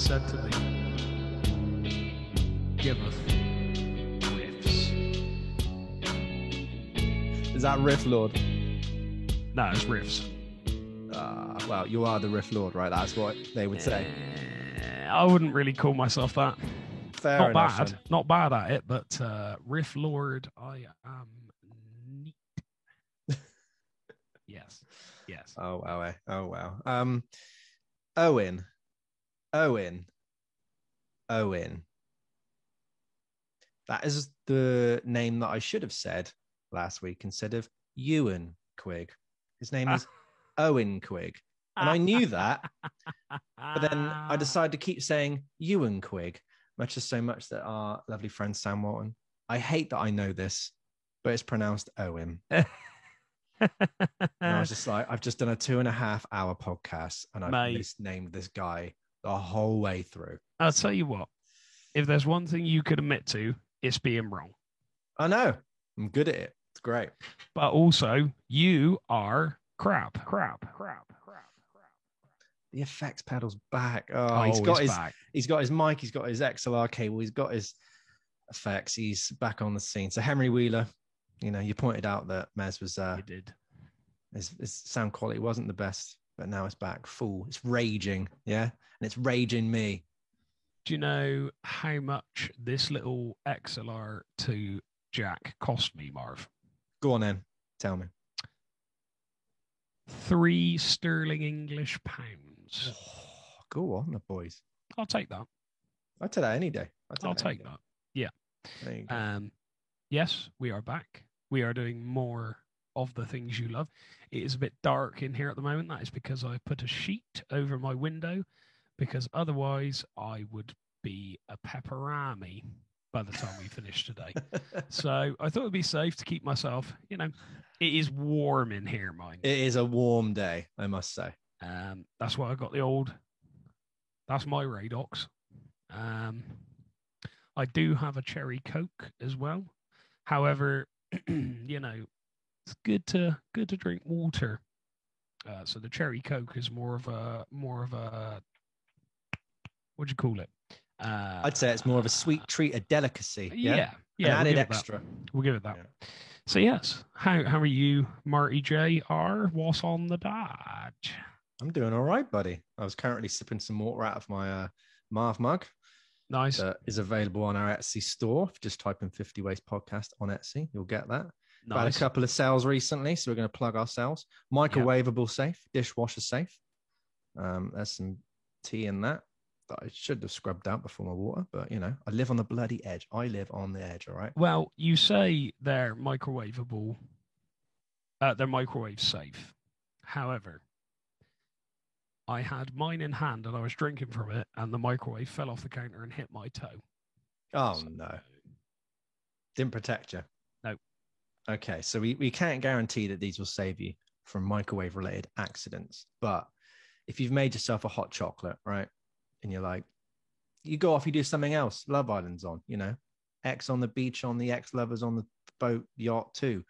said to me, "Giveth riffs." Is that Riff Lord? No, it's riffs. Well, you are the Riff Lord, right? That's what they would say. I wouldn't really call myself that. Fair Not enough. bad. Son. Not bad at it, but Riff Lord, I am neat. Yes. Oh wow. Oh wow. Owen. That is the name that I should have said last week instead of Ewan Quigg. His name is Owen Quigg. And I knew that, but then I decided to keep saying Ewan Quigg, much as so much that our lovely friend Sam Walton. I hate that I know this, but it's pronounced Owen. And I was just like, I've just done a 2.5 hour podcast and I've misnamed this guy the whole way through. I'll tell you what, if there's one thing you could admit to, it's being wrong. I know. I'm good at it. It's great. But also, you are crap. The effects pedal's back. He's got his mic, he's got his XLR cable, he's got his effects. He's back on the scene. So Henry Wheeler, you pointed out that Mez was you did. His sound quality wasn't the best, but now it's back full. It's raging, yeah, and it's raging me. Do you know how much this little XLR2 jack cost me, Marv? Go on then, tell me. 3 sterling English pounds. Oh, go on, the boys. I'll take that. I'll take that any day. I'll take that. Yeah. There you go. Yes, we are back. We are doing more of the things you love. It is a bit dark in here at the moment. That is because I put a sheet over my window, because otherwise I would be a pepperami by the time we finish today. So I thought it'd be safe to keep myself, it is warm in here, mind. It is a warm day, I must say. That's why I got that's my Radox. I do have a cherry Coke as well. However, it's good to drink water. So the cherry Coke is more of a what do you call it? I'd say it's more of a sweet treat, a delicacy. Yeah. An added extra. We'll give it that. Yeah. So yes, how are you, Marty J.R.? What's on the dodge? I'm doing all right, buddy. I was currently sipping some water out of my Marv mug. Nice. That is available on our Etsy store. If you just type in 50 Ways Podcast on Etsy, you'll get that. Nice. Had a couple of sales recently, so we're going to plug ourselves. Microwavable safe, dishwasher safe. There's some tea in that I should have scrubbed out before my water, but I live on the bloody edge. I live on the edge, all right? Well, you say they're microwavable. They're microwave safe. However, I had mine in hand and I was drinking from it, and the microwave fell off the counter and hit my toe. Oh, so, no. Didn't protect you? No. Okay, so we can't guarantee that these will save you from microwave-related accidents, but if you've made yourself a hot chocolate, right, and you're like, you go off, you do something else, Love Island's on, X on the beach, on the ex-lovers on the boat, yacht too,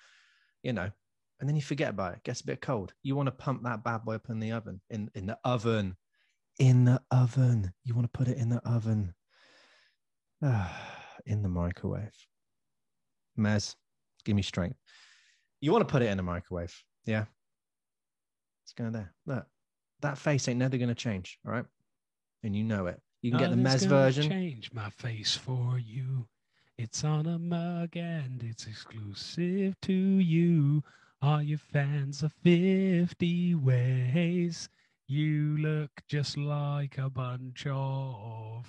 and then you forget about it. It gets a bit cold. You want to pump that bad boy up in the oven, in the oven. You want to put it in the oven. In the microwave. Mez, give me strength. You want to put it in the microwave. Yeah. It's going there. Look, that face ain't never going to change. All right. And you know it. You can get the Mez version. Change my face for you. It's on a mug and it's exclusive to you. Are you fans of 50 Ways? You look just like a bunch of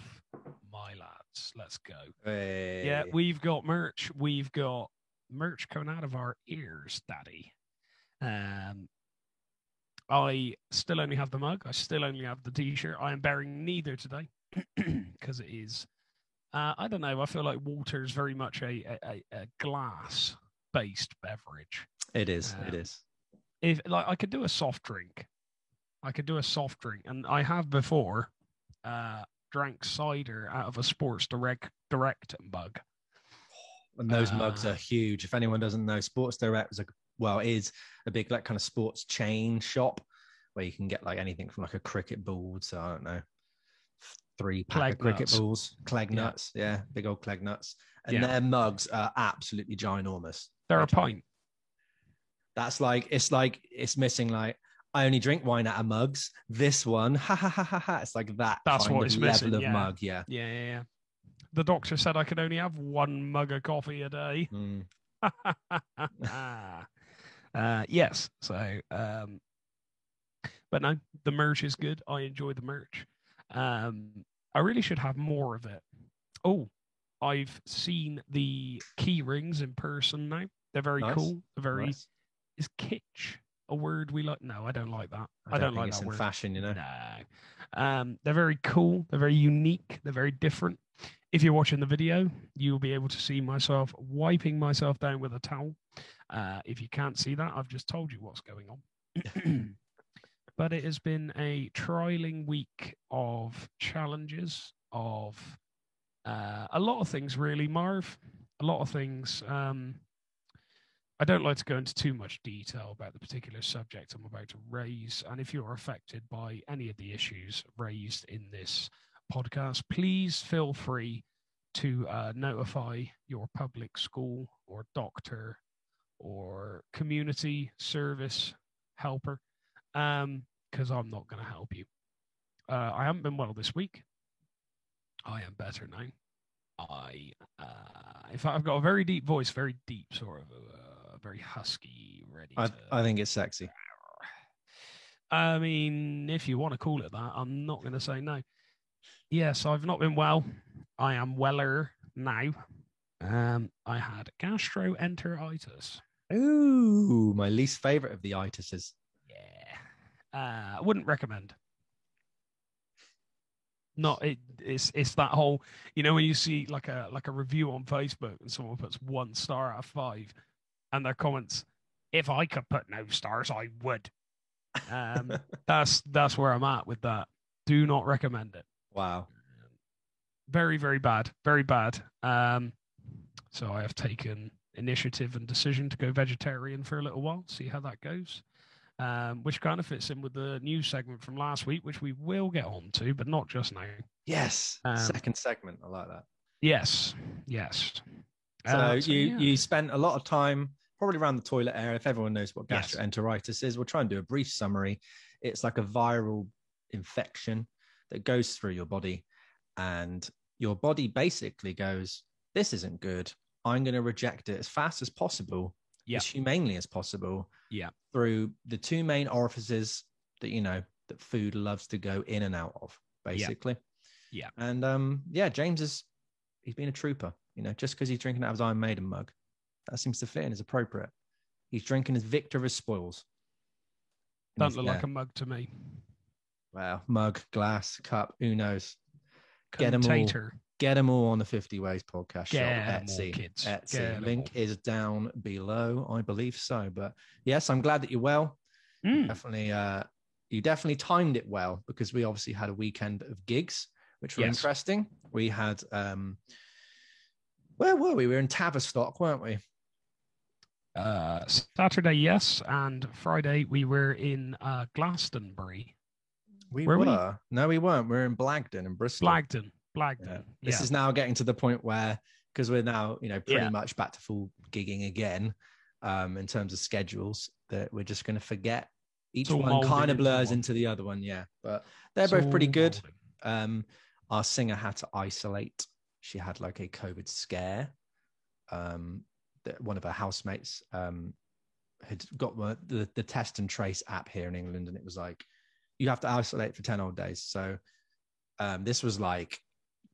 my lads. Let's go. Hey. Yeah, we've got merch. We've got merch coming out of our ears, Daddy. I still only have the mug. I still only have the t-shirt. I am bearing neither today because it is, I don't know. I feel like water is very much a glass-based beverage. It is. It is. If I could do a soft drink, and I have before drank cider out of a Sports Direct mug. And those mugs are huge. If anyone doesn't know, Sports Direct is a big kind of sports chain shop where you can get anything from a cricket ball to, I don't know, 3 pack Clegg of cricket nuts. balls, Clegg Yeah. nuts. Yeah, big old Clegg nuts. And Yeah. their mugs are absolutely ginormous. They're a Like, pint. that's like it's missing like I only drink wine out of mugs. This one, ha ha ha ha ha. It's like that That's kind what of it's level missing. of Yeah. mug. Yeah. Yeah. The doctor said I could only have 1 mug of coffee a day. Mm. Yes. So, but no, the merch is good. I enjoy the merch. I really should have more of it. Oh, I've seen the key rings in person now. They're very Nice. cool. They're very Nice. Is kitsch a word we like? No, I don't like that. I don't like think it's that in word. fashion, you know. No. They're very cool. They're very unique. They're very different. If you're watching the video, you'll be able to see myself wiping myself down with a towel. If you can't see that, I've just told you what's going on. But it has been a trialing week of challenges, of a lot of things, really, Marv. A lot of things. I don't like to go into too much detail about the particular subject I'm about to raise. And if you're affected by any of the issues raised in this podcast, please feel free to notify your public school or doctor or community service helper, because I'm not going to help you. I haven't been well this week. I am better now. In fact, I've got a very deep voice, very deep, sort of very husky, ready. I think it's sexy. I mean, if you want to call it that, I'm not going to say no. Yes, I've not been well. I am weller now. I had gastroenteritis. Ooh, my least favorite of the itises. Yeah, I wouldn't recommend. It's that whole, when you see like a review on Facebook and someone puts 1 star out of 5, and their comments, if I could put no stars, I would. That's where I'm at with that. Do not recommend it. Wow. Very, very bad. Very bad. So I have taken initiative and decision to go vegetarian for a little while, see how that goes. Which kind of fits in with the news segment from last week, which we will get on to, but not just now. Yes. Second segment. I like that. Yes. So you spent a lot of time probably around the toilet area. If everyone knows what gastroenteritis is, we'll try and do a brief summary. It's like a viral infection that goes through your body, and your body basically goes, this isn't good. I'm going to reject it as fast as possible, as humanely as possible, through the 2 main orifices that, that food loves to go in and out of, basically. Yeah. And James he's been a trooper, just because he's drinking out of his Iron Maiden mug. That seems to fit in as appropriate. He's drinking his victor of his spoils. Don't look like a mug to me. Well, mug, glass, cup, who knows? Container. Get them all on the 50 Ways podcast shop. Etsy. Kids. Etsy. Link is down below, I believe so. But yes, I'm glad that you're well. You definitely timed it well, because we obviously had a weekend of gigs, which were interesting. We had where were we? We were in Tavistock, weren't we? Saturday, yes, and Friday we were in Glastonbury. We were. No, we weren't. We were in Blagden in Bristol. Blagden. Yeah. This is now getting to the point where, because we're now, pretty much back to full gigging again, in terms of schedules, that we're just going to forget. Each one kind of blurs into the other one, but they're both pretty good. Our singer had to isolate. She had like a COVID scare. One of her housemates had got the test and trace app here in England, and it was like, you have to isolate for 10 odd days. So this was like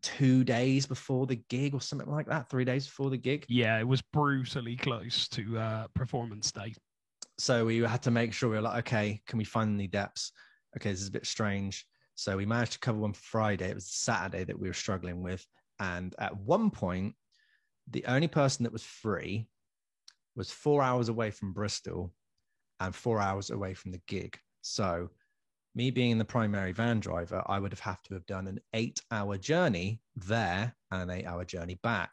2 days before the gig or something like that, 3 days before the gig. Yeah, it was brutally close to performance day. So we had to make sure we were like, okay, can we find any depths? Okay, this is a bit strange. So we managed to cover one for Friday. It was Saturday that we were struggling with. And at one point, the only person that was free was 4 hours away from Bristol and 4 hours away from the gig. So me being the primary van driver, I would have to have done an 8-hour journey there and an 8-hour journey back.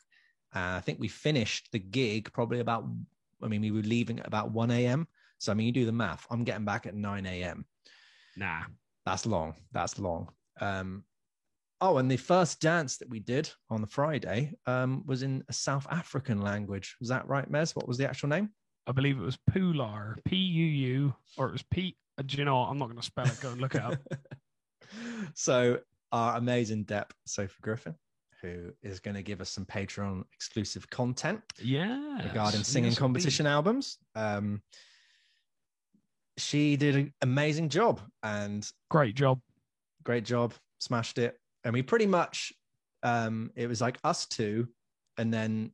And I think we finished the gig probably we were leaving at about 1 a.m. So, you do the math. I'm getting back at 9 a.m. Nah. That's long. Oh, and the first dance that we did on the Friday was in a South African language. Was that right, Mez? What was the actual name? I believe it was Pular, P-U-U, or it was P. Do you know what? I'm not going to spell it. Go and look it up. So our amazing Depp, Sophie Griffin, who is going to give us some Patreon exclusive content regarding singing competition albums. She did an amazing job and great job, smashed it. And we pretty much, it was like us two and then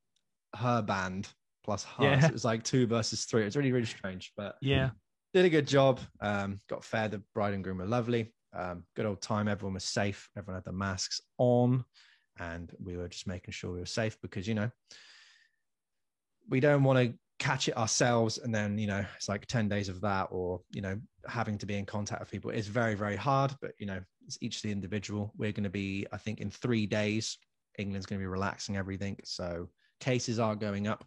her band plus her. Yeah. So it was like 2 versus 3. It was really, really strange, but yeah, did a good job. Got fair. The bride and groom were lovely. Good old time. Everyone was safe. Everyone had their masks on, and we were just making sure we were safe because, you know, we don't want to catch it ourselves. And then, you know, it's like 10 days of that, or, you know, having to be in contact with people is very, very hard, but, you know, it's each the individual. We're going to be, I think in 3 days, England's going to be relaxing everything. So cases are going up,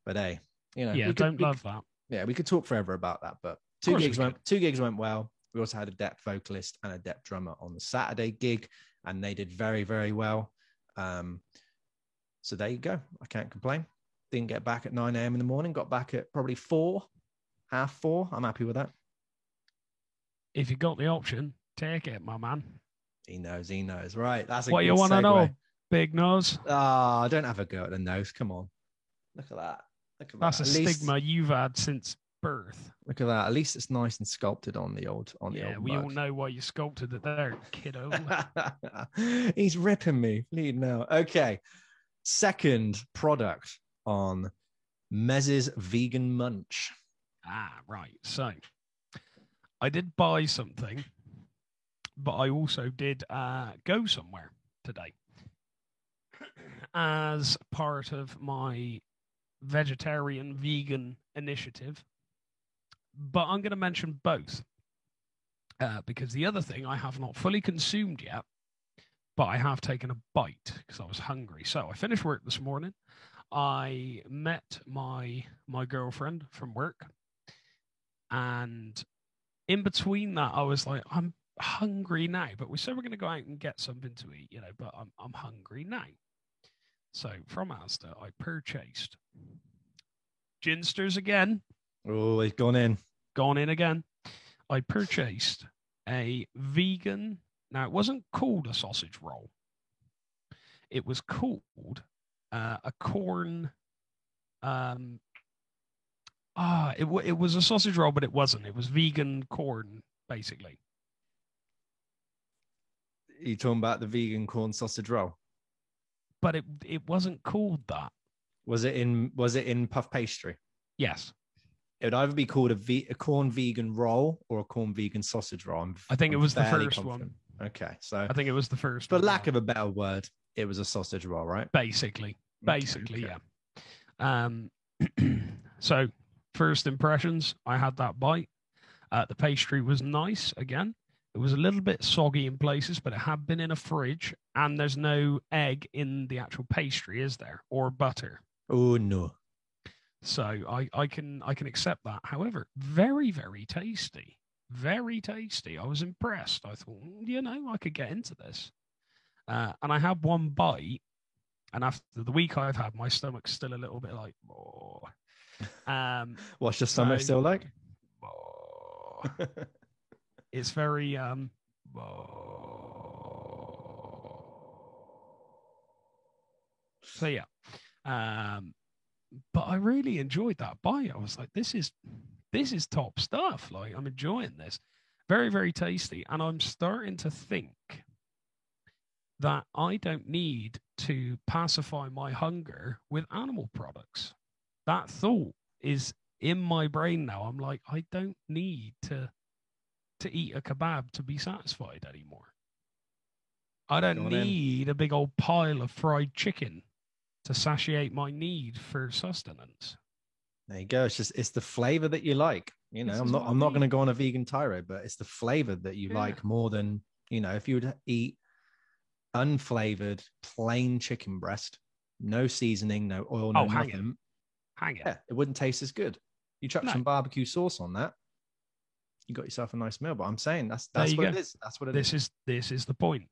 but hey, you know, yeah, love that. Yeah, we could talk forever about that, but two gigs went well. We also had a Depp vocalist and a Depp drummer on the Saturday gig, and they did very, very well. So there you go. I can't complain. Didn't get back at 9 a.m. in the morning. Got back at probably 4, half 4. I'm happy with that. If you got the option, take it, my man. He knows. Right. That's a what good you want to segue. know, big nose. Ah, don't have a go at the nose. Come on. Look at that. That's a stigma you've had since birth. Look at that. At least it's nice and sculpted on the old. Yeah, we all know why you sculpted it there, kiddo. He's ripping me. Lead now. Okay. Second product on Mez's Vegan Munch. Right. So I did buy something, but I also did go somewhere today as part of my vegetarian vegan initiative. But I'm going to mention both because the other thing I have not fully consumed yet, but I have taken a bite because I was hungry. So I finished work this morning. I met my girlfriend from work, and in between that, I was like, I'm hungry now. But we said we're going to go out and get something to eat, you know. But I'm hungry now. So from Asda, I purchased Ginsters again. Oh, he's gone in. Gone in again. I purchased a vegan. Now, it wasn't called a sausage roll. It was called a corn. It was a sausage roll, but it wasn't. It was vegan corn, basically. Are you talking about the vegan corn sausage roll? But it wasn't called that. Was it in puff pastry? Yes. It would either be called a corn vegan roll or a corn vegan sausage roll. I think it was the first one. Okay, so I think it was the first. For lack of a better word, it was a sausage roll, right? Basically, okay. Yeah. So first impressions, I had that bite. The pastry was nice. Again, it was a little bit soggy in places, but it had been in a fridge, and there's no egg in the actual pastry, is there, or butter? Oh no. So I can accept that. However, very, very tasty. Very tasty. I was impressed. I thought, you know, I could get into this. And I had one bite, and after the week I've had, my stomach's still a little bit like, oh. What's your stomach still like? Oh. It's very So yeah. But I really enjoyed that bite. I was like, this is top stuff. Like, I'm enjoying this. Very, very tasty. And I'm starting to think that I don't need to pacify my hunger with animal products. That thought is in my brain now. I'm like, I don't need to eat a kebab to be satisfied anymore. I don't need a big old pile of fried chicken to satiate my need for sustenance. There you go. It's the flavor that you like. You know, I'm not going to go on a vegan tirade, but it's the flavor that you like more than, you know, if you would eat unflavored plain chicken breast, no seasoning, no oil, no nothing. Hang it. Yeah, it wouldn't taste as good. You chuck some barbecue sauce on that, you got yourself a nice meal. But I'm saying that's There what you it go. is. That's what it is. This is the point.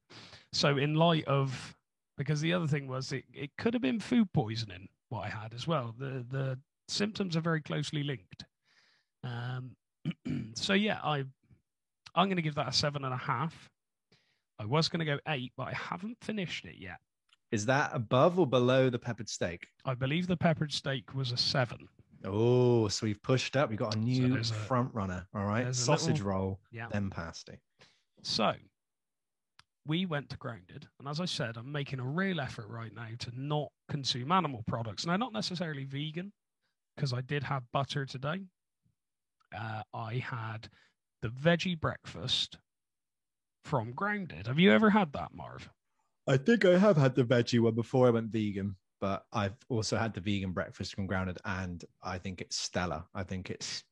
So in light of, because the other thing was it could have been food poisoning what I had as well. The symptoms are very closely linked. So yeah, I'm going to give that a 7.5. I was going to go 8, but I haven't finished it yet. Is that above or below the peppered steak? I believe the peppered steak was a 7. Oh, so we've pushed up. We've got a new front runner. All right. Sausage roll, then pasty. So we went to Grounded. And as I said, I'm making a real effort right now to not consume animal products. Now, not necessarily vegan, because I did have butter today. I had the veggie breakfast from Grounded. Have you ever had that, Marv? I think I have had the veggie one before I went vegan, but I've also had the vegan breakfast from Grounded, and I think it's stellar. I think it's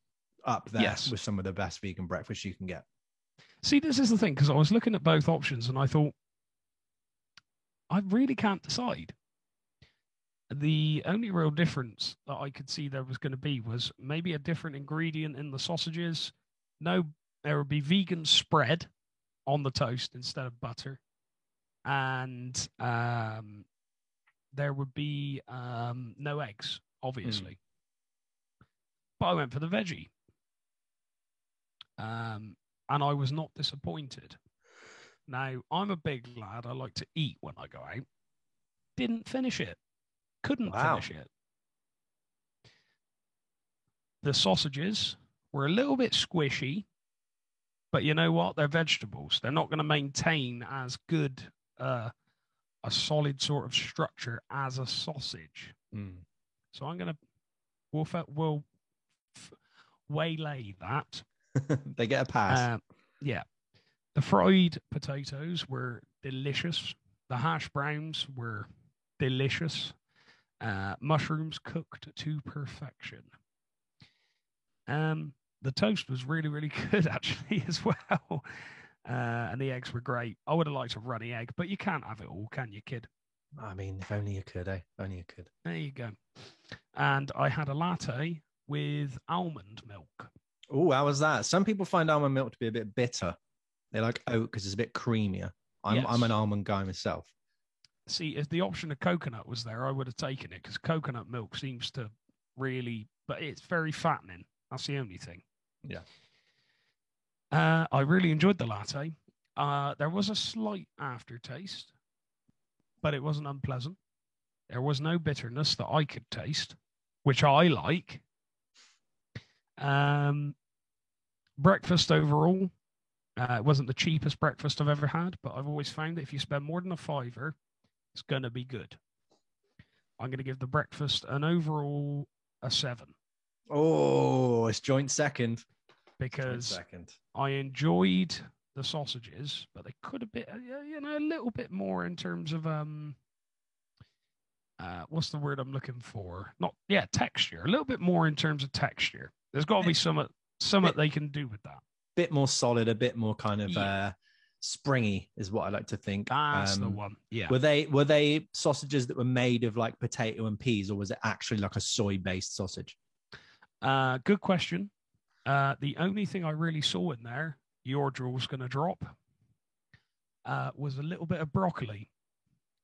up there with some of the best vegan breakfast you can get. See, this is the thing, because I was looking at both options and I thought, I really can't decide. The only real difference that I could see there was going to be was maybe a different ingredient in the sausages. No, there would be vegan spread on the toast instead of butter. And there would be no eggs, obviously. But I went for the veggie. And I was not disappointed. Now, I'm a big lad. I like to eat when I go out. Didn't finish it. Couldn't finish it. The sausages were a little bit squishy, but you know what? They're vegetables. They're not going to maintain as good a solid sort of structure as a sausage. So I'm going to we'll waylay that. They get a pass. Yeah. The fried potatoes were delicious. The hash browns were delicious. Mushrooms cooked to perfection. The toast was really, really good, actually, as well. And the eggs were great. I would have liked a runny egg, but you can't have it all, can you, kid? I mean, if only you could, eh? Only you could. There you go. And I had a latte with almond milk. Oh, how was that? Some people find almond milk to be a bit bitter. They like oat because it's a bit creamier. I'm an almond guy myself. See, if the option of coconut was there, I would have taken it because coconut milk seems to really, but it's very fattening. That's the only thing. Yeah. I really enjoyed the latte. There was a slight aftertaste, but it wasn't unpleasant. There was no bitterness that I could taste, which I like. Breakfast overall, it wasn't the cheapest breakfast I've ever had, but I've always found that if you spend more than a £5, it's going to be good. I'm going to give the breakfast an overall a 7. Oh, it's joint second. Because I enjoyed the sausages, but they could have been, a little bit more in terms of what's the word I'm looking for? Texture. A little bit more in terms of texture. There's got to be something they can do with that. Bit more solid, a bit more kind of springy is what I like to think. That's the one. Yeah. Were they sausages that were made of like potato and peas, or was it actually like a soy-based sausage? Good question. The only thing I really saw in there, your jaw's going to drop, was a little bit of broccoli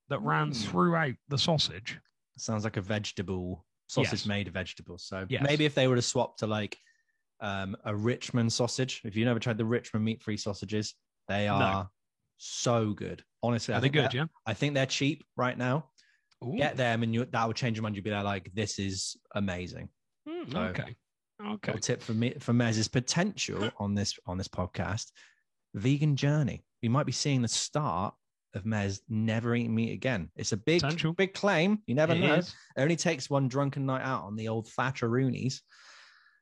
that ran throughout the sausage. Sounds like a vegetable sausage made of vegetables. So maybe if they were to swap to like a Richmond sausage, if you've never tried the Richmond meat-free sausages, they are so good. Honestly, they're good. Yeah, I think they're cheap right now. Ooh. Get them, and that will change your mind. You'll be like, "This is amazing." Okay. Little tip for Mez's potential on this podcast: vegan journey. We might be seeing the start of Mez never eating meat again. It's a big claim. You never know. It only takes one drunken night out on the old Thatcheroonies.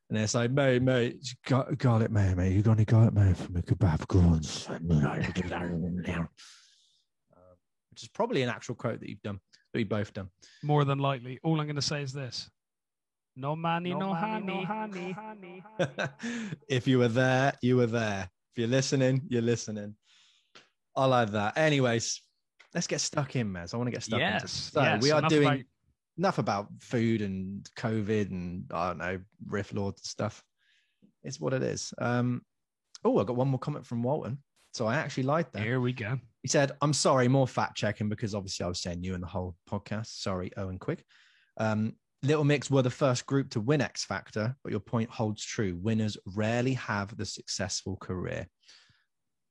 And it's like, mate, got it, mate. You got any garlic, mate, for me? Kebab groans. Which is probably an actual quote that we've both done. More than likely. All I'm going to say is this. No money, no honey. If you were there, you were there. If you're listening, you're listening. I like that. Anyways, let's get stuck in, Mez. I want to get stuck into this. So we are doing enough about food and COVID and, I don't know, Riff Lords and stuff. It's what it is. Oh, I got one more comment from Walton. So I actually lied there. Here we go. He said, I'm sorry, more fact checking because obviously I was saying you in the whole podcast. Sorry, Owen Quigg. Little Mix were the first group to win X Factor, but your point holds true. Winners rarely have the successful career.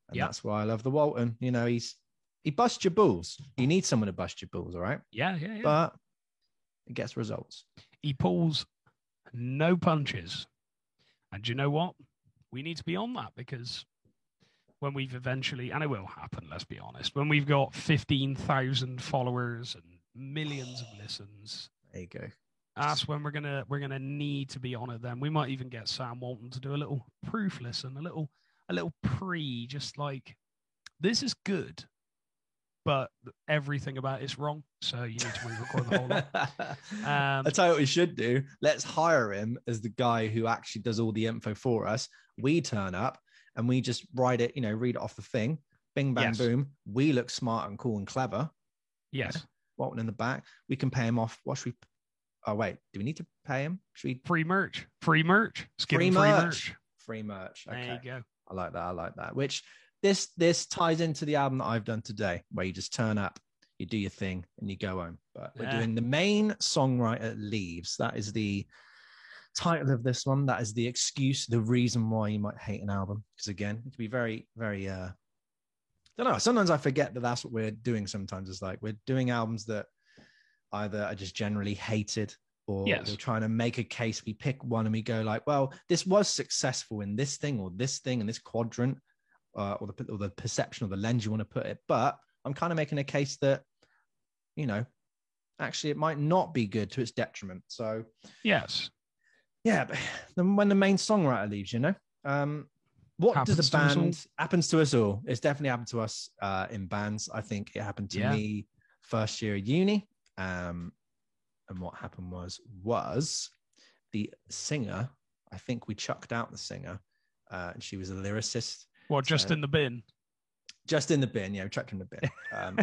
And that's why I love the Walton. You know, he busts your balls. You need someone to bust your balls, all right? Yeah. But it gets results. He pulls no punches. And you know what? We need to be on that because when we've eventually, and it will happen, let's be honest, when we've got 15,000 followers and millions of listens, there you go. That's when we're gonna need to be on it. Then we might even get Sam Walton to do a little proof listen, a little pre, just like this is good, but everything about it's wrong. So you need to re-record the whole lot. I tell you what we should do. Let's hire him as the guy who actually does all the info for us. We turn up and we just write it, read it off the thing. Bing, bang, boom. We look smart and cool and clever. Yes. Yeah. Walton in the back. We can pay him off. What should we? Oh, wait. Do we need to pay him? Should we? Free merch. Free merch. Free merch. Free merch. Okay. There you go. I like that. Which this ties into the album that I've done today, where you just turn up, you do your thing, and you go home. But we're doing The Main Songwriter Leaves. That is the title of this one. That is the excuse, the reason why you might hate an album. Because again, it can be very, very. I don't know. Sometimes I forget that that's what we're doing. Sometimes it's like we're doing albums that either are just generally hated, or we're trying to make a case. We pick one and we go like, well, this was successful in this thing or this thing in this quadrant, or the perception or the lens you want to put it. But I'm kind of making a case that, actually it might not be good to its detriment. So yes. Yeah, but then when the main songwriter leaves, what happens does a band happens to us all? It's definitely happened to us in bands. I think it happened to me first year of uni. And what happened was the singer, I think we chucked out the singer, and she was a lyricist. Well, just in the bin. Just in the bin, we chucked her in the bin.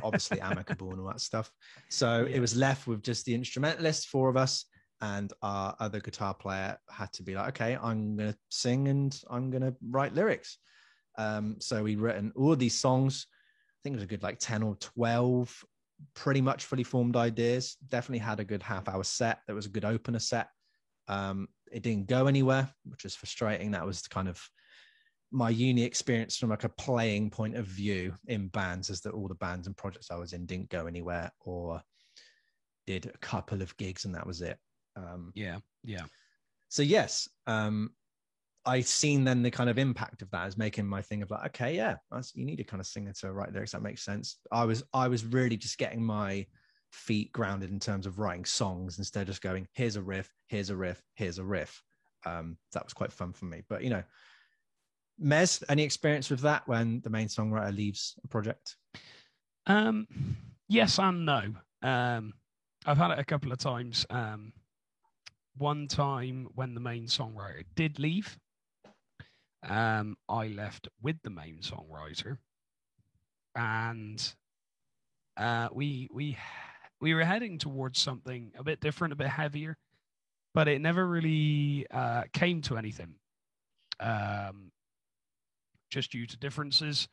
Obviously amicable and all that stuff. So it was left with just the instrumentalist, four of us, and our other guitar player had to be like, okay, I'm going to sing and I'm going to write lyrics. So we written all of these songs. I think it was a good 10 or 12 pretty much fully formed ideas. Definitely had a good half-hour set. There was a good opener set. It didn't go anywhere, which was frustrating. That was kind of my uni experience from a playing point of view in bands, is that all the bands and projects I was in didn't go anywhere, or did a couple of gigs and that was it. So yes, I seen then the kind of impact of that as making my thing of okay, you need a kind of singer to write lyrics. That makes sense. I was really just getting my feet grounded in terms of writing songs instead of just going, here's a riff, here's a riff, here's a riff. That was quite fun for me. But Mez, any experience with that when the main songwriter leaves a project? Yes and no. I've had it a couple of times. One time when the main songwriter did leave, I left with the main songwriter, and we were heading towards something a bit different, a bit heavier, but it never really came to anything. Just due to differences,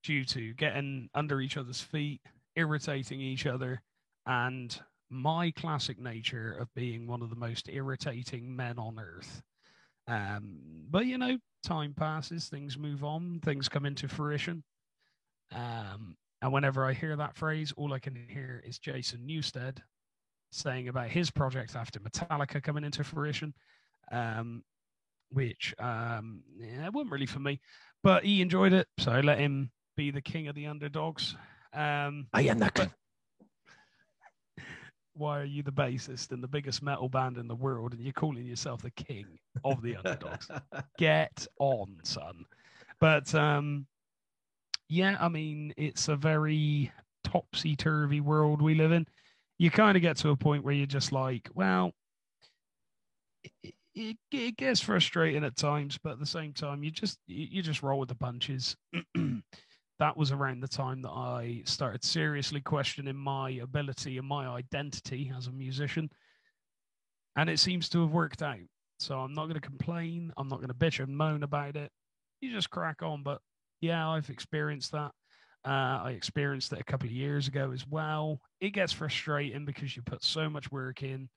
due to getting under each other's feet, irritating each other, and my classic nature of being one of the most irritating men on earth. But time passes, things move on, things come into fruition. And whenever I hear that phrase, all I can hear is Jason Newsted saying about his project after Metallica coming into fruition, which it wasn't really for me, but he enjoyed it, so I let him be the king of the underdogs. I am the king. Why are you the bassist in the biggest metal band in the world and you're calling yourself the king of the underdogs? Get on, son. But it's a very topsy-turvy world we live in. You kind of get to a point where you're just like, well, it gets frustrating at times, but at the same time, you just roll with the punches. That was around the time that I started seriously questioning my ability and my identity as a musician. And it seems to have worked out. So I'm not going to complain. I'm not going to bitch and moan about it. you just crack on. But yeah, I've experienced that. I experienced it a couple of years ago as well. It gets frustrating because you put so much work in,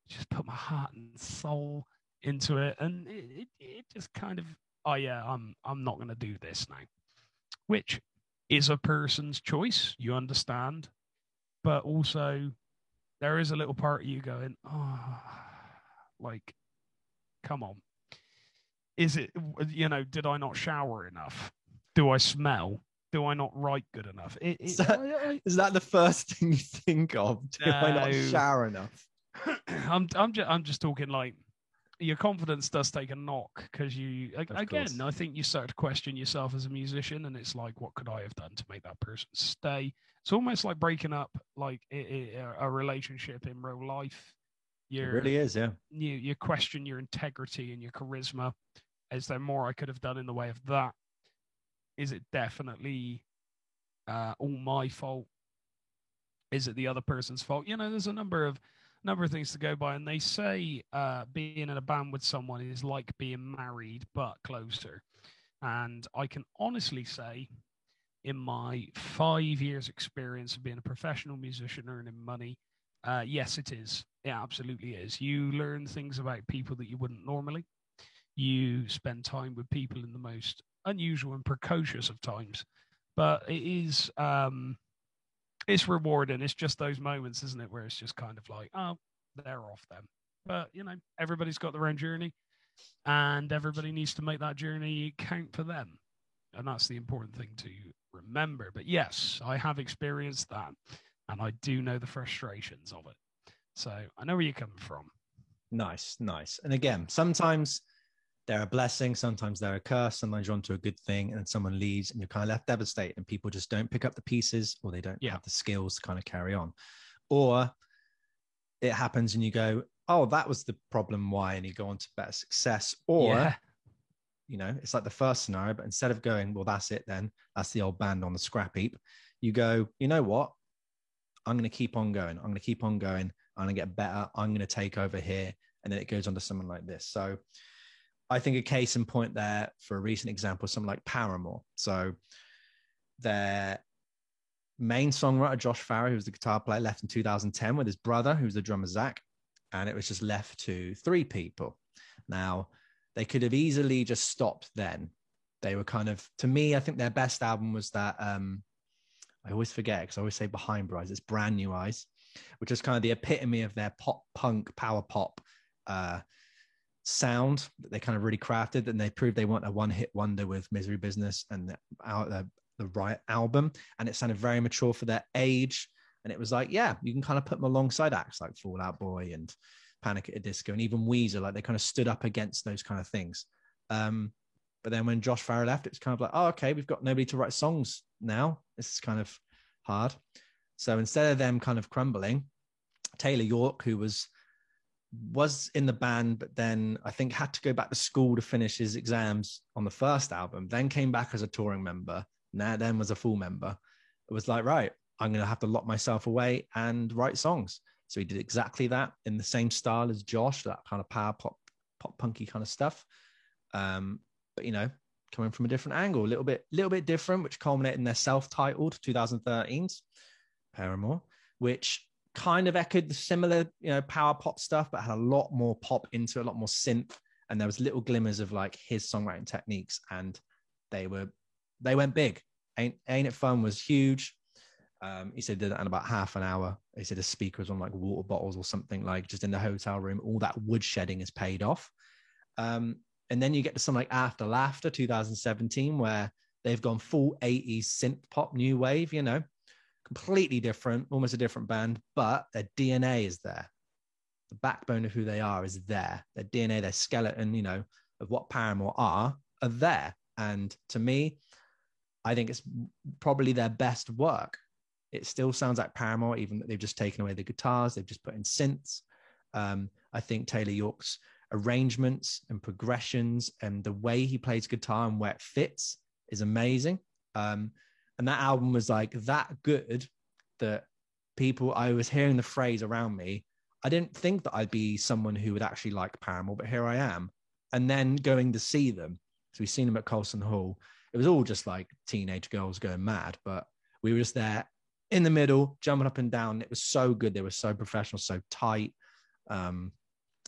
just put my heart and soul into it, and it just kind of, oh yeah, I'm not going to do this now, which is a person's choice. You understand, but also there is a little part of you going, oh, like, come on. Is it, did I not shower enough? Do I smell? Do I not write good enough? Is that the first thing you think of? Do I not shower enough? I'm just talking like your confidence does take a knock because I think you start to question yourself as a musician, and it's like, what could I have done to make that person stay? It's almost like breaking up like a relationship in real life. It really is, yeah. You question your integrity and your charisma. Is there more I could have done in the way of that? Is it definitely all my fault? Is it the other person's fault? There's a number of things to go by, and they say being in a band with someone is like being married but closer. And I can honestly say, in my 5 years experience of being a professional musician earning money, yes, it is. It absolutely is. You learn things about people that you wouldn't normally. You spend time with people in the most unusual and precocious of times, but it is it's rewarding. It's just those moments, isn't it, where it's just kind of like, oh, they're off then. But everybody's got their own journey, and everybody needs to make that journey count for them, and that's the important thing to remember. But yes, I have experienced that, and I do know the frustrations of it, so I know where you're coming from. Nice. And again, sometimes they're a blessing, sometimes they're a curse, sometimes you're onto a good thing and someone leaves and you're kind of left devastated and people just don't pick up the pieces, or they don't have the skills to kind of carry on. Or it happens and you go, oh, that was the problem, why? And you go on to better success. Or, it's like the first scenario, but instead of going, well, that's it then, that's the old band on the scrap heap, you go, you know what? I'm going to keep on going. I'm going to keep on going. I'm going to get better. I'm going to take over here. And then it goes on to someone like this. So I think a case in point there for a recent example, someone like Paramore. So their main songwriter, Josh Farrer, who was the guitar player, left in 2010 with his brother, who's the drummer, Zach. And it was just left to 3 people. Now, they could have easily just stopped then. They were kind of, to me, I think their best album was that, I always forget because I always say Behind Blue Eyes, it's Brand New Eyes, which is kind of the epitome of their pop punk, power pop sound that they kind of really crafted, and they proved they weren't a one-hit wonder with Misery Business and the Riot album, and it sounded very mature for their age. And it was like, yeah, you can kind of put them alongside acts like Fall Out Boy and Panic at the Disco and even Weezer. Like they kind of stood up against those kind of things. But then when Josh Farrer left, it was kind of like, oh, okay, we've got nobody to write songs now. This is kind of hard. So instead of them kind of crumbling, Taylor York, who was in the band, but then I think had to go back to school to finish his exams on the first album, then came back as a touring member, then was a full member. It was like, right, I'm going to have to lock myself away and write songs. So he did exactly that in the same style as Josh, that kind of power pop punky kind of stuff. But, coming from a different angle, a little bit different, which culminated in their self-titled 2013's Paramore, which kind of echoed the similar, power pop stuff, but had a lot more pop into it, a lot more synth. And there was little glimmers of like his songwriting techniques, and they went big. Ain't It Fun was huge. He said did it in about half an hour. He said his speaker was on like water bottles or something, like just in the hotel room. All that wood shedding is paid off. And then you get to something like After Laughter 2017, where they've gone full 80s synth pop, new wave, completely different, almost a different band, but their DNA is there. The backbone of who they are is there. Their DNA, their skeleton, of what Paramore are there. And to me, I think it's probably their best work. It still sounds like Paramore, even that they've just taken away the guitars, they've just put in synths. I think Taylor York's arrangements and progressions and the way he plays guitar and where it fits is amazing. And that album was like that good that I was hearing the phrase around me. I didn't think that I'd be someone who would actually like Paramore, but here I am. And then going to see them So we've seen them at Colston Hall. It was all just like teenage girls going mad, but we were just there in the middle, jumping up and down. It was so good. They were so professional, so tight. At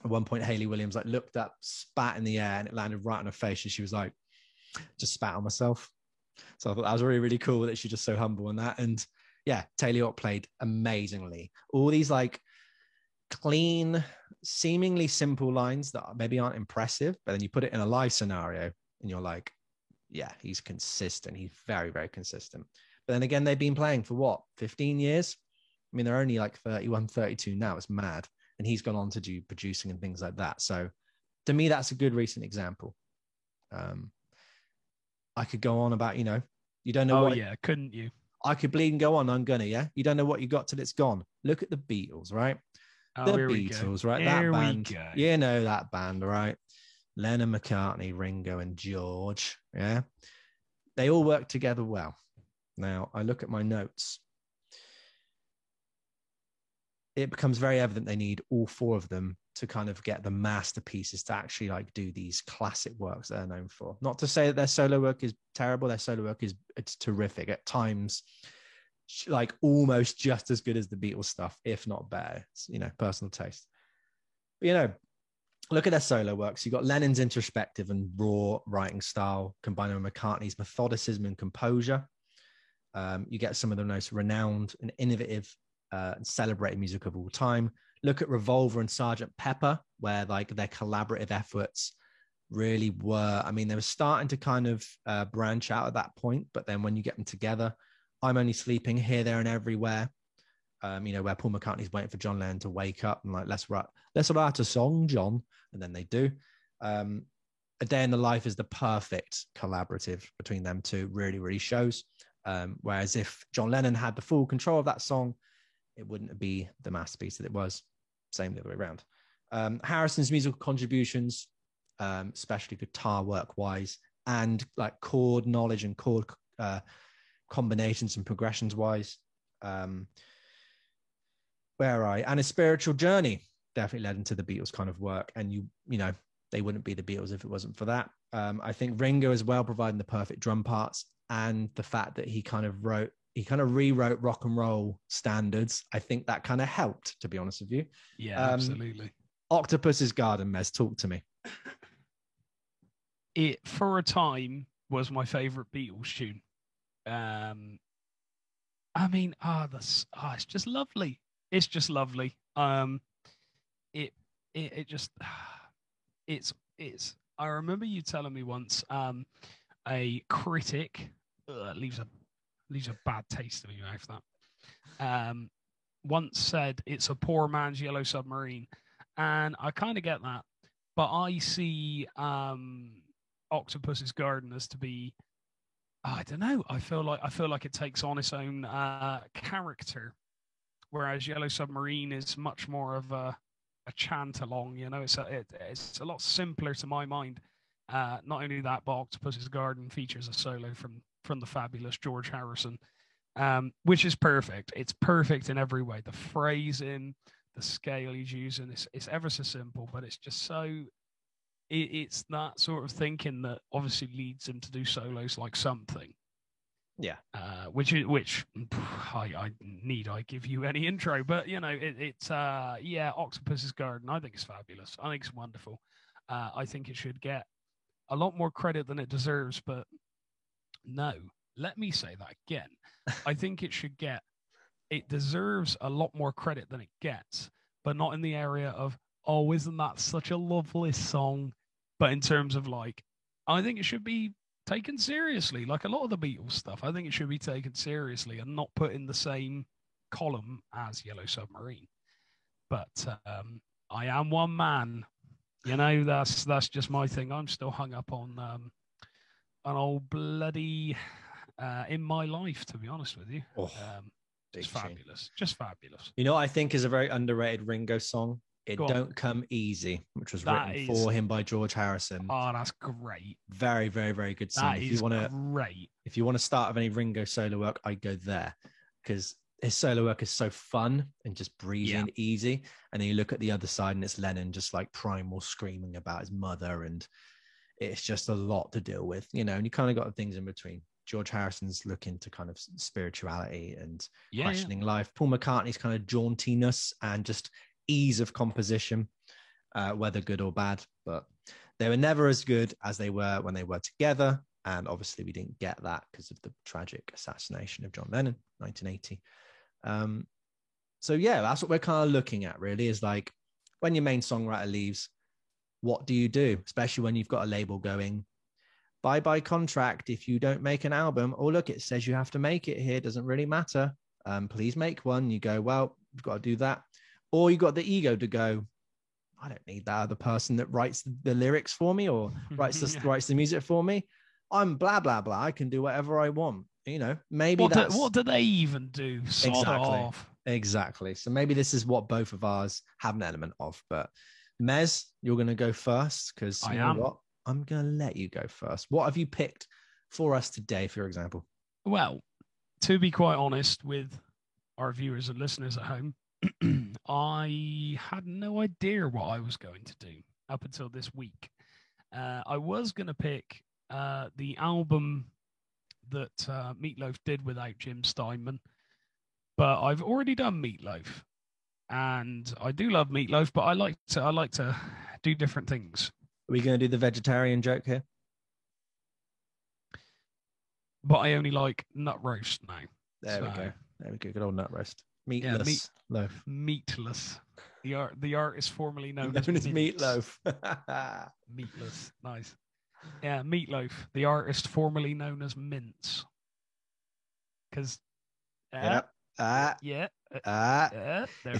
one point, Hayley Williams like looked up, spat in the air, and it landed right on her face. And she was like, just spat on myself. So I thought that was really, really cool that she's just so humble in that. And yeah, Taylor York played amazingly. All these like clean, seemingly simple lines that maybe aren't impressive, but then you put it in a live scenario and you're like, yeah, he's consistent. He's very, very consistent. But then again, they've been playing for what, 15 years? I mean, they're only like 31, 32 now. It's mad. And he's gone on to do producing and things like that. So to me, that's a good recent example. I could go on about, you don't know what. Yeah, couldn't you? I could bleed and go on. I'm gonna, yeah. You don't know what you got till it's gone. Look at the Beatles, right? The Beatles, right? That band. You know that band, right? Lennon, McCartney, Ringo, and George. Yeah. They all work together well. Now, I look at my notes. It becomes very evident they need all four of them to kind of get the masterpieces to actually like do these classic works they're known for. Not to say that their solo work is terrible. Their solo work it's terrific at times, like almost just as good as the Beatles stuff, if not better. It's, personal taste. But, look at their solo works. You got Lennon's introspective and raw writing style combined with McCartney's methodicism and composure. You get some of the most renowned and innovative and celebrated music of all time. Look at Revolver and Sgt. Pepper, where like their collaborative efforts really were. I mean, they were starting to kind of branch out at that point, but then when you get them together, I'm Only Sleeping, Here, There, and Everywhere. Where Paul McCartney's waiting for John Lennon to wake up and like, let's write a song, John, and then they do. A Day in the Life is the perfect collaborative between them two. Really, really shows. Whereas if John Lennon had the full control of that song, it wouldn't be the masterpiece that it was. Same the other way around. Harrison's musical contributions, especially guitar work wise, and like chord knowledge and chord combinations and progressions wise. And his spiritual journey definitely led into the Beatles kind of work. And they wouldn't be the Beatles if it wasn't for that. I think Ringo as well, providing the perfect drum parts, and the fact that he kind of rewrote rock and roll standards. I think that kind of helped, to be honest with you. Yeah, absolutely. Octopus's Garden, Mez, talk to me. It, for a time, was my favorite Beatles tune. It's just lovely. It's just lovely. I remember you telling me once, a critic leaves a bad taste in my mouth, that once said it's a poor man's Yellow Submarine, and I kind of get that, but I see Octopus's Garden as to be, I don't know, I feel like it takes on its own character, whereas Yellow Submarine is much more of a chant along. It's a lot simpler to my mind. Not only that, but Octopus's Garden features a solo from the fabulous George Harrison, which is perfect. It's perfect in every way. The phrasing, the scale he's using, it's ever so simple, but it's just so. It's that sort of thinking that obviously leads him to do solos like Something. Yeah. Which I give you any intro, but it's Octopus's Garden. I think it's fabulous. I think it's wonderful. I think it should get a lot more credit than it deserves, but no, let me say that again. I think it deserves a lot more credit than it gets, but not in the area of, oh, isn't that such a lovely song? But in terms of like, I think it should be taken seriously. Like a lot of the Beatles stuff, I think it should be taken seriously and not put in the same column as Yellow Submarine. But I am one man. That's just my thing. I'm still hung up on an old bloody In My Life, to be honest with you. Just fabulous. Just fabulous. I think is a very underrated Ringo song. It Don't Come Easy, which was written for him by George Harrison. Oh, that's great. Very, very, very good song. That is great. If you want to start with any Ringo solo work, I go there, because his solo work is so fun and just breezy and easy. And then you look at the other side and it's Lennon just like primal screaming about his mother, and it's just a lot to deal with, you know, and you kind of got things in between. George Harrison's looking to kind of spirituality and questioning life. Paul McCartney's kind of jauntiness and just ease of composition, whether good or bad, but they were never as good as they were when they were together. And obviously we didn't get that because of the tragic assassination of John Lennon, 1980. So yeah, that's what we're kind of looking at really, is like when your main songwriter leaves, what do you do? Especially when you've got a label going, by contract, if you don't make an album, oh, look, it says you have to make it here. Doesn't really matter. Please make one. You go, well, you've got to do that. Or you got the ego to go, I don't need that other person that writes the lyrics for me or writes the music for me. I'm blah, blah, blah. I can do whatever I want. You know, maybe what do they even do? Exactly. So maybe this is what both of ours have an element of. But Mez, you're going to go first because you know what? I'm going to let you go first. What have you picked for us today, for example? Well, to be quite honest with our viewers and listeners at home, I had no idea what I was going to do up until this week. I was going to pick the album that Meatloaf did without Jim Steinman, but I've already done Meatloaf, and I do love Meatloaf, but I like to do different things. Are we going to do the vegetarian joke here? But I only like nut roast now. There we go. Good old nut roast. Meatless loaf. Meatless. The artist formerly known as Meatloaf. Meatless. Nice. Yeah, Meatloaf. The artist formerly known as Mince. Because. If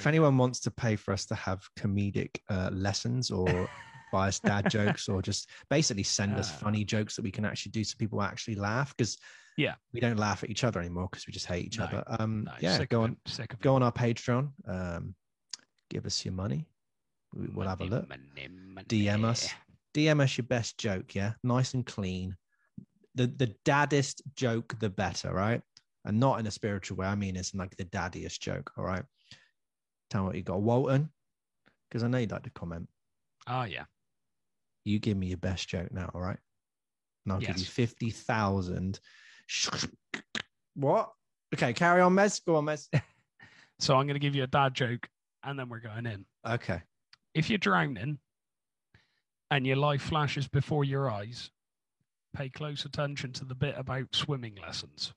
anyone wants to pay for us to have comedic lessons or buy us dad jokes or just basically send us funny jokes that we can actually do so people actually laugh, because we don't laugh at each other anymore because we just hate each other. Go on our Patreon, give us your money, we'll have a look. DM us your best joke, nice and clean. The daddest joke the better, right? And not in a spiritual way. I mean, it's like the daddiest joke. All right. Tell me what you got, Walton, because I know you'd like to comment. Oh, yeah. You give me your best joke now. All right. And I'll give you 50,000. What? Okay. Carry on, Mez. Go on, Mez. So I'm going to give you a dad joke and then we're going in. Okay. If you're drowning and your life flashes before your eyes, pay close attention to the bit about swimming lessons.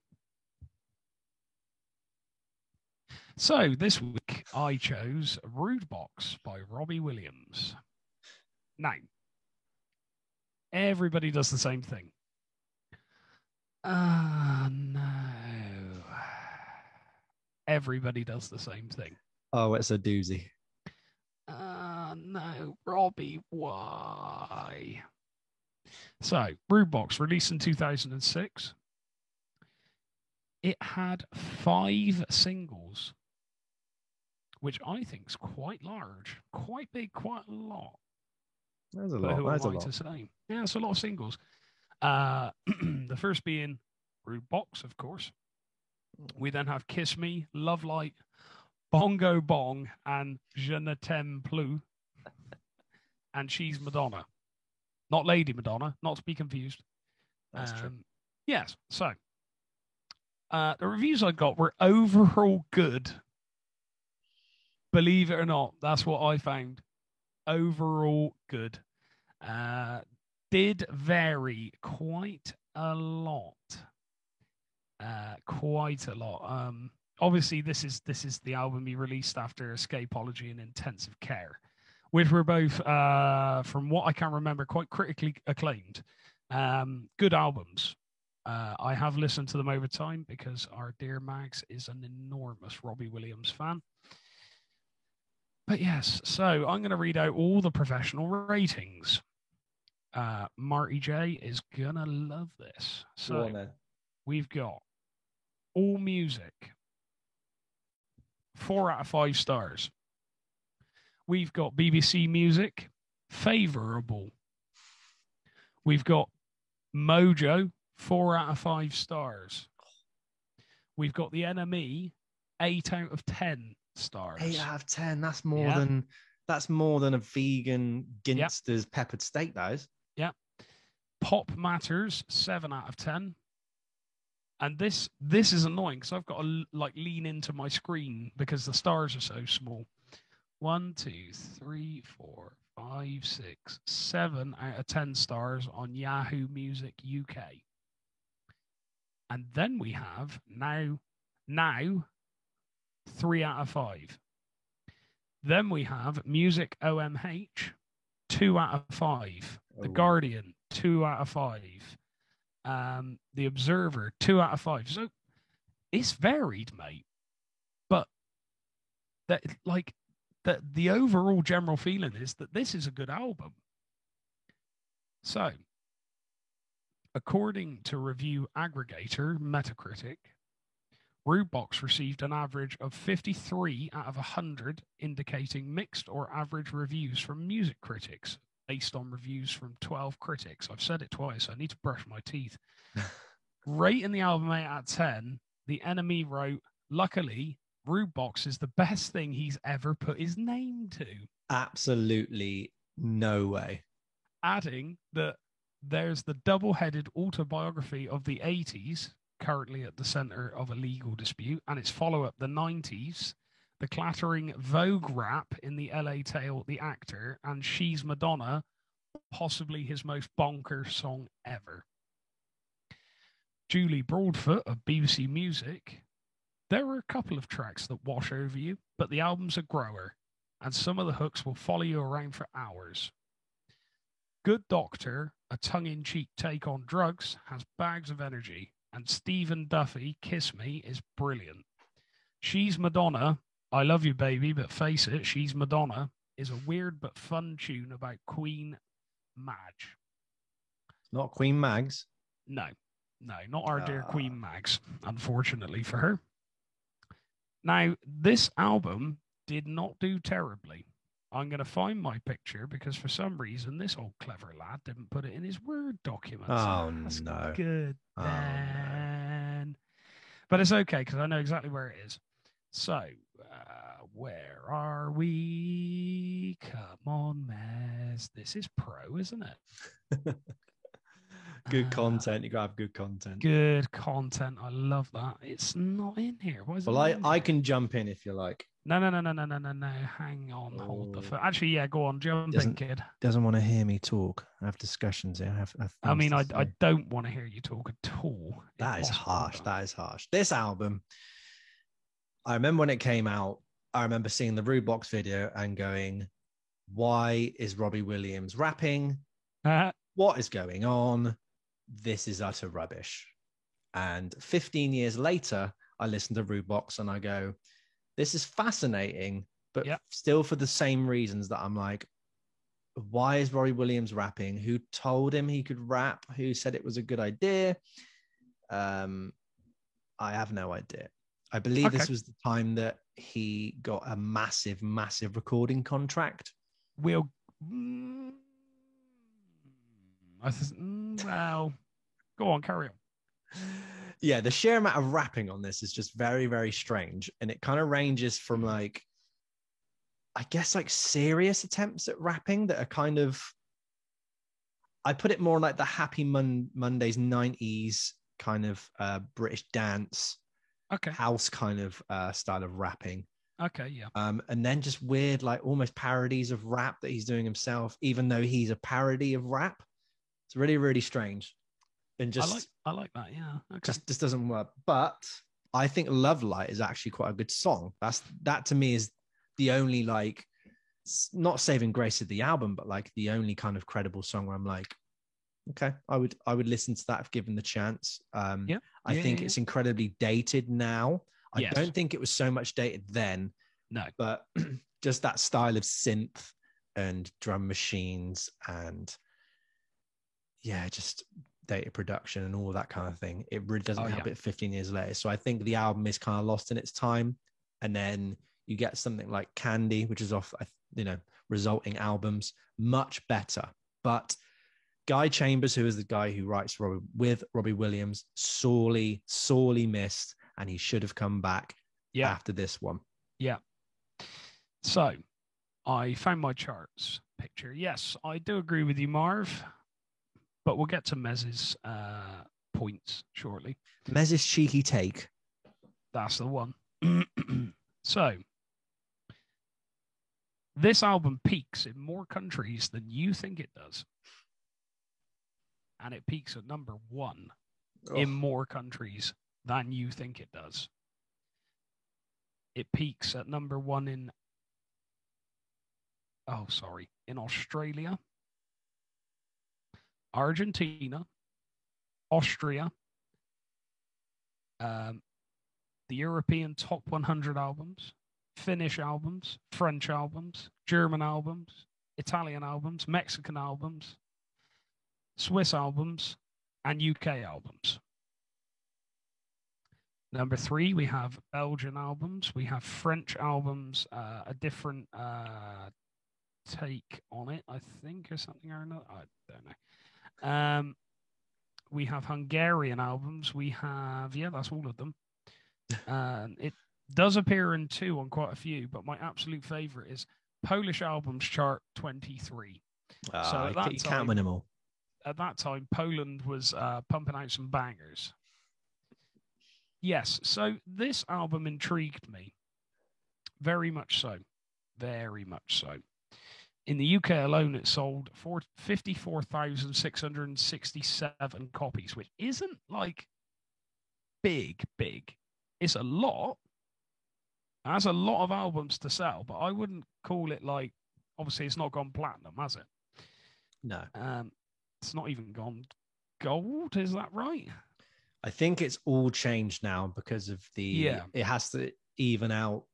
So this week I chose Rude Box by Robbie Williams. Now, everybody does the same thing. No. Everybody does the same thing. Oh, it's a doozy. No, Robbie, why? So, Rude Box, released in 2006. It had 5 singles, which I think is quite large, quite big, quite a lot. That's a lot. That's a lot. To say. Yeah, it's a lot of singles. The first being Rude Box, of course. We then have Kiss Me, Love Light, Bongo Bong, and Je ne t'aime plus. And She's Madonna. Not Lady Madonna, not to be confused. That's true. Yes, so the reviews I got were overall good. Believe it or not, that's what I found. Overall good. Did vary quite a lot. Obviously, this is the album he released after Escapology and Intensive Care, which were both, from what I can remember, quite critically acclaimed. Good albums. I have listened to them over time because our dear Mags is an enormous Robbie Williams fan. But yes, so I'm going to read out all the professional ratings. Marty J is going to love this. So we've got All Music, 4 out of 5 stars. We've got BBC Music, favourable. We've got Mojo, 4 out of 5 stars. We've got The NME, 8 out of 10 stars. 8 out of 10. That's more than a vegan Ginster's peppered steak, that is. Yeah. Pop Matters, 7 out of 10. And this is annoying because I've got to like lean into my screen because the stars are so small. 1, 2, 3, 4, 5, 6, 7 out of 10 stars on Yahoo Music UK. And then we have now 3 out of 5. Then we have Music OMH, 2 out of 5. The Guardian, 2 out of 5. The Observer, 2 out of 5. So it's varied, mate. But that, like, the overall general feeling is that this is a good album. So, according to review aggregator Metacritic, Rudebox received an average of 53 out of 100, indicating mixed or average reviews from music critics, based on reviews from 12 critics. I've said it twice. I need to brush my teeth. Rating the album 8 out of 10, The Enemy wrote, "Luckily, Rudebox is the best thing he's ever put his name to." Absolutely no way. Adding that there's the double-headed autobiography of the 80s, currently at the center of a legal dispute, and its follow-up, the 90s, the clattering Vogue rap in the LA Tale, The Actor, and She's Madonna, possibly his most bonkers song ever. Julie Broadfoot of BBC Music, there were a couple of tracks that wash over you, but the album's a grower, and some of the hooks will follow you around for hours. Good Doctor, a tongue-in-cheek take on drugs, has bags of energy, and Stephen Duffy, Kiss Me, is brilliant. She's Madonna, I love you, baby, but face it, She's Madonna, is a weird but fun tune about Queen Madge. Not Queen Mags? No, not our dear Queen Mags, unfortunately for her. Now, this album did not do terribly. I'm going to find my picture because for some reason this old clever lad didn't put it in his Word documents. Oh, That's no. Good, man. No. But it's okay because I know exactly where it is. So, where are we? Come on, Mez. This is pro, isn't it? Good content. You gotta have good content. Good content. I love that. It's not in here. Why is it? Well, I can jump in if you like. No. Hang on. Hold the phone. Actually, yeah, go on. Jump in, kid. Doesn't want to hear me talk. I have discussions here. I mean, I don't want to hear you talk at all. That is harsh. That is harsh. This album, I remember when it came out, I remember seeing the Rudebox video and going, why is Robbie Williams rapping? What is going on? This is utter rubbish. And 15 years later, I listen to Rudebox and I go, this is fascinating, but still for the same reasons that I'm like, why is Robbie Williams rapping? Who told him he could rap? Who said it was a good idea? I have no idea. I believe this was the time that he got a massive recording contract. Well, go on, carry on. Yeah, the sheer amount of rapping on this is just very, very strange. And it kind of ranges from like, I guess like serious attempts at rapping that are kind of, I put it more like the Happy Mondays 90s kind of British dance, house kind of style of rapping. Okay, yeah. And then just weird, like almost parodies of rap that he's doing himself, even though he's a parody of rap. It's really, really strange. And just I like that, yeah. Okay. Just doesn't work. But I think Love Light is actually quite a good song. That to me is the only, like, not saving grace of the album, but like the only kind of credible song where I'm like, okay, I would listen to that if given the chance. I think it's incredibly dated now. I don't think it was so much dated then. No. But just that style of synth and drum machines and just data production and all that kind of thing. It really doesn't help it 15 years later. So I think the album is kind of lost in its time. And then you get something like Candy, which is off, resulting albums, much better. But Guy Chambers, who is the guy who writes with Robbie Williams, sorely missed, and he should have come back after this one. Yeah. So I found my charts picture. Yes, I do agree with you, Marv. but we'll get to Mez's points shortly. Mez's cheeky take. That's the one. So, this album peaks in more countries than you think it does. And it peaks at number 1 in more countries than you think it does. It peaks at number 1 in Australia, Argentina, Austria, the European top 100 albums, Finnish albums, French albums, German albums, Italian albums, Mexican albums, Swiss albums, and UK albums. Number 3, we have Belgian albums. We have French albums, a different take on it, I think, or something or another. I don't know. We have Hungarian albums. We have, that's all of them. It does appear in 2 on quite a few, but my absolute favorite is Polish albums chart 23. So at that time, you can't win them all. At that time, Poland was pumping out some bangers. Yes, so this album intrigued me. Very much so. Very much so. In the UK alone, it sold 54,667 copies, which isn't like big. It's a lot. That's a lot of albums to sell, but I wouldn't call it like, obviously it's not gone platinum, has it? No. It's not even gone gold, is that right? I think it's all changed now because of it has to even out,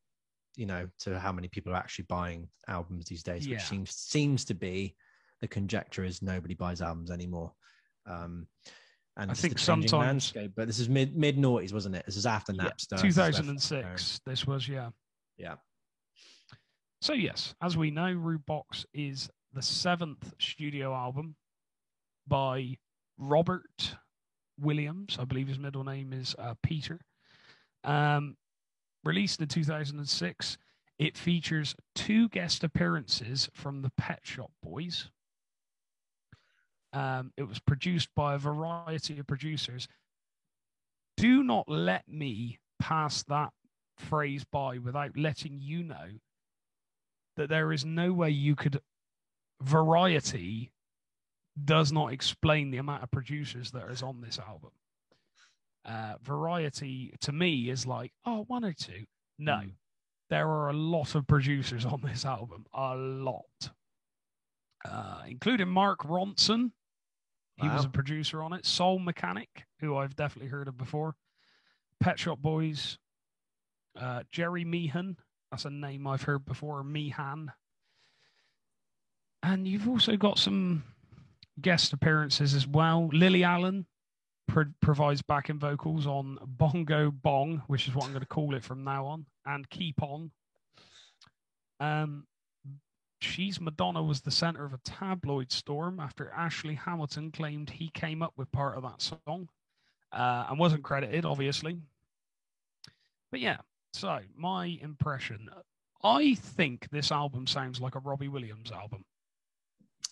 to how many people are actually buying albums these days, which seems to be the conjecture is nobody buys albums anymore. And I think sometimes landscape, but this is mid noughties, wasn't it? This is after Napster. 2006. This was, Yeah. So yes, as we know, Rudebox is the 7th studio album by Robert Williams. I believe his middle name is Peter. Released in 2006, it features 2 guest appearances from the Pet Shop Boys. It was produced by a variety of producers. Do not let me pass that phrase by without letting you know that there is no way you could. Variety does not explain the amount of producers that is on this album. Variety to me is like, 1 or 2. No, there are a lot of producers on this album. A lot. Including Mark Ronson. He was a producer on it. Soul Mechanic, who I've definitely heard of before. Pet Shop Boys. Jerry Meehan. That's a name I've heard before. Meehan. And you've also got some guest appearances as well. Lily Allen provides backing vocals on Bongo Bong, which is what I'm going to call it from now on, and Keep On. She's Madonna was the center of a tabloid storm after Ashley Hamilton claimed he came up with part of that song and wasn't credited, obviously. But yeah, so my impression, I think this album sounds like a Robbie Williams album.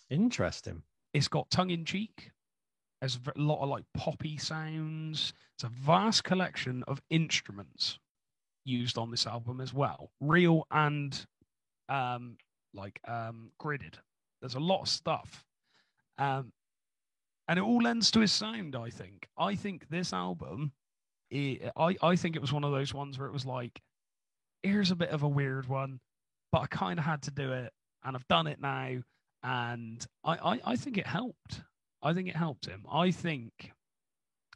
Interesting. It's got tongue-in-cheek. There's a lot of like poppy sounds. It's a vast collection of instruments used on this album as well, real and gridded. There's a lot of stuff, and it all lends to his sound. I think this album, I think it was one of those ones where it was like, here's a bit of a weird one, but I kind of had to do it, and I've done it now, and I think it helped. I think it helped him. I think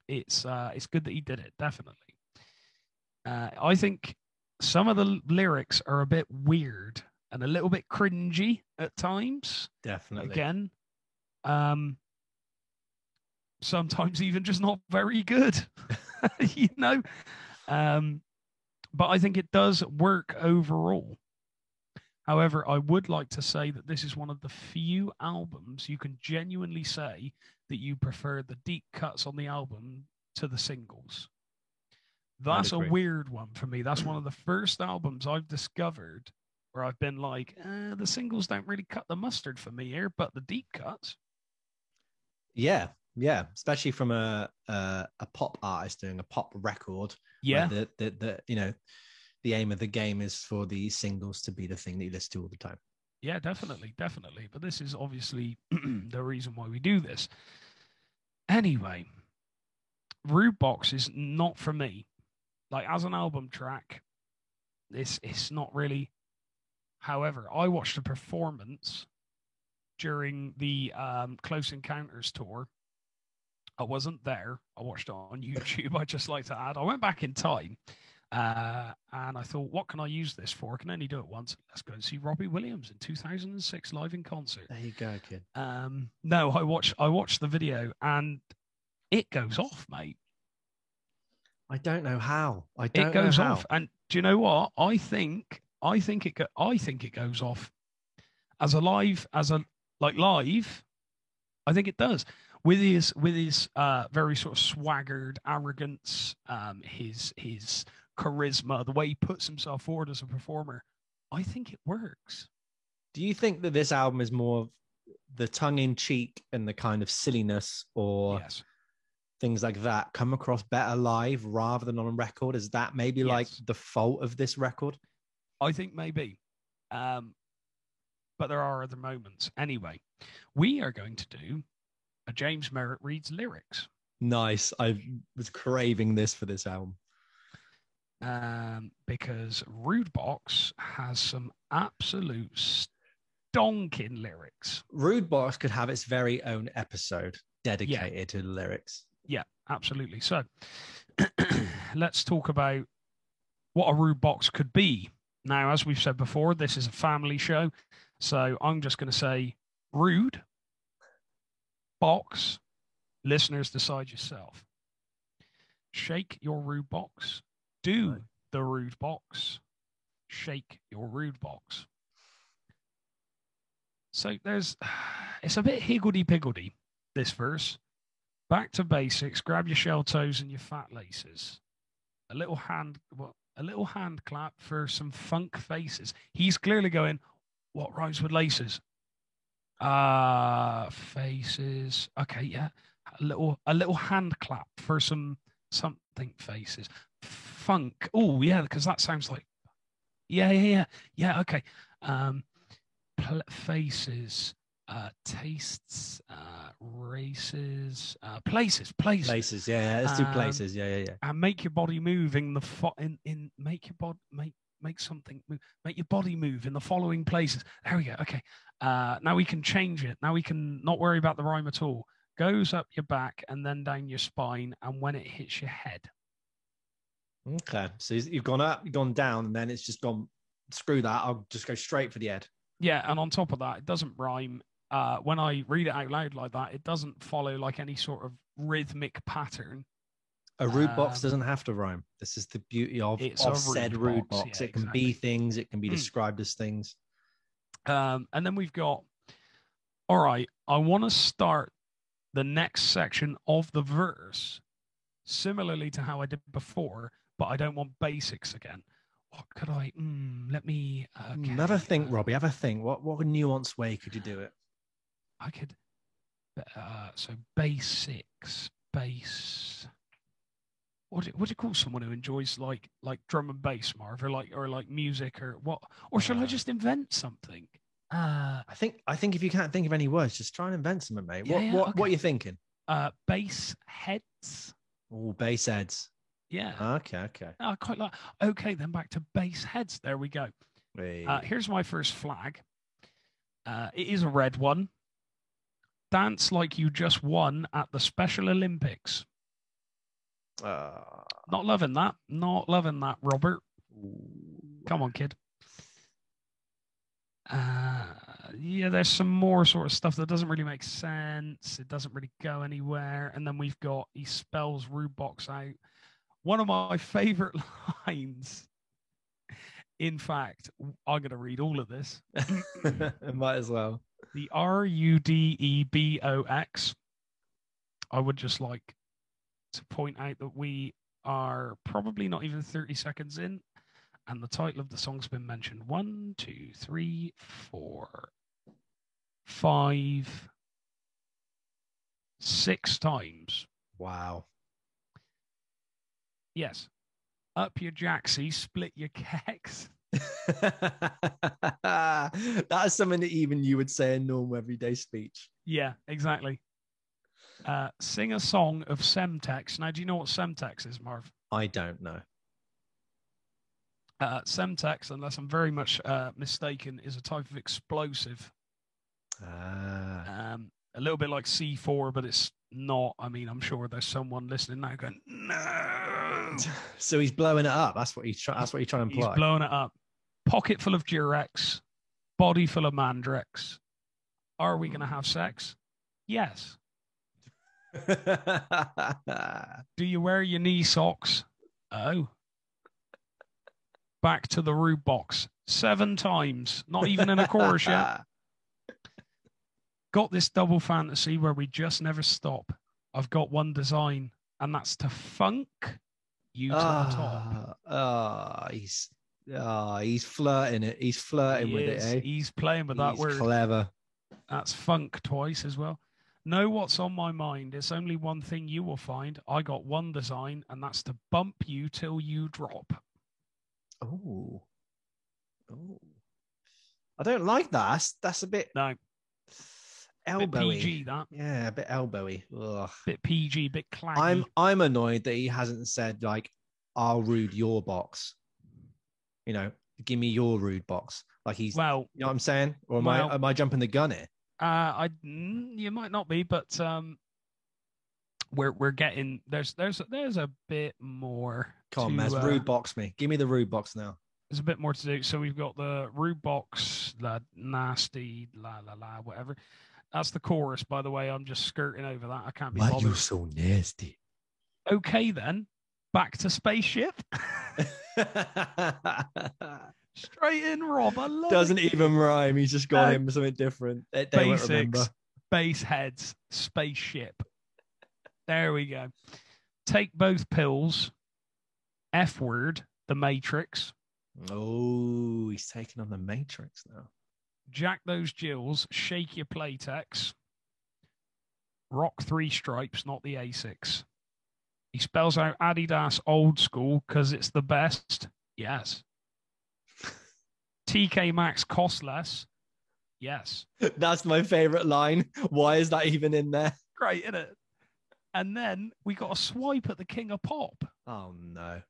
it's good that he did it, definitely. I think some of the lyrics are a bit weird and a little bit cringy at times. Definitely. Again, sometimes even just not very good, but I think it does work overall. However, I would like to say that this is one of the few albums you can genuinely say that you prefer the deep cuts on the album to the singles. That's a weird one for me. That's one of the first albums I've discovered where I've been like, the singles don't really cut the mustard for me here, but the deep cuts. Yeah, Yeah, especially from a pop artist doing a pop record. Yeah. Where the aim of the game is for the singles to be the thing that you listen to all the time. Yeah, definitely. But this is obviously the reason why we do this. Anyway, Rude Box is not for me. Like, as an album track, it's not really. However, I watched a performance during the Close Encounters tour. I wasn't there. I watched it on YouTube. I just like to add. I went back in time, and I thought, what can I use this for? I can only do it once. Let's go and see Robbie Williams in 2006 live in concert. There you go, kid. No, I watched the video, and it goes off, mate. I don't know how. It goes off, and do you know what? I think it goes off as a live, live. I think it does with his very sort of swaggered arrogance, his charisma, the way he puts himself forward as a performer. I think it works. Do you think that this album is more of the tongue in cheek and the kind of silliness, or yes, things like that come across better live rather than on a record? Is that maybe like the fault of this record? I think maybe. But there are other moments. Anyway, we are going to do a James Merritt reads lyrics. Nice. I was craving this for this album. Because Rude Box has some absolute stonking lyrics. Rude Box could have its very own episode dedicated to the lyrics. Yeah, absolutely. So let's talk about what a Rude Box could be. Now, as we've said before, this is a family show. So I'm just going to say Rude Box. Listeners, decide yourself. Shake your Rude Box. Do the Rude Box. Shake your Rude Box. So it's a bit higgledy-piggledy, this verse. Back to basics. Grab your shell toes and your fat laces. A little hand clap for some funk faces. He's clearly going, what rhymes with laces? Faces. Okay, yeah. A little hand clap for something faces. Funk. Oh, yeah, because that sounds like yeah, okay. Faces, tastes, races, places. Yeah, let's do places. Yeah. And make your body move in the make your body make something move, make your body move in the following places. There we go. Okay. Now we can change it. Now we can not worry about the rhyme at all. Goes up your back and then down your spine, and when it hits your head. Okay, so you've gone up, you've gone down, and then it's just gone. Screw that! I'll just go straight for the head. Yeah, and on top of that, it doesn't rhyme. When I read it out loud like that, it doesn't follow like any sort of rhythmic pattern. A rude box doesn't have to rhyme. This is the beauty of said rude box. Yeah, it can be things. It can be described as things. And then we've got. All right, I want to start the next section of the verse similarly to how I did before, but I don't want basics again. What could I? Let me. Okay. Have a think, Robbie. Have a think. What nuanced way could you do it? I could. So basics, bass. What do you call someone who enjoys like drum and bass, Marv, or like music, or what? Or shall I just invent something? I think if you can't think of any words, just try and invent something, mate. Yeah, what are you thinking? Bass heads. Oh, bass heads. Yeah. Okay. I quite like. Okay, then back to bass heads. There we go. Hey. Here's my first flag. It is a red one. Dance like you just won at the Special Olympics. Not loving that. Not loving that, Robert. Come on, kid. Yeah, there's some more sort of stuff that doesn't really make sense. It doesn't really go anywhere. And then we've got, he spells Rude Box out. One of my favorite lines. In fact, I'm going to read all of this. Might as well. The RUDEBOX. I would just like to point out that we are probably not even 30 seconds in, and the title of the song's been mentioned 1, 2, 3, 4, 5, 6 times. Wow. Yes. Up your jacksie, split your kecks. That is something that even you would say in normal everyday speech. Yeah, exactly. Sing a song of Semtex. Now, do you know what Semtex is, Marv? I don't know. Semtex, unless I'm very much mistaken, is a type of explosive. Ah. A little bit like C4, but it's not. I mean, I'm sure there's someone listening now going, no. So he's blowing it up. That's what he's trying to He's imply. blowing it up. Pocket full of Durex, body full of Mandrex. Are we going to have sex? Yes. Do you wear your knee socks? Oh. Back to the Rube box. 7 times. Not even in a chorus yet. Got this double fantasy where we just never stop. I've got one design, and that's to funk you to the top. He's flirting it. He's flirting with it, eh? He's playing with that word. Clever. That's funk twice as well. Know what's on my mind. It's only one thing you will find. I got one design, and that's to bump you till you drop. Oh. I don't like that. That's a bit elbowy. Bit PG, that. Yeah, a bit elbowy. Ugh. Bit PG, bit claggy. I'm annoyed that he hasn't said like, "I'll rude your box." You know, give me your rude box. Like he's, you know what I'm saying? Or am I jumping the gun here? You might not be, but we're getting there's a bit more. Come on, Mez, rude box me. Give me the rude box now. There's a bit more to do. So we've got the rude box, the nasty, whatever. That's the chorus, by the way. I'm just skirting over that. I can't be bothered. Why you so nasty? Okay, then. Back to spaceship. Straight in, Rob. I love Doesn't it. even rhyme. He's just gone in with something different. They won't remember. Base heads, spaceship. There we go. Take both pills. F word, the Matrix. Oh, he's taking on the Matrix now. Jack those Jills. Shake your Playtex. Rock 3 stripes, not the Asics. He spells out Adidas old school because it's the best. Yes. TK Maxx cost less. Yes. That's my favorite line. Why is that even in there? Great, isn't it? And then we got a swipe at the King of Pop. Oh, no.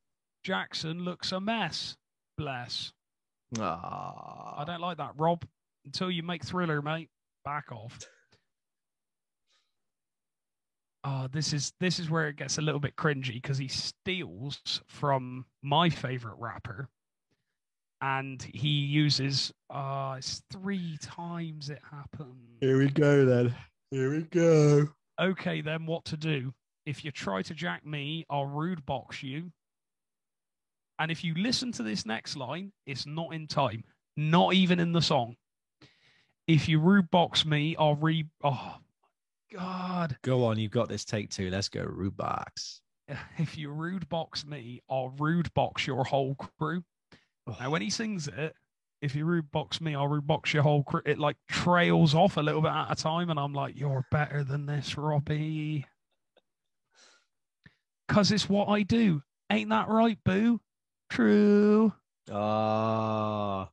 Jackson looks a mess. Bless. Aww. I don't like that, Rob. Until you make Thriller, mate, back off. Oh, this is where it gets a little bit cringy because he steals from my favorite rapper, and he uses. It's 3 times it happened. Here we go then. Here we go. Okay, then what to do? If you try to jack me, I'll rude box you. And if you listen to this next line, it's not in time, not even in the song. If you rude box me, I'll Oh, God. Go on, you've got this. Take 2. Let's go, rude box. If you rude box me, I'll rude box your whole crew. Oh. Now, when he sings it, if you rude box me, I'll rude box your whole crew. It like trails off a little bit at a time, and I'm like, you're better than this, Robbie. Because it's what I do. Ain't that right, boo? True. Ah,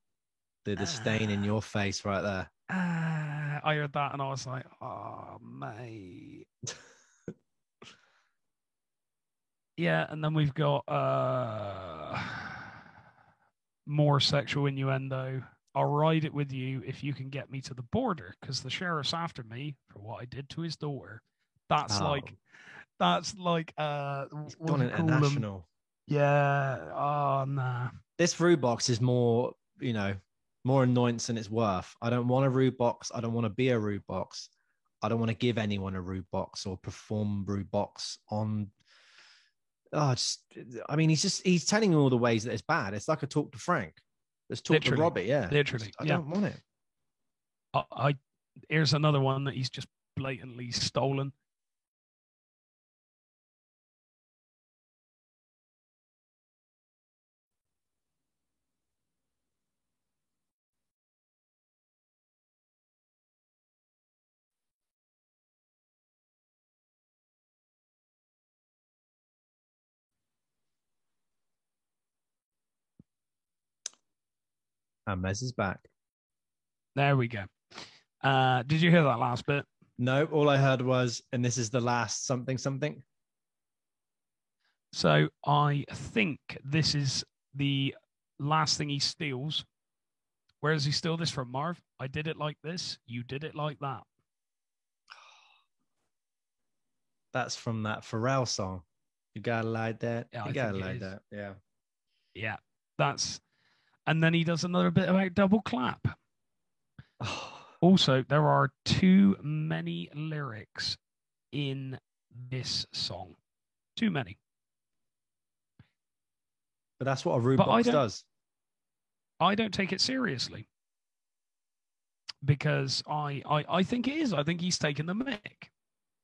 the disdain in your face right there. I heard that and I was like, oh, mate. Yeah, and then we've got more sexual innuendo. I'll ride it with you if you can get me to the border because the sheriff's after me for what I did to his daughter. That's like gone international. Yeah. Oh, nah. This rude box is more, more annoyance than it's worth. I don't want a rude box. I don't want to be a rude box. I don't want to give anyone a rude box or perform rude box on. He's telling you all the ways that it's bad. It's like a talk to Frank. Let's talk to Robbie. Yeah. Literally. I don't want it. Here's another one that he's just blatantly stolen. And Les is back. There we go. Did you hear that last bit? No, all I heard was, and this is the last something something. So I think this is the last thing he steals. Where does he steal this from, Marv? I did it like this. You did it like that. That's from that Pharrell song. You gotta like that. Yeah, You I gotta think it like is. that. Yeah. Yeah, that's. And then he does another bit about double clap. Also, there are too many lyrics in this song. Too many. But that's what a rude box does. I don't take it seriously because I think it is. I think he's taking the mick.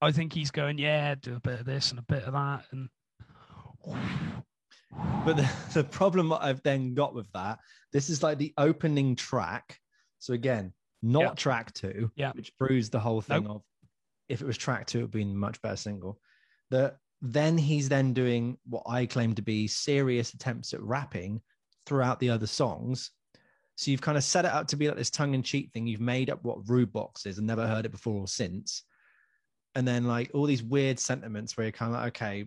I think he's going, yeah, do a bit of this and a bit of that, and. But the problem I've then got with that, this is like the opening track. So again, not track 2, which proves the whole thing of if it was track 2, it would be a much better single. Then he's then doing what I claim to be serious attempts at rapping throughout the other songs. So you've kind of set it up to be like this tongue-in-cheek thing. You've made up what rude box is and never heard it before or since. And then like all these weird sentiments where you're kind of like, okay,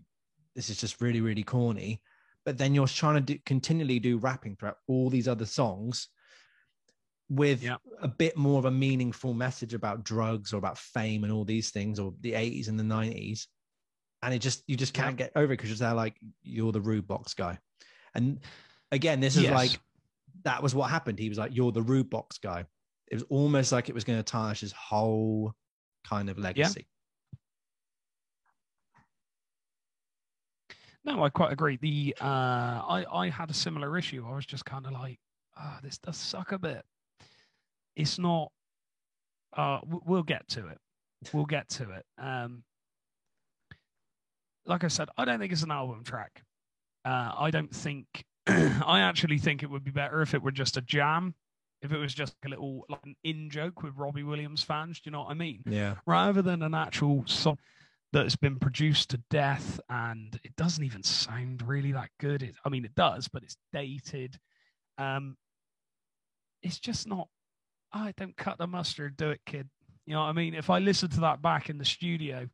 this is just really, really corny. But then you're trying to continually do rapping throughout all these other songs with a bit more of a meaningful message about drugs or about fame and all these things, or the 80s and the 90s. And you just can't get over it because you're like, you're the rude box guy. And again, this is like, that was what happened. He was like, you're the rude box guy. It was almost like it was going to tarnish his whole kind of legacy. No, I quite agree. I had a similar issue. I was just kind of like, this does suck a bit. It's not. We'll get to it. We'll get to it. Like I said, I don't think it's an album track. I don't think. I actually think it would be better if it were just a jam. If it was just a little like an in joke with Robbie Williams fans. Do you know what I mean? Yeah. Rather than an actual song that's been produced to death, and it doesn't even sound really that good. It does, but it's dated. It's just not. I don't cut the mustard, do it, kid. You know what I mean? If I listened to that back in the studio,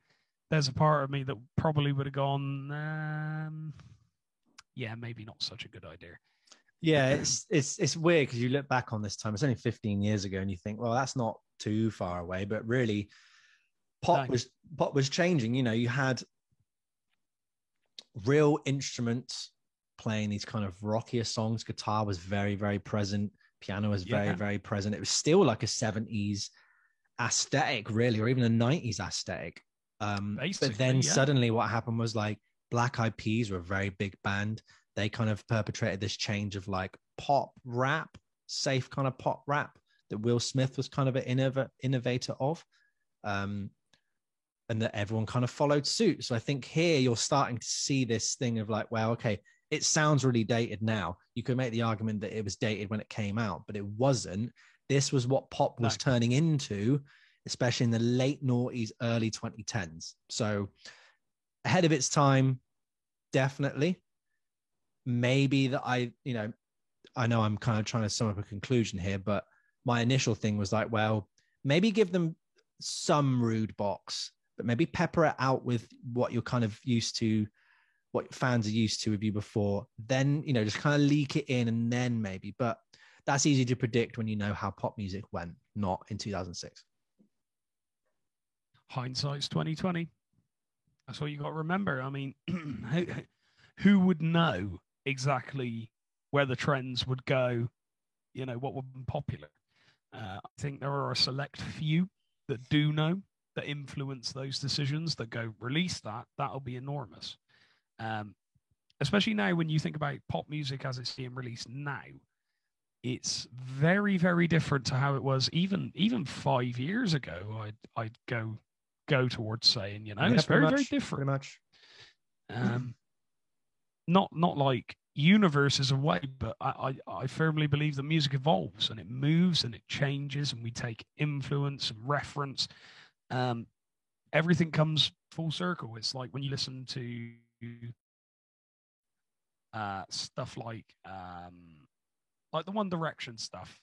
there's a part of me that probably would have gone, yeah, maybe not such a good idea. Yeah, it's weird because you look back on this time. It's only 15 years ago, and you think, well, that's not too far away. But really, pop was changing. You know, you had real instruments playing these kind of rockier songs. Guitar was very, very present. Piano was very, very present. It was still like a 70s aesthetic, really, or even a 90s aesthetic. But then suddenly what happened was like Black Eyed Peas were a very big band. They kind of perpetrated this change of like pop rap, safe kind of pop rap that Will Smith was kind of an innovator of. And that everyone kind of followed suit. So I think here you're starting to see this thing of like, well, okay, it sounds really dated now. You could make the argument that it was dated when it came out, but it wasn't. This was what pop was turning into, especially in the late noughties, early 2010s. So ahead of its time, definitely. Maybe that I know I'm kind of trying to sum up a conclusion here, but my initial thing was like, well, maybe give them some rude box, but maybe pepper it out with what you're kind of used to, what fans are used to with you before. Then, just kind of leak it in and then maybe, but that's easy to predict when you know how pop music went, not in 2006. Hindsight's 2020. That's what you got to remember. I mean, who would know exactly where the trends would go, what would be popular? I think there are a select few that do know, that influence those decisions, that go, release that'll be enormous. Especially now when you think about pop music as it's being released now, it's very, very different to how it was even 5 years ago. I'd go towards saying, it's very, very different. Pretty much. Not like universes away, but I firmly believe that music evolves and it moves and it changes, and we take influence and reference. Everything comes full circle. It's like when you listen to stuff like like the One Direction stuff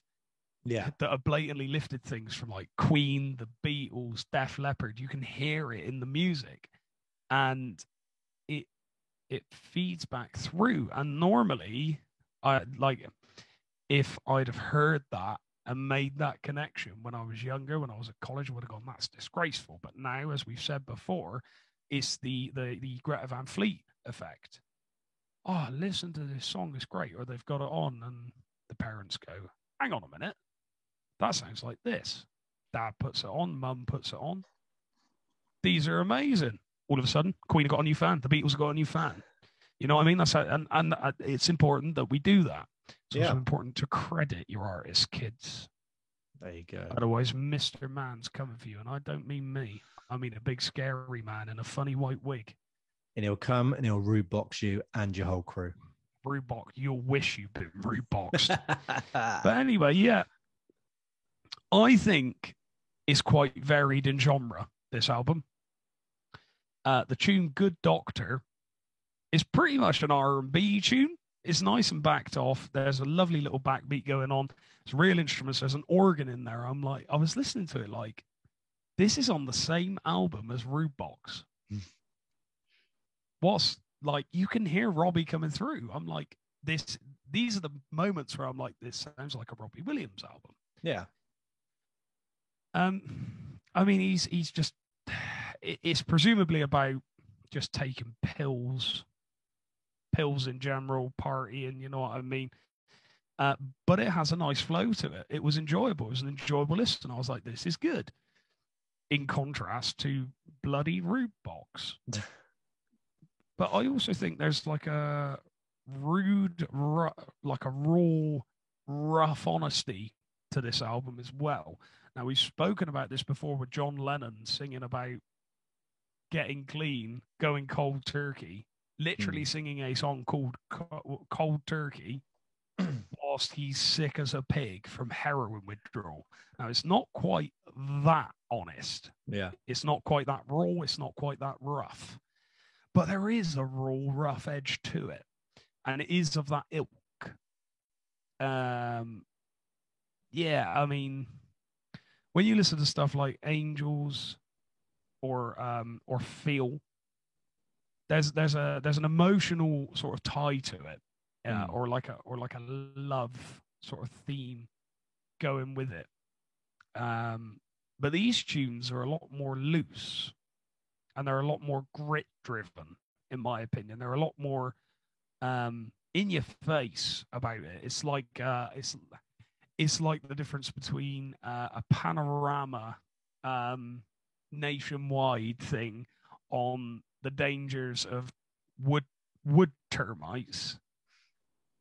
Yeah. that have blatantly lifted things from like Queen, the Beatles, Def Leppard. You can hear it in the music, and it feeds back through. And normally, I like if I'd have heard that and made that connection when I was younger, when I was at college, I would have gone, that's disgraceful. But now, as we've said before, it's the Greta Van Fleet effect. Oh, listen to this song, it's great. Or they've got it on, and the parents go, hang on a minute, that sounds like this. Dad puts it on, mum puts it on. These are amazing. All of a sudden, Queen got a new fan. The Beatles got a new fan. You know what I mean? That's how, and it's important that we do that. It's also important to credit your artists, kids. There you go. Otherwise, Mr. Man's coming for you, and I don't mean me. I mean a big scary man in a funny white wig. And he'll come and he'll rude box you and your whole crew. Rude box. You'll wish you'd been rude boxed. But anyway, yeah. I think it's quite varied in genre, this album. The tune Good Doctor is pretty much an R&B tune. It's nice and backed off. There's a lovely little backbeat going on. It's real instruments. There's an organ in there. I was listening to it like, this is on the same album as Rude Box. What's like, you can hear Robbie coming through. I'm like, these are the moments where I'm like, this sounds like a Robbie Williams album. Yeah. I mean, he's just, it's presumably about just taking pills in general, partying, you know what I mean? But it has a nice flow to it. It was enjoyable. It was an enjoyable listen. I was like, this is good. In contrast to bloody Rude Box. But I also think there's like a like a raw, rough honesty to this album as well. Now, we've spoken about this before with John Lennon singing about getting clean, going cold turkey, literally singing a song called Cold Turkey whilst he's sick as a pig from heroin withdrawal. Now, it's not quite that honest. Yeah. It's not quite that raw. It's not quite that rough. But there is a raw, rough edge to it. And it is of that ilk. Yeah, I mean, when you listen to stuff like Angels or Feel, there's an emotional sort of tie to it, or like a love sort of theme going with it. But these tunes are a lot more loose, and they're a lot more grit driven, in my opinion. They're a lot more in your face about it. It's like it's like the difference between a Panorama nationwide thing on the dangers of wood termites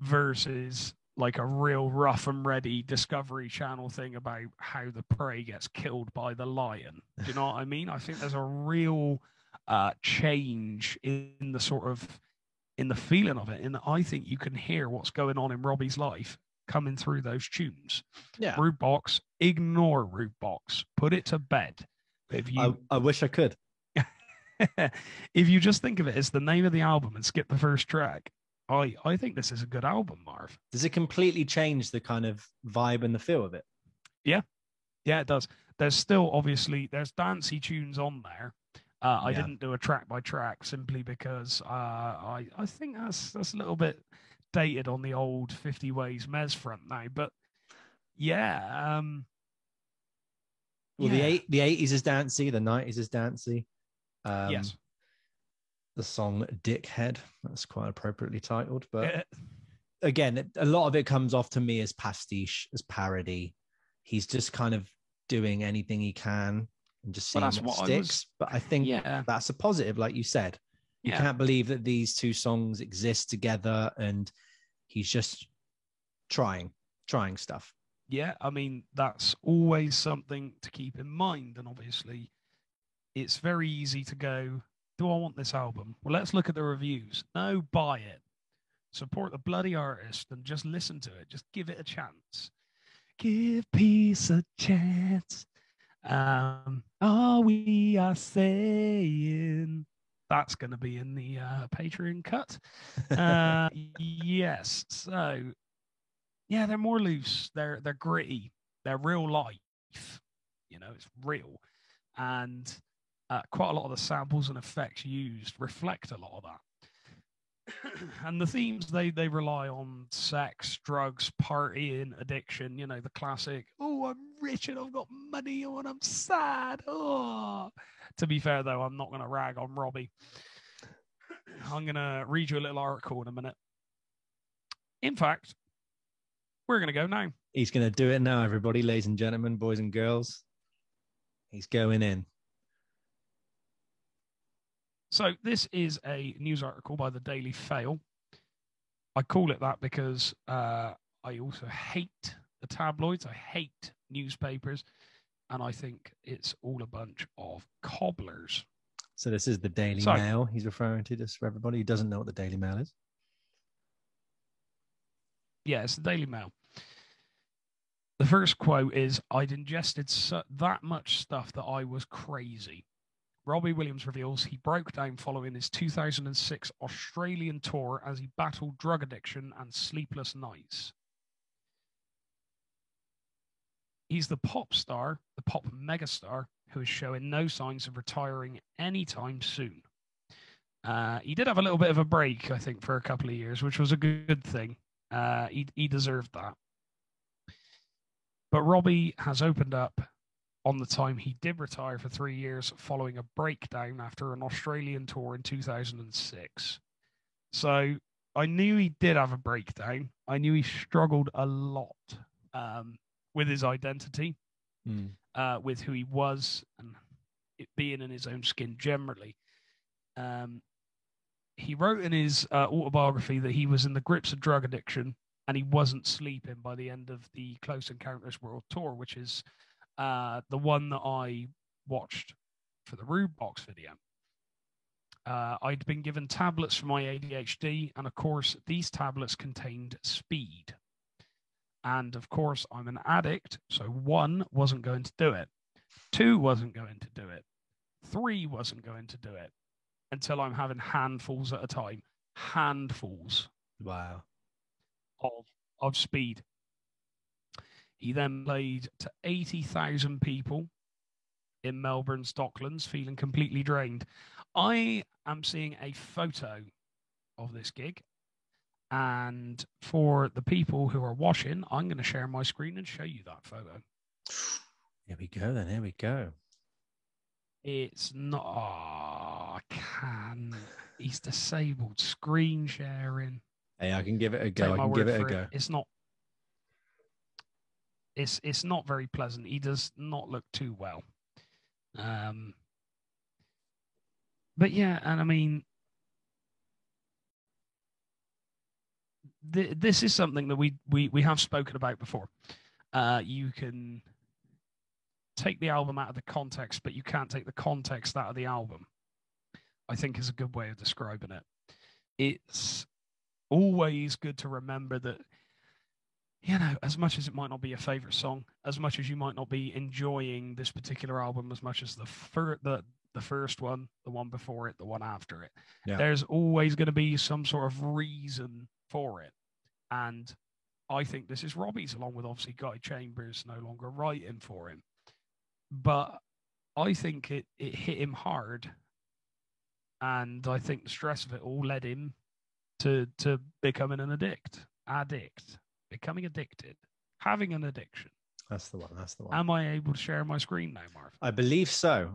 versus like a real rough and ready Discovery Channel thing about how the prey gets killed by the lion. Do you know what I mean? I think there's a real change in the sort of in the feeling of it. And I think you can hear what's going on in Robbie's life coming through those tunes. Yeah. Rude Box, ignore Rude Box, put it to bed. If you, I wish I could. if you just think of it as the name of the album and skip the first track, I think this is a good album, Marv. Does it completely change the kind of vibe and the feel of it? Yeah, it does. There's still obviously there's dancey tunes on there. I didn't do a track by track simply because I think that's a little bit dated on the old 50 Ways Mez front now. But yeah, well, the 80s is dancey, the 90s is dancey. Yes. The song Dickhead, that's quite appropriately titled. But again, a lot of it comes off to me as pastiche, as parody. He's just kind of doing anything he can and just seeing what sticks. But I think that's a positive, like you said. You can't believe that these two songs exist together and he's just trying stuff. Yeah, I mean, that's always something to keep in mind. And obviously, it's very easy to go, do I want this album? Well, let's look at the reviews. No, buy it. Support the bloody artist and just listen to it. Just give it a chance. Give peace a chance. All we are saying. That's going to be in the Patreon cut. Yes. So Yeah, they're more loose. They're gritty. They're real life. You know, it's real, and quite a lot of the samples and effects used reflect a lot of that. And the themes they rely on sex, drugs, partying, addiction. You know, the classic. Oh, I'm rich and I've got money, and I'm sad. Oh. To be fair though, I'm not going to rag on Robbie. I'm going to read you a little article in a minute. In fact, we're going to go now. He's going to do it now, everybody, ladies and gentlemen, boys and girls. He's going in. So this is a news article by the Daily Fail. I call it that because I also hate the tabloids. I hate newspapers. And I think it's all a bunch of cobblers. So this is the Daily Mail he's referring to, just for everybody who doesn't know what the Daily Mail is. Yeah, it's the Daily Mail. The first quote is, I'd ingested that much stuff that I was crazy. Robbie Williams reveals he broke down following his 2006 Australian tour as he battled drug addiction and sleepless nights. He's the pop star, the pop megastar, who is showing no signs of retiring anytime soon. He did have a little bit of a break, I think, for a couple of years, which was a good thing. He deserved that. But Robbie has opened up on the time he did retire for 3 years following a breakdown after an Australian tour in 2006. So I knew he did have a breakdown. I knew he struggled a lot with his identity, with who he was, and it being in his own skin generally. He wrote in his autobiography that he was in the grips of drug addiction and he wasn't sleeping by the end of the Close Encounters World Tour, which is the one that I watched for the Rude Box video. I'd been given tablets for my ADHD, and of course, these tablets contained speed. And of course, I'm an addict, so 1 wasn't going to do it. 2 wasn't going to do it. 3 wasn't going to do it until I'm having handfuls at a time. Handfuls. Wow. Of speed. He then played to 80,000 people in Melbourne's Docklands, feeling completely drained. I am seeing a photo of this gig. And for the people who are watching, I'm going to share my screen and show you that photo. Here we go then. Here we go. It's not... Oh, he's disabled. Screen sharing. Hey, I can give it a go. I can give it a go. It's not... It's not very pleasant. He does not look too well. But yeah, and I mean... This is something that we have spoken about before. You can take the album out of the context, but you can't take the context out of the album, I think is a good way of describing it. It's always good to remember that, you know, as much as it might not be a favorite song, as much as you might not be enjoying this particular album as much as the first one, the one before it, the one after it, there's always going to be some sort of reason for it. And I think this is Robbie's, along with obviously Guy Chambers no longer writing for him. But I think it hit him hard. And I think the stress of it all led him to becoming an addict, becoming addicted, having an addiction. That's the one. Am I able to share my screen now, Marv? I believe so.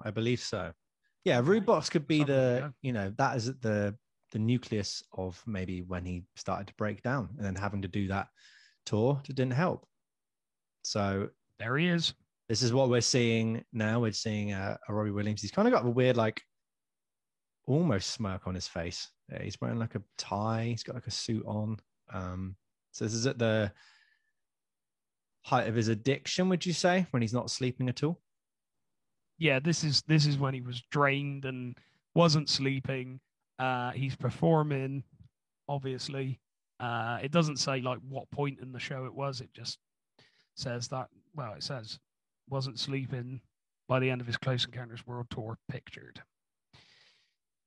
Yeah, Rude Box could be that is the nucleus of maybe when he started to break down, and then having to do that tour didn't help. So there he is. This is what we're seeing now. We're seeing a Robbie Williams. He's kind of got a weird, like, almost smirk on his face. Yeah, he's wearing like a tie. He's got like a suit on. So this is at the height of his addiction, would you say, when he's not sleeping at all? Yeah, this is when he was drained and wasn't sleeping. He's performing, obviously. It doesn't say like what point in the show it was. It just says that, well, it says wasn't sleeping by the end of his Close Encounters World Tour pictured.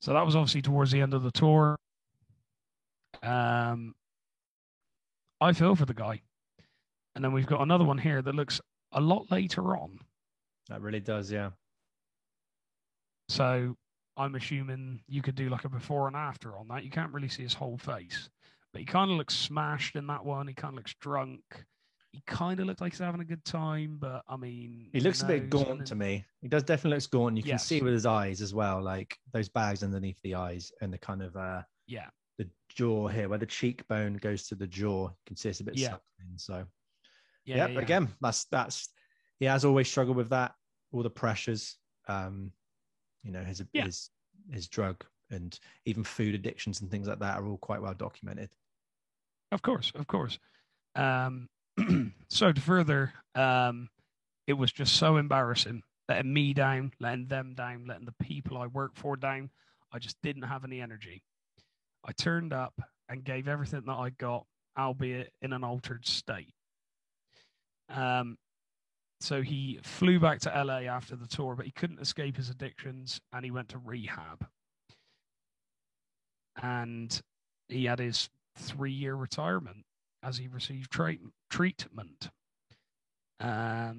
So that was obviously towards the end of the tour. I feel for the guy. And then we've got another one here that looks a lot later on. That really does, yeah. So I'm assuming you could do like a before and after on that. You can't really see his whole face, but he kind of looks smashed in that one. He kind of looks drunk. He kind of looks like he's having a good time, but I mean, he looks a bit gaunt to me. He does definitely looks gaunt. You can see with his eyes as well, like those bags underneath the eyes and the kind of the jaw here, where the cheekbone goes to the jaw. You can see it's a bit sucked in. So again, that's he has always struggled with that, all the pressures, his drug and even food addictions and things like that are all quite well documented. Of course. So to further, it was just so embarrassing, letting me down, letting them down, letting the people I work for down. I just didn't have any energy. I turned up and gave everything that I got, albeit in an altered state. So he flew back to LA after the tour, but he couldn't escape his addictions and he went to rehab. And he had his 3-year retirement as he received treatment.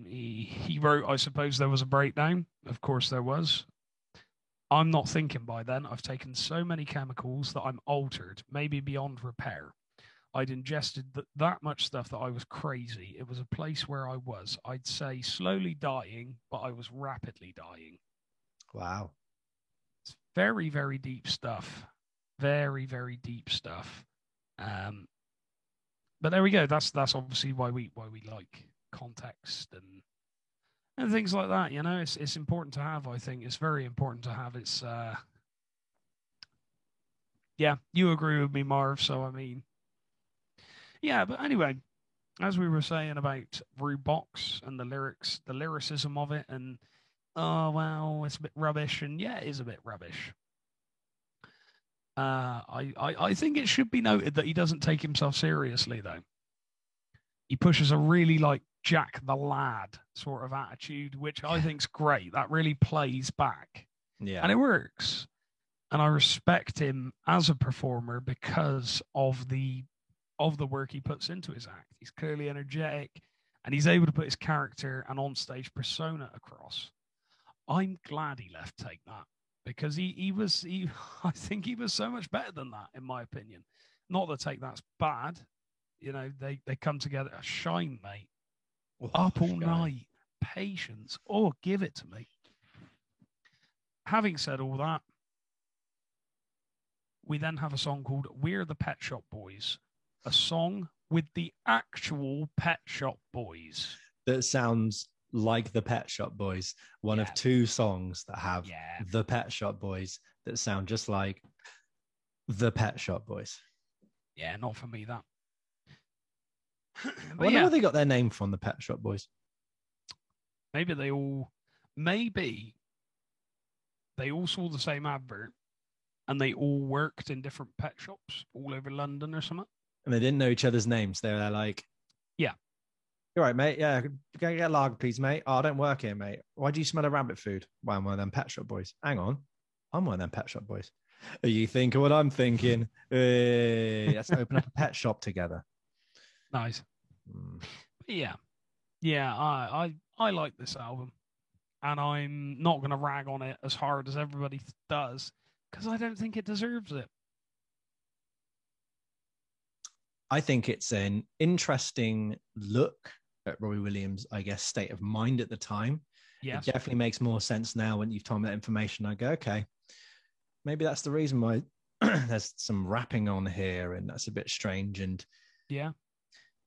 He wrote, I suppose there was a breakdown. Of course there was. I'm not thinking by then. I've taken so many chemicals that I'm altered, maybe beyond repair. I'd ingested that much stuff that I was crazy. It was a place where I was, I'd say, slowly dying, but I was rapidly dying. Wow. It's very, very deep stuff. Very, very deep stuff. But there we go. That's obviously why we like context and things like that. You know, it's important to have. I think it's very important to have. It's you agree with me, Marv. So I mean, yeah. But anyway, as we were saying about Rudebox and the lyrics, the lyricism of it, and oh well, it's a bit rubbish, and yeah, it is a bit rubbish. I think it should be noted that he doesn't take himself seriously, though. He pushes a really like Jack the Lad sort of attitude, which I think's great. That really plays back. Yeah. And it works. And I respect him as a performer because of the work he puts into his act. He's clearly energetic and he's able to put his character and on-stage persona across. I'm glad he left Take That. Because I think he was so much better than that, in my opinion. Not that Take That's bad. You know, they come together. Shine, mate. Up all night. Patience. Oh, give it to me. Having said all that, we then have a song called We're the Pet Shop Boys. A song with the actual Pet Shop Boys. That sounds like the Pet Shop Boys, one of 2 songs that have the Pet Shop Boys that sound just like the Pet Shop Boys. Yeah, not for me, that. I wonder where they got their name from, the Pet Shop Boys. Maybe they all saw the same advert and they all worked in different pet shops all over London or something. And they didn't know each other's names. They're like, yeah. You're right, mate. Yeah, go get a lager, please, mate. Oh, I don't work here, mate. Why do you smell of rabbit food? Well, I'm one of them Pet Shop Boys. Hang on. I'm one of them Pet Shop Boys. Are you thinking what I'm thinking? Let's open up a pet shop together. Nice. Yeah. I like this album. And I'm not going to rag on it as hard as everybody does because I don't think it deserves it. I think it's an interesting look at Robbie Williams, I guess, state of mind at the time. Yes. It definitely makes more sense now when you've told me that information. I go, okay, maybe that's the reason why there's some rapping on here and that's a bit strange. And yeah,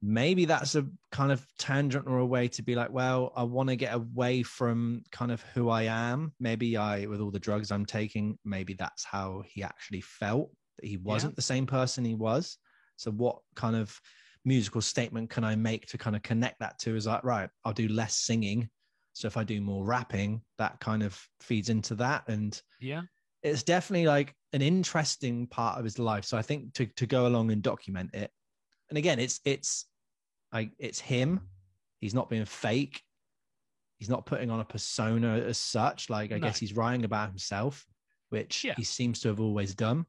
maybe that's a kind of tangent or a way to be like, well, I want to get away from kind of who I am. Maybe with all the drugs I'm taking, maybe that's how he actually felt, that he wasn't the same person he was. So what kind of musical statement can I make to kind of connect that to? Is like, right, I'll do less singing. So if I do more rapping, that kind of feeds into that. And it's definitely like an interesting part of his life. So I think to go along and document it. And again, it's him. He's not being fake. He's not putting on a persona as such. Like, I guess he's writing about himself, which he seems to have always done.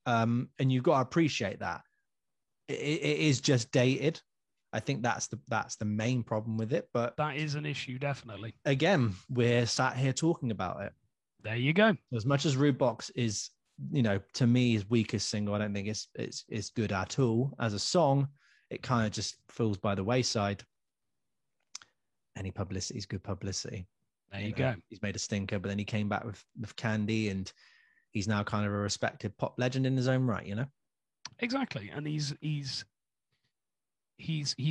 And you've got to appreciate that. It is just dated. I think that's the main problem with it. But That is an issue, definitely. again, we're sat here talking about it. There you go. As much as Rude Box is, to me, his weakest single, I don't think it's good at all as a song. It kind of just falls by the wayside. Any publicity is good publicity. There you go. He's made a stinker, but then he came back with Candy, and he's now kind of a respected pop legend in his own right. Exactly, and he's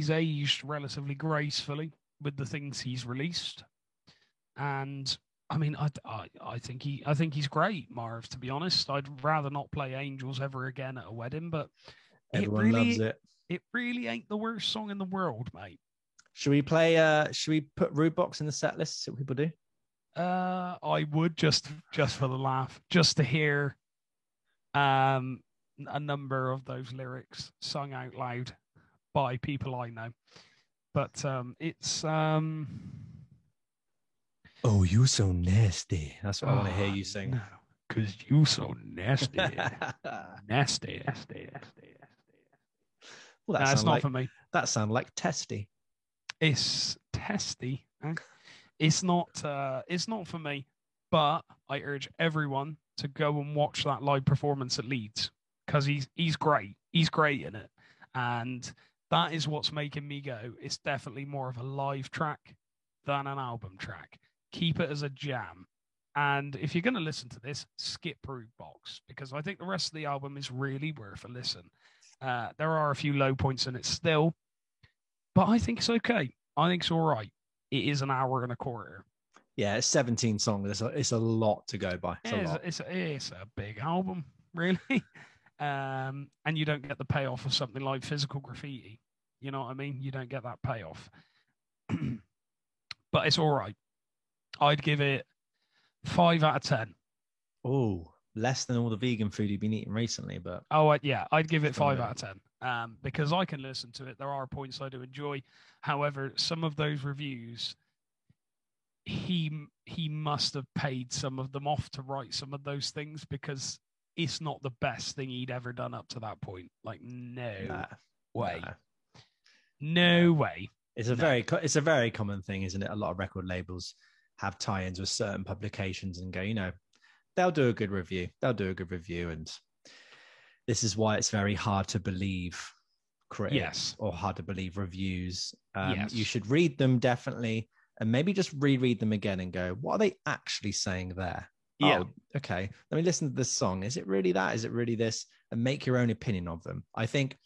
aged relatively gracefully with the things he's released, and I mean, I think he's great, Marv. To be honest, I'd rather not play Angels ever again at a wedding, but everyone loves it. It really ain't the worst song in the world, mate. Should we play? Should we put Rude Box in the set list? See what people do. I would just for the laugh, just to hear, a number of those lyrics sung out loud by people I know. But it's Oh, you so nasty. That's what I want to hear you sing. No, because you so nasty. nasty. Well, that's not for me. That sounds like testy. It's testy. It's not for me. But I urge everyone to go and watch that live performance at Leeds, because he's great. He's great in it. And that is what's making me go, it's definitely more of a live track than an album track. Keep it as a jam. And if you're going to listen to this, skip Rude Box, because I think the rest of the album is really worth a listen. There are a few low points in it still, but I think it's okay. I think it's all right. It is an hour and a quarter. Yeah, it's 17 songs. It's a lot to go by. It's a big album, really. And you don't get the payoff of something like Physical Graffiti. You know what I mean? You don't get that payoff. But it's all right. I'd give it 5 out of 10. Oh, less than all the vegan food you've been eating recently, but I'd give it 5 out of 10. Because I can listen to it. There are points I do enjoy. However, some of those reviews, he must have paid some of them off to write some of those things, because it's not the best thing he'd ever done up to that point. Like, no way. No way. It's a very common thing, isn't it? A lot of record labels have tie-ins with certain publications and go, they'll do a good review. And this is why it's very hard to believe critics or hard to believe reviews. You should read them, definitely, and maybe just reread them again and go, what are they actually saying there? Yeah. Oh, okay. Let me listen to this song. Is it really that? Is it really this? And make your own opinion of them. I think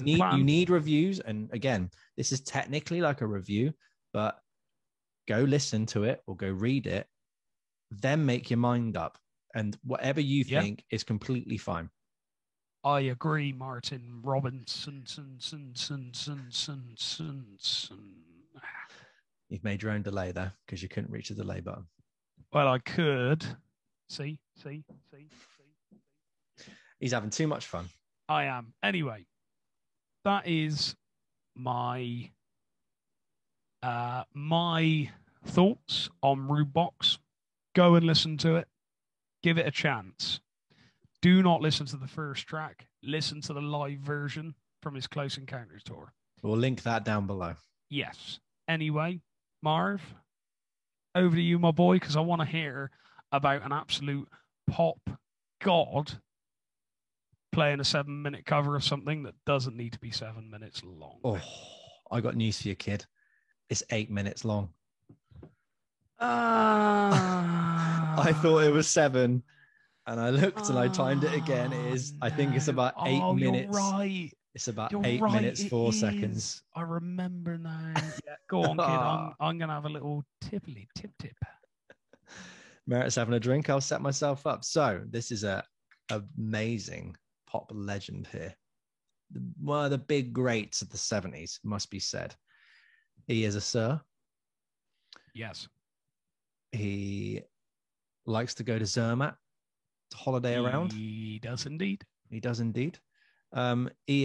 you need reviews. And again, this is technically like a review, but go listen to it or go read it, then make your mind up. And whatever you think is completely fine. I agree, Martin Robinson. You've made your own delay there because you couldn't reach the delay button. Well, I could. See. He's having too much fun. I am. Anyway, that is my thoughts on Rude Box. Go and listen to it. Give it a chance. Do not listen to the first track. Listen to the live version from his Close Encounters tour. We'll link that down below. Yes. Anyway, Marv, over to you, my boy, because I want to hear about an absolute pop god playing a 7-minute cover of something that doesn't need to be 7 minutes long. Oh, I got news for you, kid. It's 8 minutes long. I thought it was 7, and I looked and I timed it again. It is. I think it's about 8 minutes. You're right. It's about 8 minutes, 4 seconds. I remember now. Yeah, go on, kid. I'm gonna have a little tip. Merit's having a drink. I'll set myself up. So this is a amazing pop legend here. One of the big greats of the 70s, must be said. He is a sir. Yes. He likes to go to Zermatt to holiday around. He does indeed. He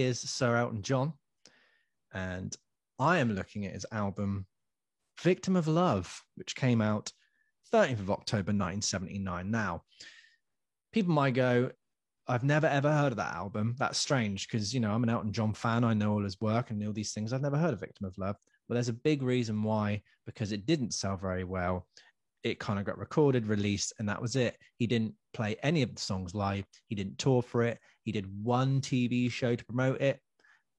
is Sir Elton John. And I am looking at his album, Victim of Love, which came out 13th of October, 1979. Now, people might go, I've never ever heard of that album. That's strange because, you know, I'm an Elton John fan. I know all his work and all these things. I've never heard of Victim of Love. But there's a big reason why, because it didn't sell very well. It kind of got recorded, released, and that was it. He didn't play any of the songs live. He didn't tour for it. He did one TV show to promote it,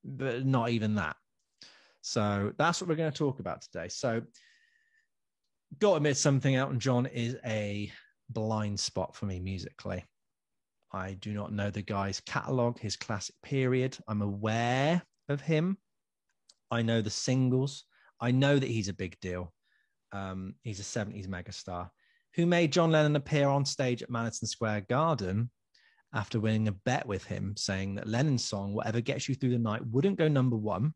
but not even that. So that's what we're going to talk about today. So, got to admit something, Elton John is a blind spot for me musically. I do not know the guy's catalog, his classic period. I'm aware of him. I know the singles. I know that he's a big deal. He's a 70s megastar who made John Lennon appear on stage at Madison Square Garden after winning a bet with him, saying that Lennon's song, Whatever Gets You Through the Night, wouldn't go number one.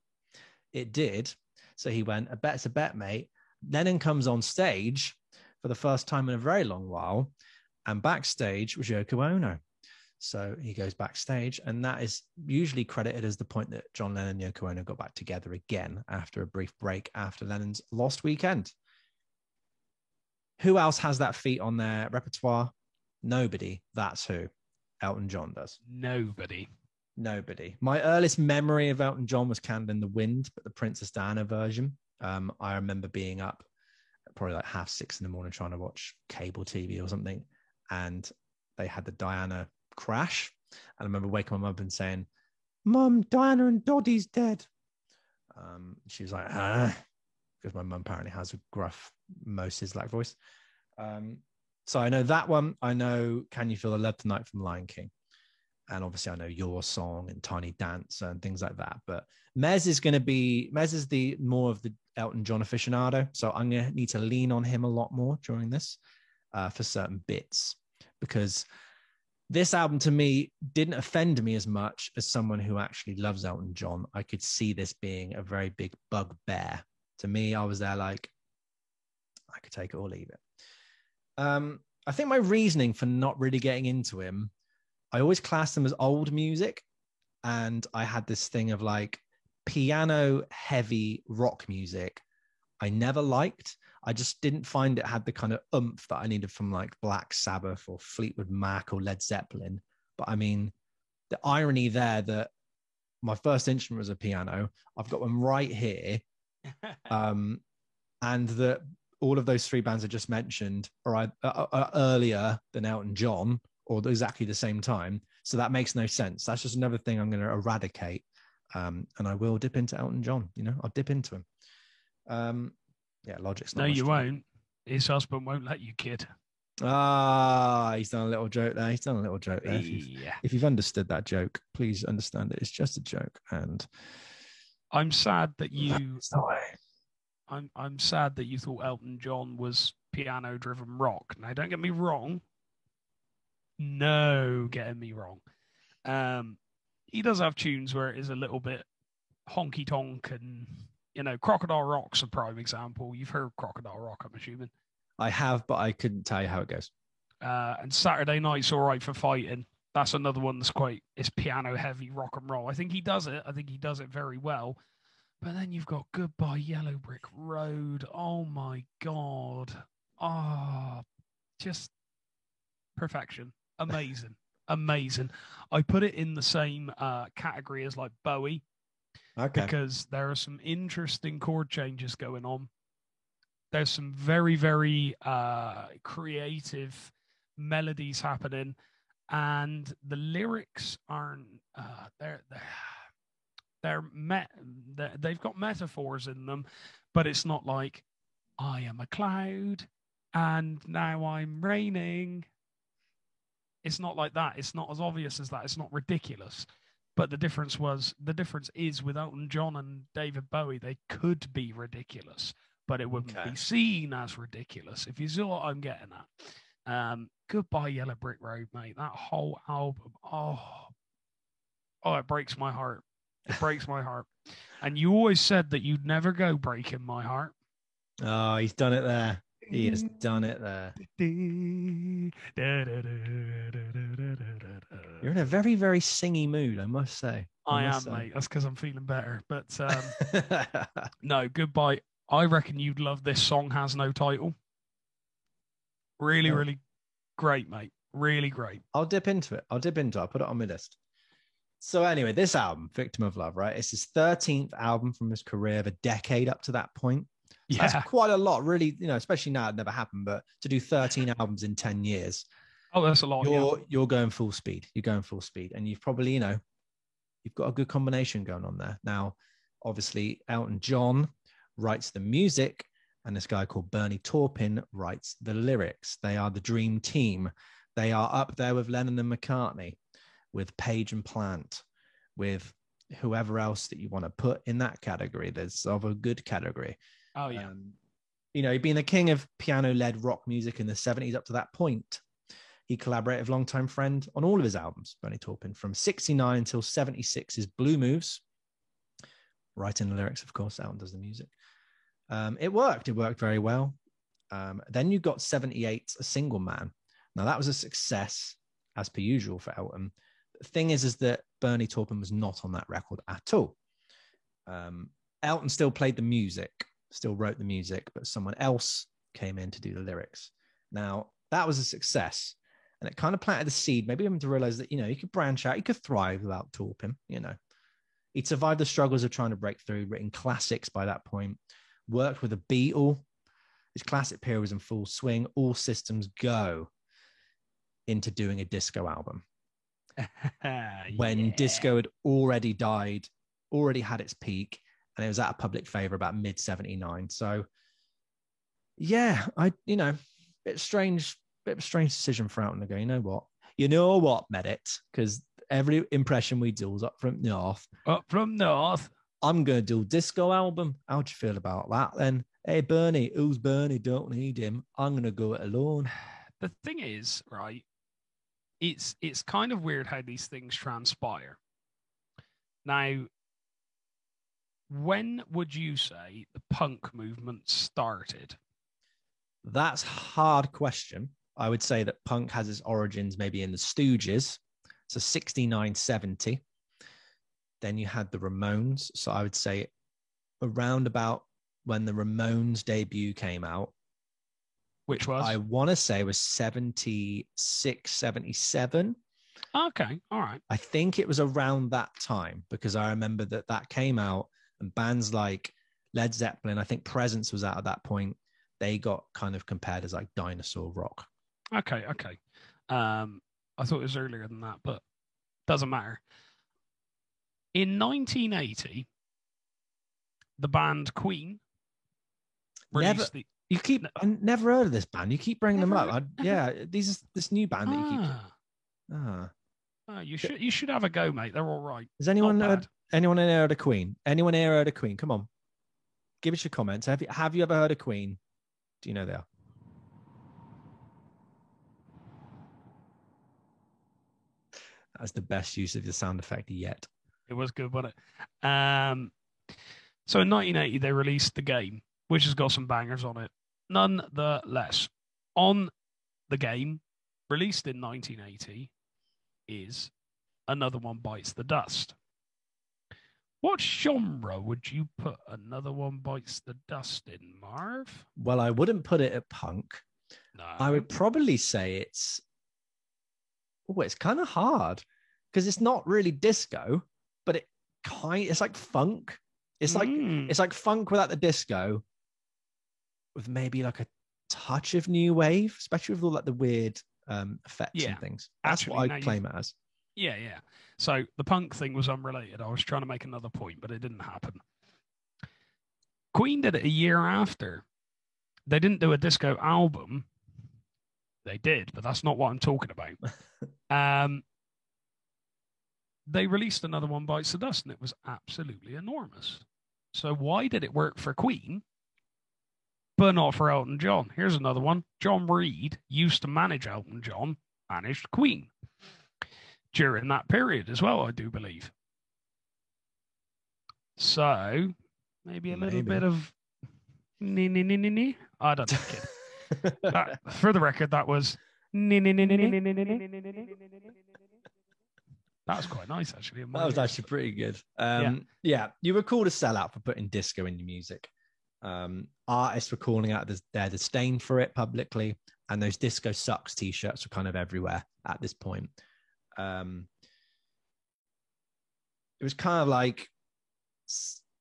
It did. So he went, a bet's a bet, mate. Lennon comes on stage for the first time in a very long while, and backstage was Yoko Ono. So he goes backstage, and that is usually credited as the point that John Lennon and Yoko Ono got back together again after a brief break after Lennon's Lost Weekend. Who else has that feat on their repertoire? Nobody. That's who. Elton John does. Nobody. My earliest memory of Elton John was Candle in the Wind, but the Princess Diana version. I remember being up probably like 6:30 in the morning trying to watch cable TV or something, and they had the Diana crash. And I remember waking my mum up and saying, "Mum, Diana and Doddy's dead." She was like, because my mum apparently has a gruff Moses like voice. So I know that one. I know Can You Feel the Love Tonight from Lion King. And obviously I know Your Song and Tiny Dancer and things like that. But Mez is the more of the Elton John aficionado. So I'm going to need to lean on him a lot more during this for certain bits, because this album to me didn't offend me as much as someone who actually loves Elton John. I could see this being a very big bugbear. To me, I was there like, I could take it or leave it. I think my reasoning for not really getting into him, I always classed them as old music. And I had this thing of like piano heavy rock music I never liked. I just didn't find it had the kind of oomph that I needed from like Black Sabbath or Fleetwood Mac or Led Zeppelin. But I mean, the irony there that my first instrument was a piano. I've got one right here. And that all of those three bands I just mentioned are earlier than Elton John, or exactly the same time. So that makes no sense. That's just another thing I'm going to eradicate. And I will dip into Elton John. You know, I'll dip into him. Yeah, Logic's not. No, you won't. His husband won't let you, kid. He's done a little joke there. Yeah. If you've understood that joke, please understand that it's just a joke. And I'm sad that you. That's the way. I'm sad that you thought Elton John was piano-driven rock. Now, don't get me wrong. No, getting me wrong. He does have tunes where it is a little bit honky-tonk, and you know, Crocodile Rock's a prime example. You've heard Crocodile Rock, I'm assuming. I have, but I couldn't tell you how it goes. And Saturday Night's All Right for Fighting. That's another one that's it's piano-heavy rock and roll. I think he does it. I think he does it very well. But then you've got Goodbye Yellow Brick Road. Oh, my God. Oh, just perfection. Amazing. Amazing. I put it in the same category as like Bowie. Okay. Because there are some interesting chord changes going on. There's some very, very creative melodies happening. And the lyrics aren't... they've got metaphors in them, but it's not like I am a cloud and now I'm raining. It's not like that. It's not as obvious as that. It's not ridiculous. But the difference is with Elton John and David Bowie, they could be ridiculous, but it wouldn't be seen as ridiculous, if you see what I'm getting at. Goodbye Yellow Brick Road, mate. That whole album. Oh, it breaks my heart. It breaks my heart. And you always said that you'd never go Breaking My Heart. Oh, he's done it there. He has done it there. You're in a very, very singy mood, I must say. I am, mate. That's because I'm feeling better. But no, Goodbye. I reckon you'd love this song, Has No Title. Really, really great, mate. Really great. I'll dip into it. I'll put it on my list. So anyway, this album, Victim of Love, right? It's his 13th album from his career of a decade up to that point. So Yeah. that's quite a lot, really, especially now it never happened, but to do 13 albums in 10 years. Oh, that's a lot. You're going full speed. You're going full speed. And you've probably, you've got a good combination going on there. Now, obviously, Elton John writes the music, and this guy called Bernie Taupin writes the lyrics. They are the dream team. They are up there with Lennon and McCartney, with Page and Plant, with whoever else that you want to put in that category. There's of a good category. Oh, yeah. He'd been the king of piano-led rock music in the 70s up to that point. He collaborated with longtime friend on all of his albums, Bernie Taupin, from 69 until 76 is Blue Moves. Writing the lyrics, of course, Elton does the music. It worked very well. Then you got 78, A Single Man. Now that was a success, as per usual for Elton. The thing is that Bernie Taupin was not on that record at all. Elton still played the music, still wrote the music, but someone else came in to do the lyrics. Now that was a success. And it kind of planted the seed, maybe him to realize that, he could branch out, he could thrive without Taupin, He'd survived the struggles of trying to break through, written classics by that point, worked with a Beatle. His classic period was in full swing, all systems go into doing a disco album. When disco had already died, already had its peak, and it was out of public favor about mid-79. So, yeah, bit of a strange decision for Elton to go, you know what, Medic? Because every impression we do is up from north. I'm going to do a disco album. How'd you feel about that then? Hey, Bernie, who's Bernie? Don't need him. I'm going to go it alone. The thing is, right, it's kind of weird how these things transpire. Now, when would you say the punk movement started? That's a hard question. I would say that punk has its origins maybe in the Stooges. So 69, 70. Then you had the Ramones. So I would say around about when the Ramones debut came out. Which was? I want to say was 76, 77. Okay, all right. I think it was around that time because I remember that came out and bands like Led Zeppelin, I think Presence was out at that point. They got kind of compared as like dinosaur rock. Okay. I thought it was earlier than that, but doesn't matter. In 1980, the band Queen released I never heard of this band. You keep bringing them up. This new band that you keep. You should have a go, mate. They're all right. Has anyone heard of Queen? Anyone here heard of Queen? Come on, give us your comments. Have you ever heard of Queen? Do you know they are? That's the best use of the sound effect yet. It was good, wasn't it? So in 1980, they released The Game, which has got some bangers on it. Nonetheless, on The Game, released in 1980, is Another One Bites the Dust. What genre would you put Another One Bites the Dust in, Marv? Well, I wouldn't put it at punk. No. I would probably say it's kind of hard because it's not really disco, but it's like funk. It's like funk without the disco, with maybe like a touch of new wave, especially with all like the weird effects and things. That's what I'd claim it as. Yeah. So the punk thing was unrelated. I was trying to make another point, but it didn't happen. Queen did it a year after. They didn't do a disco album. They did, but that's not what I'm talking about. They released Another One Bites the Dust, and it was absolutely enormous. So why did it work for Queen, but not for Elton John? Here's another one. John Reid used to manage Elton John, managed Queen during that period as well, I do believe. So maybe a little bit of I don't think it. For the record, that was that was quite nice, actually. That was actually pretty good. Yeah, you were called a sellout for putting disco in your music. Artists were calling out their disdain for it publicly, and those Disco Sucks t-shirts were kind of everywhere at this point. It was kind of like,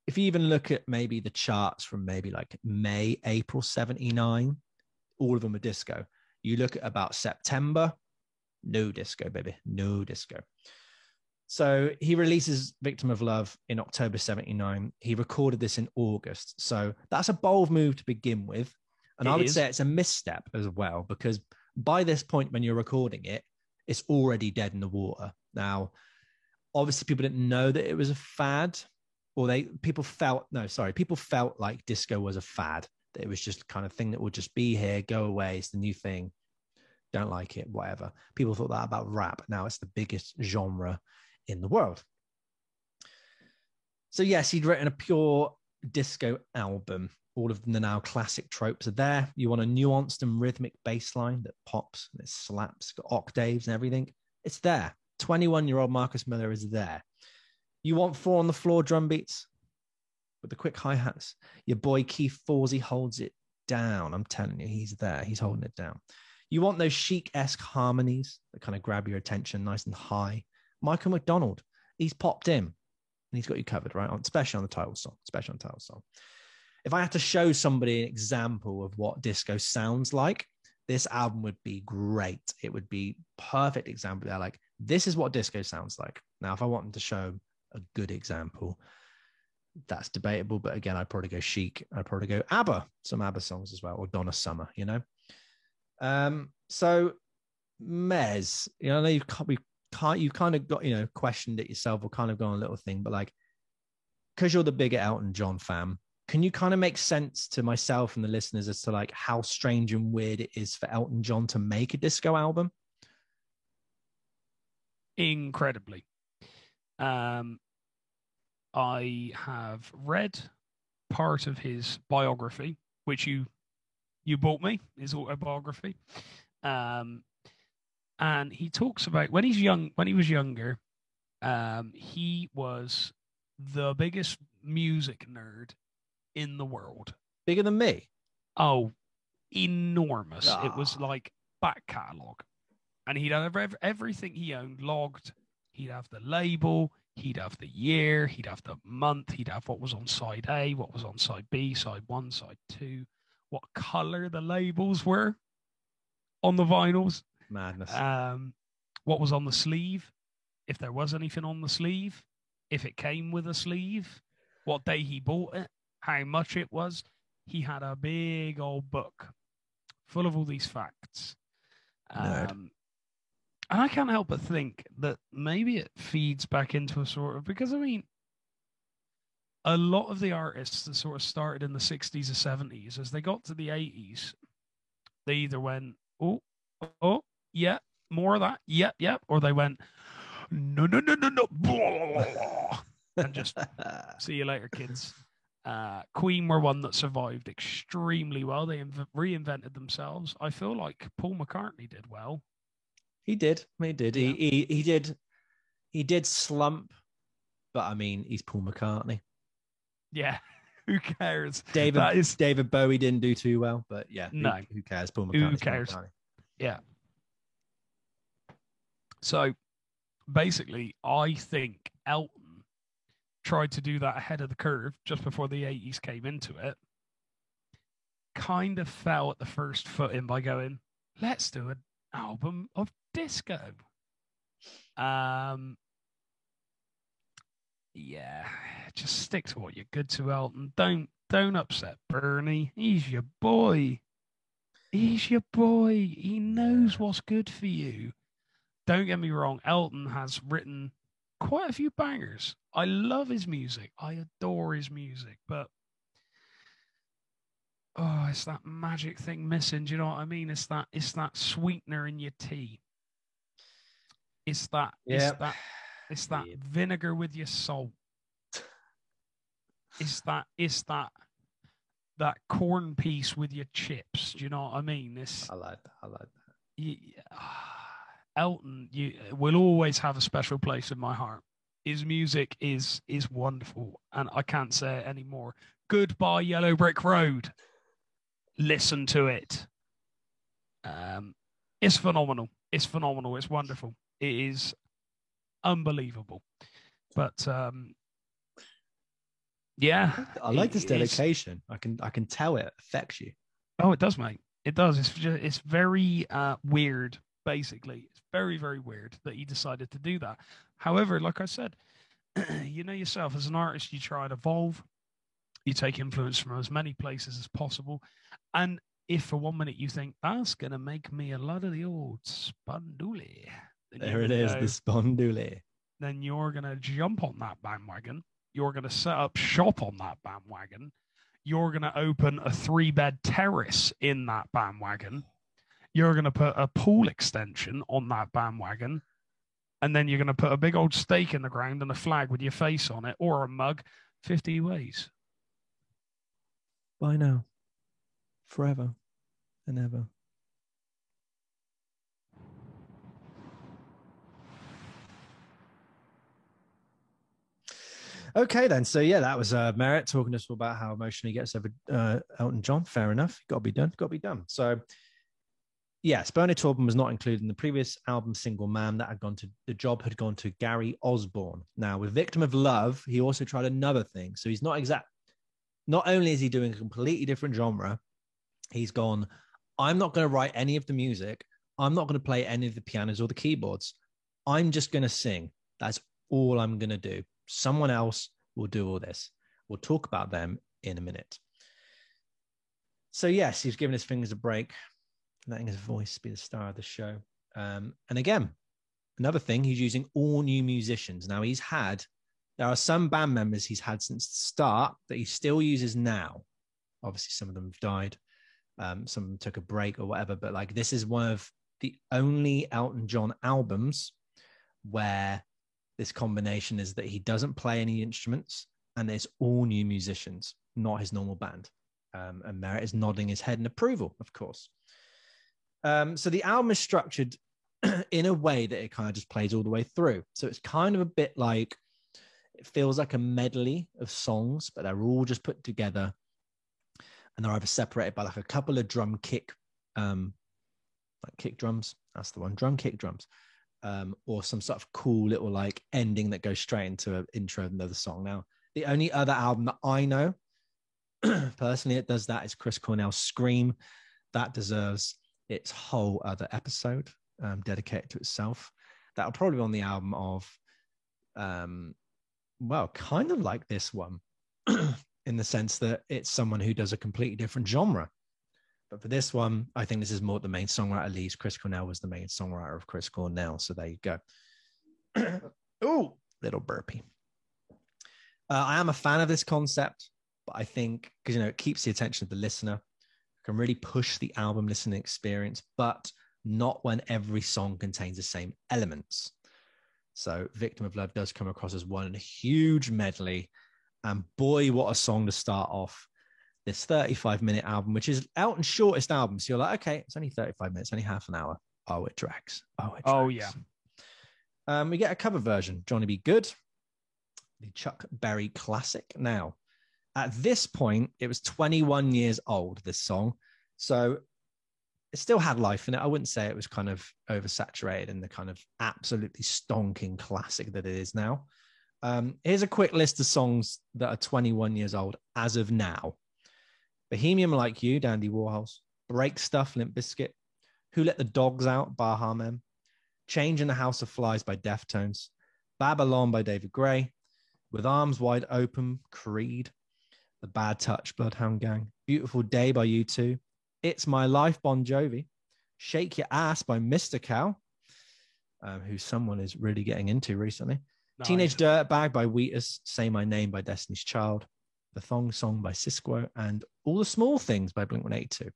if you even look at maybe the charts from maybe like May, April 79, all of them are disco. You look at about September, no disco, baby, no disco. So he releases Victim of Love in October 79. He recorded this in August. So that's a bold move to begin with. And I would say it's a misstep as well, because by this point, when you're recording it, it's already dead in the water. Now, obviously, people didn't know that it was a fad, or people felt like disco was a fad, that it was just the kind of thing that would just be here, go away. It's the new thing. Don't like it, whatever. People thought that about rap. Now it's the biggest genre in the world. So yes, he'd written a pure disco album. All of the now classic tropes are there. You want a nuanced and rhythmic bass line that pops and it slaps, got octaves and everything. It's there. 21-year-old Marcus Miller is there. You want 4 on the floor drum beats with the quick hi-hats. Your boy Keith Forsey holds it down. I'm telling you, he's there. He's holding it down. You want those chic-esque harmonies that kind of grab your attention nice and high. Michael McDonald, he's popped in and he's got you covered, right? Especially on the title song, If I had to show somebody an example of what disco sounds like, this album would be great. It would be perfect example. They're like, this is what disco sounds like. Now, if I wanted to show a good example, that's debatable. But again, I'd probably go Chic. I'd probably go ABBA, some ABBA songs as well, or Donna Summer, you know? So Mez, you know, you kind of got, you know, questioned it yourself or kind of gone a little thing, but like, because you're the bigger Elton John fan, can you kind of make sense to myself and the listeners as to like how strange and weird it is for Elton John to make a disco album? Incredibly. I have read part of his biography, which you bought me, his autobiography. And he talks about when he was younger, he was the biggest music nerd in the world. Bigger than me? Oh, enormous. It was like back catalogue. And he'd have everything he owned logged. He'd have the label, he'd have the year, he'd have the month, he'd have what was on side A, what was on side B, side 1, side 2, what color the labels were on the vinyls. Madness. What was on the sleeve, if there was anything on the sleeve, if it came with a sleeve, what day he bought it, how much it was. He had a big old book full of all these facts. And I can't help but think that maybe it feeds back into a sort of, because I mean, a lot of the artists that sort of started in the 60s or 70s, as they got to the 80s, they either went, oh, yeah, more of that, yep, or they went, no, and just see you later, kids. Queen were one that survived extremely well. They reinvented themselves. I feel like Paul McCartney did well. He did. Yeah. He did slump, but I mean, he's Paul McCartney. Yeah, who cares? David Bowie didn't do too well, but yeah, no, who cares? Paul McCartney. Who cares? Yeah. So basically, I think Elton tried to do that ahead of the curve just before the 80s came into it. Kind of fell at the first footing by going, let's do an album of disco. Yeah, just stick to what you're good to, Elton. Don't upset Bernie. He's your boy. He knows what's good for you. Don't get me wrong, Elton has written quite a few bangers. I love his music. I adore his music, but it's that magic thing missing. Do you know what I mean? It's that sweetener in your tea. It's that vinegar with your salt. It's that corn piece with your chips. Do you know what I mean? I like that. Elton, will always have a special place in my heart. His music is wonderful, and I can't say it anymore. Goodbye, Yellow Brick Road. Listen to it. It's phenomenal. It's phenomenal. It's wonderful. It is unbelievable. But yeah, I like this dedication. I can tell it affects you. Oh, it does, mate. It does. It's very weird. Basically, it's very, very weird that he decided to do that. However, like I said, you know yourself as an artist, you try and evolve. You take influence from as many places as possible, and if for 1 minute you think that's gonna make me a lot of the old Spanduli, there it is, the Spanduli. Then you're gonna jump on that bandwagon. You're gonna set up shop on that bandwagon. You're gonna open a 3-bed terrace in that bandwagon. You're gonna put a pool extension on that bandwagon, and then you're gonna put a big old stake in the ground and a flag with your face on it or a mug. 50 ways. Bye now. Forever and ever. Okay, then. So, yeah, that was Merritt talking to us about how emotionally he gets over Elton John. Fair enough. Got to be done. Got to be done. So, yes, Bernie Taupin was not included in the previous album single Man. The job had gone to Gary Osborne. Now, with Victim of Love, he also tried another thing. So he's not only is he doing a completely different genre, he's gone, I'm not going to write any of the music. I'm not going to play any of the pianos or the keyboards. I'm just going to sing. That's all I'm going to do. Someone else will do all this. We'll talk about them in a minute. So, yes, he's giving his fingers a break, letting his voice be the star of the show. And again, another thing, he's using all new musicians. Now, there are some band members he's had since the start that he still uses now. Obviously, some of them have died. Some of them took a break or whatever. But like, this is one of the only Elton John albums where this combination is that he doesn't play any instruments and it's all new musicians, not his normal band. And Merritt is nodding his head in approval, of course. So the album is structured in a way that it kind of just plays all the way through. So it's kind of a bit like, it feels like a medley of songs, but they're all just put together and they're either separated by like a couple of drum kick, like kick drums. That's the one, drum kick drums. Or some sort of cool little like ending that goes straight into an intro of another song. Now, the only other album that I know personally it does that is Chris Cornell's Scream. That deserves its whole other episode dedicated to itself. That'll probably be on the album of, kind of like this one in the sense that it's someone who does a completely different genre. But for this one, I think this is more the main songwriter leads. Chris Cornell was the main songwriter of Chris Cornell. So there you go. Oh, little burpee. I am a fan of this concept, but I think because, it keeps the attention of the listener, can really push the album listening experience, but not when every song contains the same elements. So Victim of Love does come across as one huge medley. And boy, what a song to start off this 35-minute album, which is Elton's shortest album. So you're like, okay, it's only 35 minutes, only half an hour. Oh, it drags. Oh, yeah. We get a cover version, Johnny B. Good, the Chuck Berry classic. Now, at this point, it was 21 years old, this song. So it still had life in it. I wouldn't say it was kind of oversaturated in the kind of absolutely stonking classic that it is now. Here's a quick list of songs that are 21 years old as of now. Bohemian Like You, Dandy Warhols. Break Stuff, Limp Bizkit. Who Let the Dogs Out, Baha Men. Change in the House of Flies by Deftones. Babylon by David Gray. With Arms Wide Open, Creed. The Bad Touch, Bloodhound Gang. Beautiful Day by U2. It's My Life, Bon Jovi. Shake Your Ass by Mr. Cow, who someone is really getting into recently. Nice. Teenage Dirtbag by Wheatus. Say My Name by Destiny's Child. The Thong Song by Cisco, and All the Small Things by Blink-182.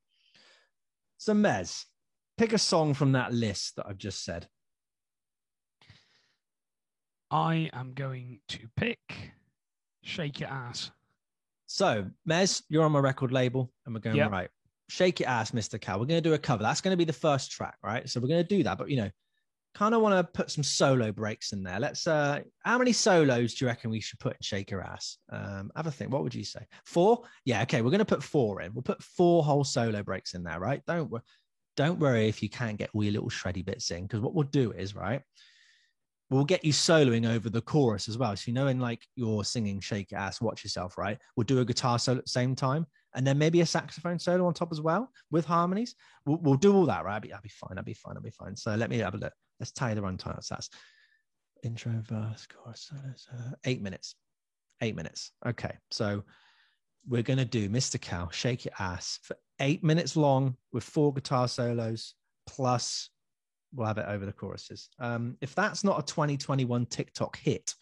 So, Mez, pick a song from that list that I've just said. I am going to pick Shake Your Ass. So, Mez, you're on my record label, and we're going, right, Shake Your Ass, Mr. Cow. We're going to do a cover. That's going to be the first track, right? So we're going to do that, but, kind of want to put some solo breaks in there. Let's, how many solos do you reckon we should put in Shake Your Ass? Have a think. What would you say? 4? Yeah, okay. We're going to put 4 in. We'll put 4 whole solo breaks in there, right? don't worry if you can't get wee little shreddy bits in, because what we'll do is, right, we'll get you soloing over the chorus as well. So, in like you're singing Shake Your Ass, Watch Yourself, right? We'll do a guitar solo at the same time, and then maybe a saxophone solo on top as well with harmonies. We'll do all that, right? I'll be fine. I'll be fine. So let me have a look. Let's tie the runtime. So that's intro, verse, chorus, 8 minutes. 8 minutes. Okay. So we're going to do Mr. Cow, Shake Your Ass for 8 minutes long with 4 guitar solos, plus we'll have it over the choruses. If that's not a 2021 TikTok hit,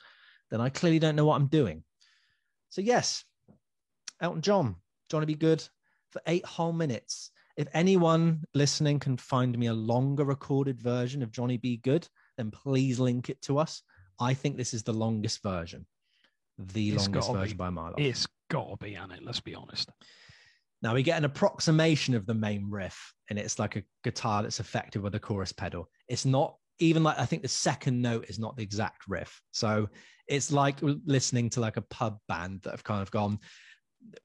then I clearly don't know what I'm doing. So yes, Elton John, Johnny B. Goode for 8 whole minutes. If anyone listening can find me a longer recorded version of Johnny B. Goode, then please link it to us. I think this is the longest version. The longest version by a mile off. It's got to be, Anna, let's be honest. Now we get an approximation of the main riff, and it's like a guitar that's affected with a chorus pedal. It's not even like, I think the second note is not the exact riff. So it's like listening to like a pub band that have kind of gone,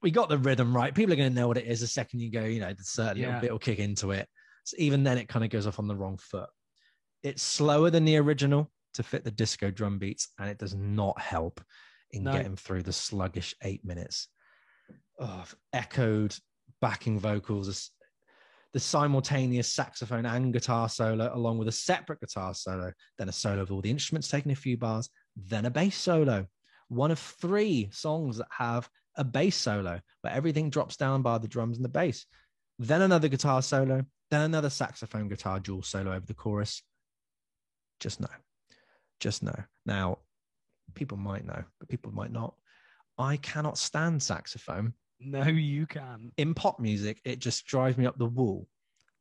we got the rhythm right. People are going to know what it is the second you go, the certain little bit will kick into it. So even then it kind of goes off on the wrong foot. It's slower than the original to fit the disco drum beats, and it does not help in getting through the sluggish 8 minutes of echoed backing vocals, the simultaneous saxophone and guitar solo, along with a separate guitar solo, then a solo of all the instruments taking a few bars, then a bass solo. One of 3 songs that have a bass solo, where everything drops down by the drums and the bass. Then another guitar solo, then another saxophone guitar dual solo over the chorus. Just know. Now, people might know, but people might not. I cannot stand saxophone. No, you can. In pop music, it just drives me up the wall.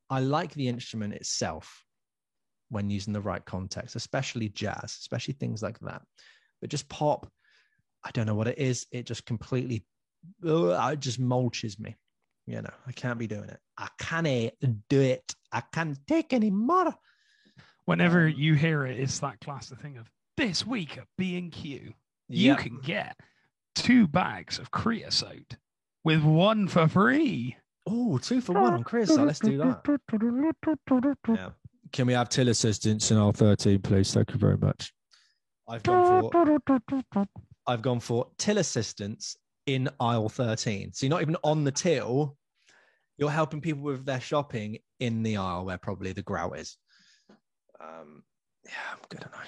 I like the instrument itself when used in the right context, especially jazz, especially things like that. But just pop, I don't know what it is. It just completely, it just mulches me. I can't be doing it. I can't do it. I can't take any more. Whenever you hear it, it's that classic thing of this week at B&Q, you can get 2 bags of creosote with 1 for free. Oh, 2 for 1 on creosote. Let's do that. Yeah. Can we have till assistance in aisle 13, please? Thank you very much. I've gone for till assistance in aisle 13. So you're not even on the till. You're helping people with their shopping in the aisle where probably the grout is.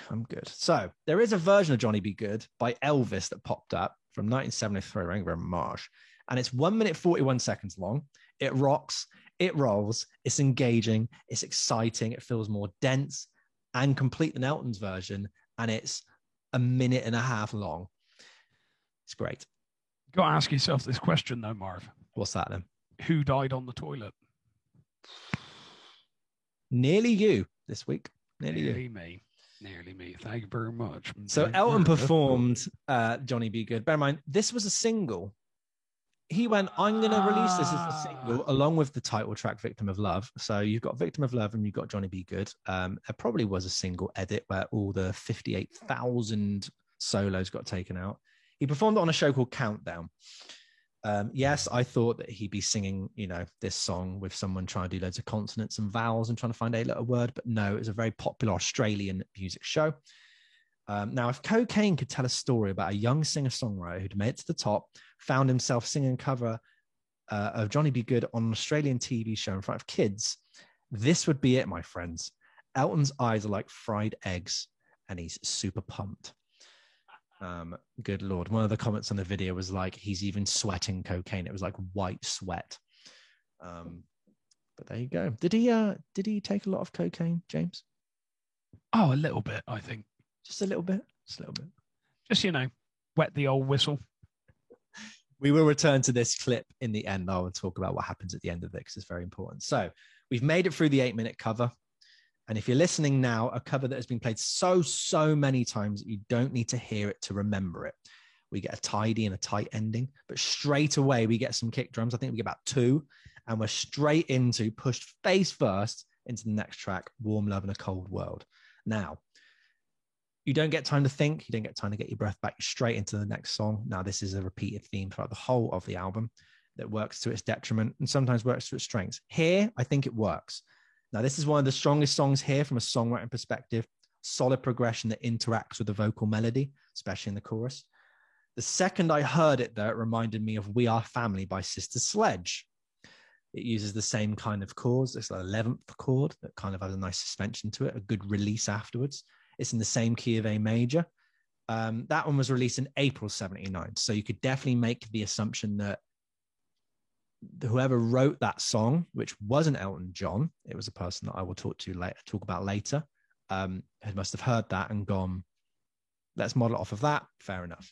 I'm good. So there is a version of Johnny B. Goode by Elvis that popped up from 1973, Thank you very much. And it's 1 minute 41 seconds long. It rocks, it rolls, it's engaging, it's exciting, it feels more dense and complete than Elton's version, and it's 1.5 minutes long. It's great. Got to ask yourself this question though, Marv. What's that then? Who died on the toilet? Nearly you this week. Nearly me. Thank you very much. So Elton performed Johnny B. Goode. Bear in mind, this was a single. He went, I'm going to release this as a single along with the title track, Victim of Love. So you've got Victim of Love and you've got Johnny B. Goode. There probably was a single edit where all the 58,000 solos got taken out. He performed it on a show called Countdown. Yes, I thought that he'd be singing, this song with someone trying to do loads of consonants and vowels and trying to find a little word, but no, it was a very popular Australian music show. Now, if Cocaine could tell a story about a young singer-songwriter who'd made it to the top, found himself singing a cover of Johnny B. Goode on an Australian TV show in front of kids, this would be it, my friends. Elton's eyes are like fried eggs, and he's super pumped. Good Lord. One of the comments on the video was like, he's even sweating cocaine. It was like white sweat. But there you go. Did he take a lot of cocaine, James? Oh, a little bit, I think. Just a little bit. Just, wet the old whistle. We will return to this clip in the end. I will talk about what happens at the end of it because it's very important. So we've made it through the 8-minute cover. And if you're listening now, a cover that has been played so many times that you don't need to hear it to remember it. We get a tidy and a tight ending, but straight away we get some kick drums. I think we get about 2, and we're straight into, pushed face first into the next track, Warm Love in a Cold World. Now, you don't get time to think. You don't get time to get your breath back. You're straight into the next song. Now, this is a repeated theme throughout the whole of the album that works to its detriment and sometimes works to its strengths. Here, I think it works. Now, this is one of the strongest songs here from a songwriting perspective. Solid progression that interacts with the vocal melody, especially in the chorus. The second I heard it, though, it reminded me of We Are Family by Sister Sledge. It uses the same kind of chords. It's like 11th chord that kind of has a nice suspension to it, a good release afterwards. It's in the same key of A major. That one was released in April 79. So you could definitely make the assumption that whoever wrote that song, which wasn't Elton John, it was a person that I will talk about later, must have heard that and gone, let's model it off of that. Fair enough.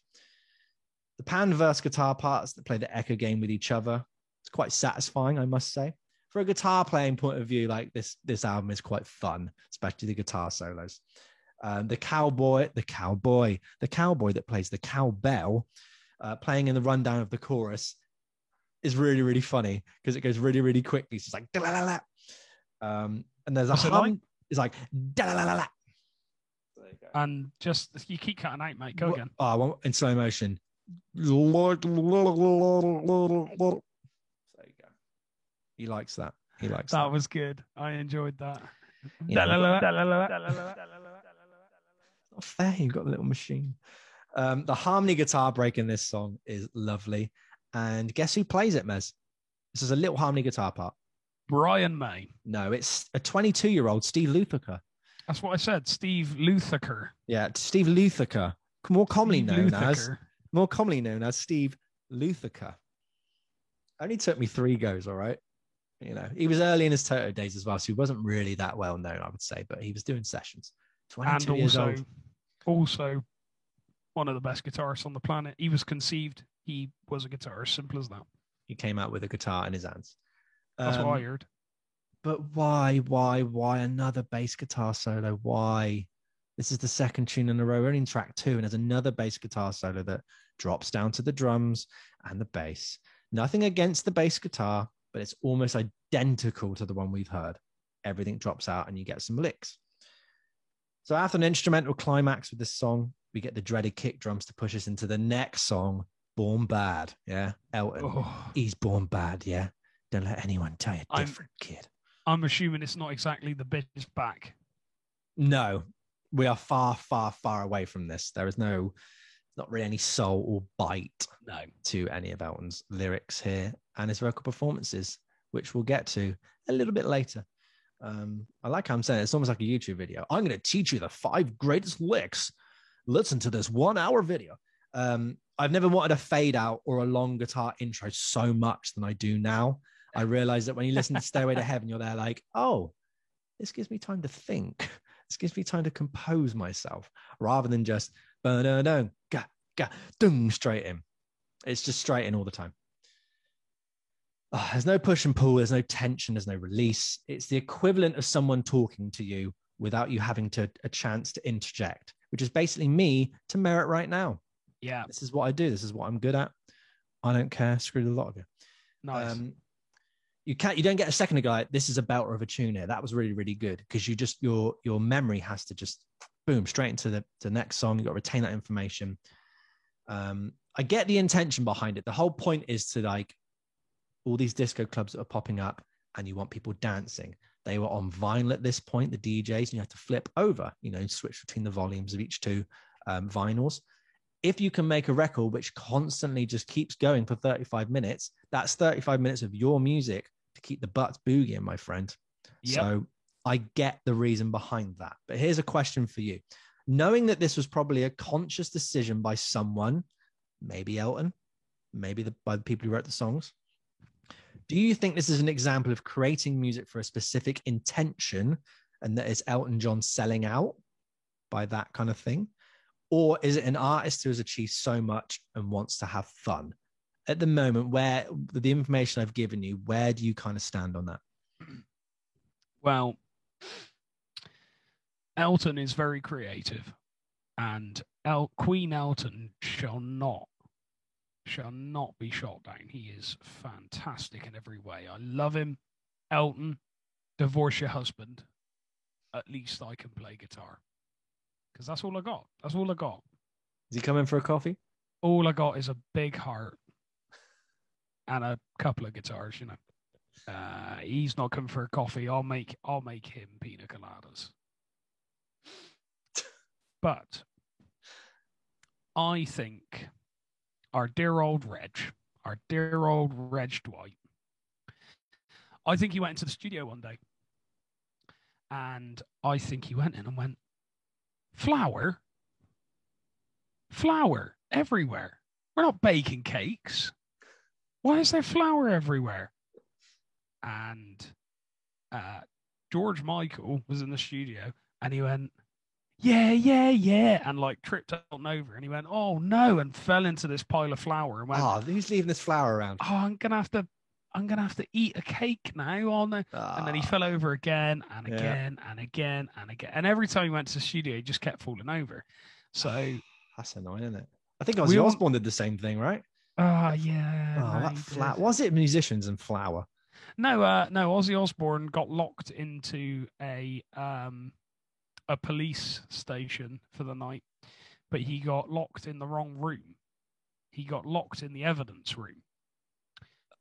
The pan-verse guitar parts that play the echo game with each other, it's quite satisfying, I must say. For a guitar playing point of view, like this album is quite fun, especially the guitar solos. The cowboy that plays the cowbell, playing in the rundown of the chorus is really, really funny because it goes really, really quickly. So it's like da-la-la-la. And there's a hum. It's like da-la-la-la-la. There you go. And just you keep cutting out, mate. Go again. Oh, I want in slow motion. There you go. He likes that. That was good. I enjoyed that. Not fair. You've got the little machine. The harmony guitar break in this song is lovely. And guess who plays it, Mez? This is a little harmony guitar part. Brian May. No, it's a 22-year-old Steve Lukather. That's what I said. Steve Lukather. Yeah, Steve Lukather. More commonly known as Steve Lukather. Only took me 3 goes, all right? You know, he was early in his Toto days as well, so he wasn't really that well known, I would say, but he was doing sessions. 22 years old. Also, one of the best guitarists on the planet. He was conceived. He was a guitarist. Simple as that. He came out with a guitar in his hands. That's what I heard. But why another bass guitar solo? Why? This is the second tune in a row. We're only in track 2, and there's another bass guitar solo that drops down to the drums and the bass. Nothing against the bass guitar, but it's almost identical to the one we've heard. Everything drops out and you get some licks. So after an instrumental climax with this song, we get the dreaded kick drums to push us into the next song, Born Bad. Yeah, Elton. Oh. He's born bad, yeah. Don't let anyone tell you different, kid. I'm assuming it's not exactly the bitch back. No, we are far, far, far away from this. There is not really any soul or bite to any of Elton's lyrics here and his vocal performances, which we'll get to a little bit later. I like how I'm saying it's almost like a YouTube video. I'm going to teach you the 5 greatest licks. Listen to this 1-hour video. I've never wanted a fade out or a long guitar intro so much than I do now. I realize that when you listen to Stairway to Heaven, you're there like, oh, this gives me time to think. This gives me time to compose myself rather than just straight in. It's just straight in all the time. There's no push and pull. There's no tension. There's no release. It's the equivalent of someone talking to you without you having a chance to interject, which is basically me to Merit right now. Yeah. This is what I do. This is what I'm good at. I don't care. Screw the lot of you. Nice. You don't get a second to go like, this is a belter of a tune here. That was really, really good. Because your memory has to just boom straight into the next song. You've got to retain that information. I get the intention behind it. The whole point is to like all these disco clubs that are popping up and you want people dancing. They were on vinyl at this point, the DJs, and you have to flip over, switch between the volumes of each 2 vinyls. If you can make a record which constantly just keeps going for 35 minutes, that's 35 minutes of your music to keep the butts boogieing, my friend. Yep. So I get the reason behind that. But here's a question for you. Knowing that this was probably a conscious decision by someone, maybe Elton, maybe by the people who wrote the songs, do you think this is an example of creating music for a specific intention and that it's Elton John selling out by that kind of thing? Or is it an artist who has achieved so much and wants to have fun? At the moment, where the information I've given you, where do you kind of stand on that? Well, Elton is very creative, and Queen Elton shall not be shot down. He is fantastic in every way. I love him. Elton, divorce your husband. At least I can play guitar. Because that's all I got. That's all I got. Is he coming for a coffee? All I got is a big heart and a couple of guitars, He's not coming for a coffee. I'll make him pina coladas. But I think our dear old Reg Dwight, I think he went into the studio one day, and I think he went in and went, flour everywhere. We're not baking cakes. Why is there flour everywhere? And George Michael was in the studio, and he went, yeah, and like tripped on over, and he went, oh no, and fell into this pile of flour and went, who's leaving this flour around? Oh, I'm gonna have to eat a cake now. Oh no. And then he fell over again and again and again and again. And every time he went to the studio, he just kept falling over. So that's annoying, isn't it? I think Ozzy Osbourne did the same thing, right? Oh yeah. Oh, that flat. Was it musicians and flour? No, Ozzy Osbourne got locked into a police station for the night, but he got locked in the wrong room. He got locked in the evidence room.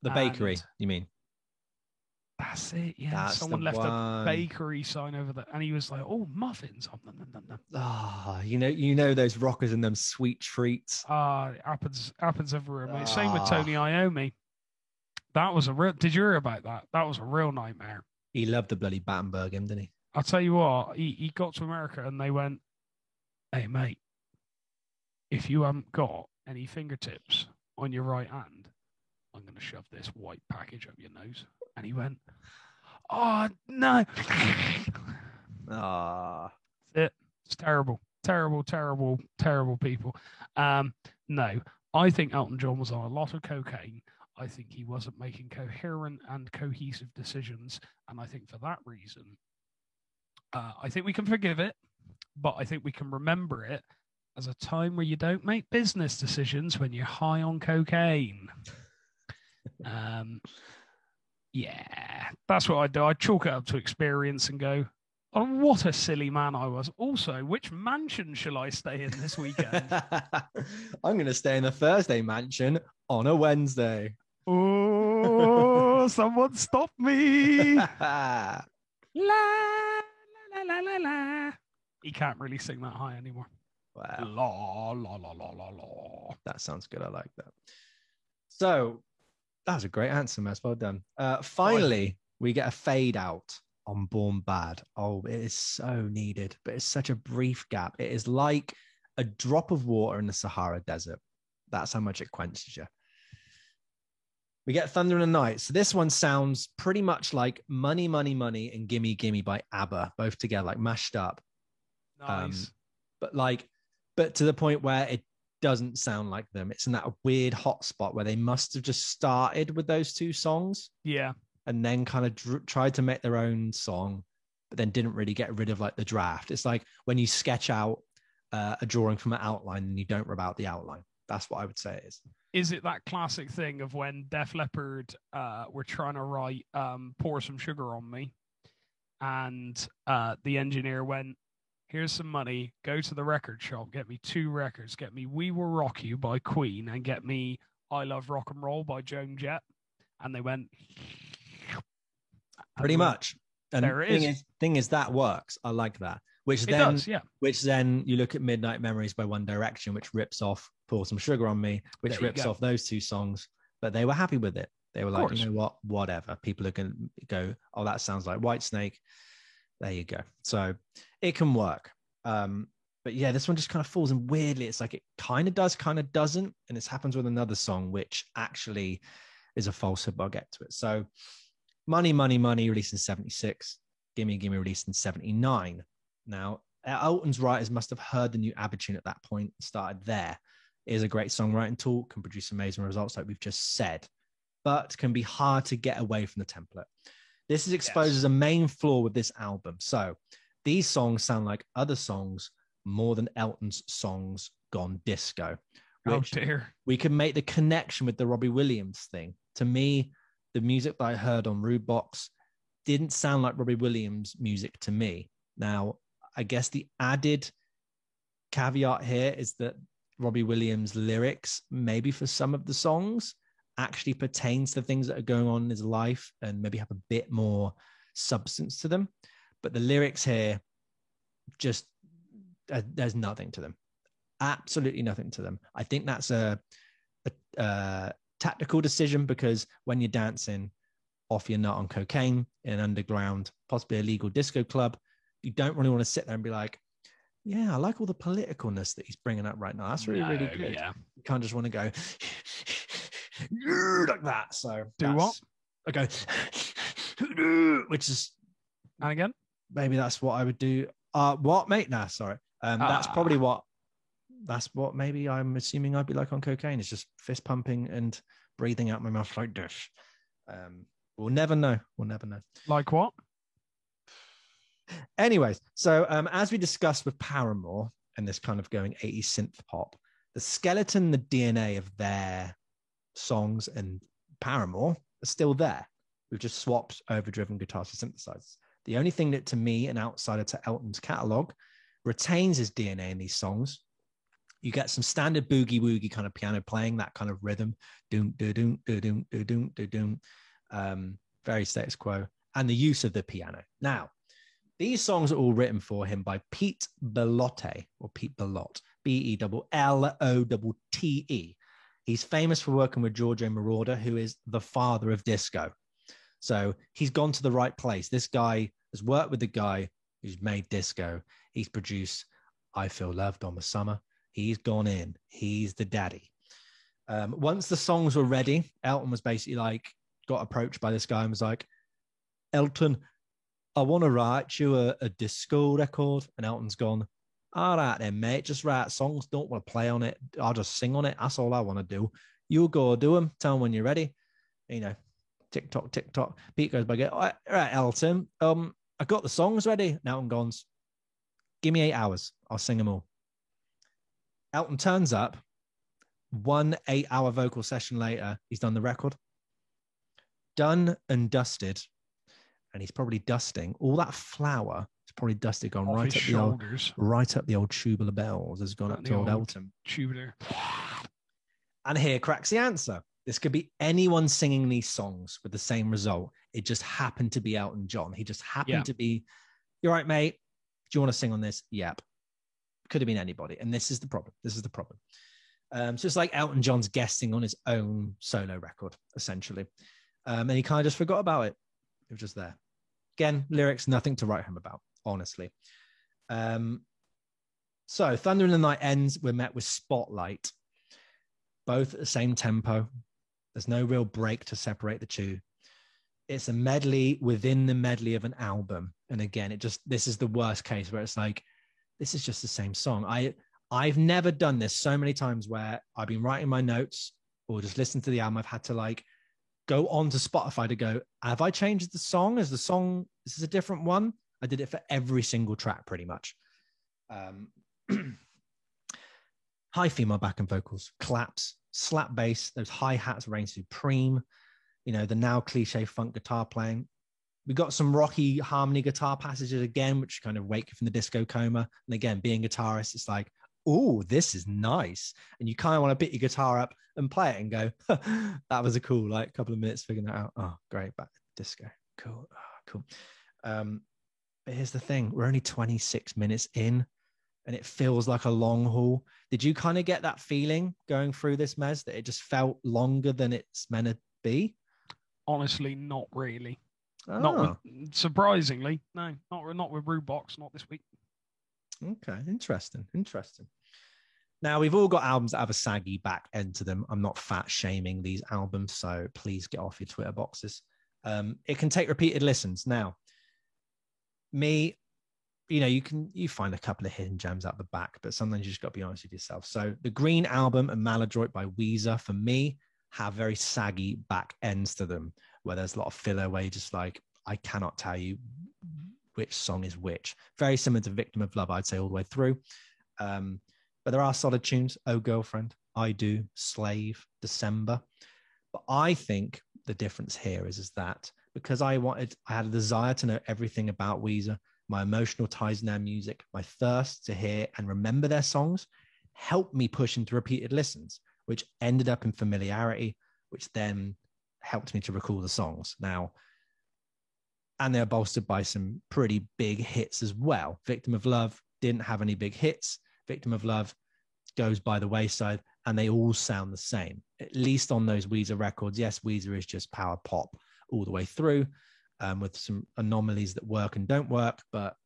The bakery, you mean? That's it, yeah. Someone left a bakery sign over there, and he was like, oh, muffins. You know those rockers and them sweet treats. It happens everywhere, mate. Same with Tony Iommi. That was did you hear about that? That was a real nightmare. He loved the bloody Battenberg, didn't he? I'll tell you what, he got to America and they went, hey, mate, if you haven't got any fingertips on your right hand, I'm going to shove this white package up your nose. And he went, oh, no. It's terrible, terrible, terrible, terrible people. No, I think Elton John was on a lot of cocaine. I think he wasn't making coherent and cohesive decisions. And I think for that reason, I think we can forgive it, but I think we can remember it as a time where you don't make business decisions when you're high on cocaine. Yeah, that's what I do. I chalk it up to experience and go, oh, what a silly man I was. Also, which mansion shall I stay in this weekend? I'm going to stay in the Thursday mansion on a Wednesday. Oh, someone stop me. La, la, la, la, la. He can't really sing that high anymore. Wow. La, la, la, la, la, la. That sounds good. I like that. So that was a great answer, Mess. Well done. Finally, we get a fade out on Born Bad. Oh, it is so needed, but it's such a brief gap. It is like a drop of water in the Sahara Desert. That's how much it quenches you. We get Thunder in the Night. So this one sounds pretty much like Money, Money, Money and Gimme, Gimme by ABBA, both together, like mashed up. Nice. But to the point where it doesn't sound like them. It's in that weird hot spot where they must have just started with those two songs. Yeah. And then kind of tried to make their own song, but then didn't really get rid of like the draft. It's like when you sketch out a drawing from an outline and you don't rub out the outline. That's what I would say it is. Is it that classic thing of when Def Leppard were trying to write Pour Some Sugar on Me, and the engineer went, here's some money, go to the record shop, get me 2 records, get me We Will Rock You by Queen and get me I Love Rock and Roll by Joan Jett. And they went... Pretty much. And there it is. Thing is, that works. I like that. Which then you look at Midnight Memories by One Direction, which rips off Pour Some Sugar on Me, which rips off those 2 songs. But they were happy with it. They were like, you know what, whatever. People are going to go, oh, that sounds like Whitesnake. There you go. So it can work. But yeah, this one just kind of falls in weirdly. It's like it kind of does, kind of doesn't. And this happens with another song, which actually is a falsehood, but I'll get to it. So Money, Money, Money released in 76. Gimme, Gimme released in 79. Now, Elton's writers must have heard the new ABBA tune at that point and started there. It is a great songwriting tool, can produce amazing results like we've just said, but can be hard to get away from the template. This is exposed as a main flaw with this album. So these songs sound like other songs more than Elton's songs gone disco. Which we can make the connection with the Robbie Williams thing. To me, the music that I heard on Rude Box didn't sound like Robbie Williams music to me. Now, I guess the added caveat here is that Robbie Williams lyrics, maybe for some of the songs, actually pertains to things that are going on in his life and maybe have a bit more substance to them. But the lyrics here, just there's nothing to them. Absolutely nothing to them. I think that's a tactical decision, because when you're dancing off your nut on cocaine in an underground, possibly illegal disco club, you don't really want to sit there and be like, yeah, I like all the politicalness that he's bringing up right now. That's really good. Yeah. You can't just want to go like that. So do what? I go, which is, and again, maybe that's what I would do. What, mate? Nah, sorry. That's what maybe I'm assuming I'd be like on cocaine. It's just fist pumping and breathing out my mouth like this. We'll never know. Like what? Anyways, so as we discussed with Paramore and this kind of going 80s synth pop, the skeleton, the DNA of their songs and Paramore are still there. We've just swapped overdriven guitars for synthesizers. The only thing that, to me, an outsider to Elton's catalog, retains his DNA in these songs. You get some standard boogie woogie kind of piano playing, that kind of rhythm, doom, doom, doom, doom, doom, doom, doom, very status quo, and the use of the piano. Now, these songs are all written for him by Pete Bellotte, or Pete Bellotte, Bellotte. He's famous for working with Giorgio Moroder, who is the father of disco. So he's gone to the right place. This guy has worked with the guy who's made disco. He's produced I Feel Loved on the Summer. He's gone in. He's the daddy. Once the songs were ready, Elton was basically like, got approached by this guy and was like, Elton, I want to write you a disco record. And Elton's gone, all right then, mate, just write songs. Don't want to play on it. I'll just sing on it. That's all I want to do. You go do them. Tell them when you're ready. You know, tick tock, tick tock. Pete goes by, all right, Elton, I got the songs ready. And Elton goes, give me 8 hours. I'll sing them all. Elton turns up. 1 8-hour vocal session later, he's done the record. Done and dusted. And he's probably dusting all that flour. It's probably dusted, gone right up the old tubular bells. Has gone up to old Elton. Tubular. And here cracks the answer. This could be anyone singing these songs with the same result. It just happened to be Elton John. He just happened to be, you're right, mate. Do you want to sing on this? Yep. Could have been anybody. And this is the problem. So it's like Elton John's guesting on his own solo record, essentially. And he kind of just forgot about it. It was just there. Again, lyrics, nothing to write home about, honestly. So Thunder in the Night ends. We're met with Spotlight, both at the same tempo. There's no real break to separate the two. It's a medley within the medley of an album. And again, this is the worst case where it's like, this is just the same song. I've never done this so many times where I've been writing my notes or just listening to the album. I've had to like go on to Spotify to go, have I changed the song? Is this a different one? I did it for every single track pretty much. High female backing vocals, claps, slap bass, those hi-hats reign supreme. You know, the now cliche funk guitar playing. We got some rocky harmony guitar passages again, which kind of wake you from the disco coma. And again, being a guitarist, it's like, oh, this is nice. And you kind of want to pick your guitar up and play it and go, that was a cool, like, couple of minutes figuring that out. Oh, great, back to disco. Cool. Oh, cool. But here's the thing. We're only 26 minutes in and it feels like a long haul. Did you kind of get that feeling going through this, Mez, that it just felt longer than it's meant to be? Honestly, not really. Oh. Not surprisingly, no, not with Rudebox, not this week. Okay, interesting. Now, we've all got albums that have a saggy back end to them. I'm not fat shaming these albums, so please get off your Twitter boxes. It can take repeated listens. Now, me, you know, you find a couple of hidden gems out the back, but sometimes you just got to be honest with yourself. So the Green Album and Maladroit by Weezer, for me, have very saggy back ends to them, where there's a lot of filler where you just like, I cannot tell you which song is which. Very similar to Victim of Love, I'd say, all the way through. But there are solid tunes. Oh Girlfriend, I Do, Slave, December. But I think the difference here is that because I had a desire to know everything about Weezer, my emotional ties in their music, my thirst to hear and remember their songs helped me push into repeated listens, which ended up in familiarity. which then helped me to recall the songs. Now, and they're bolstered by some pretty big hits as well. Victim of Love didn't have any big hits. Victim of Love goes by the wayside, and they all sound the same, at least on those Weezer records. Yes, Weezer is just power pop all the way through, with some anomalies that work and don't work, but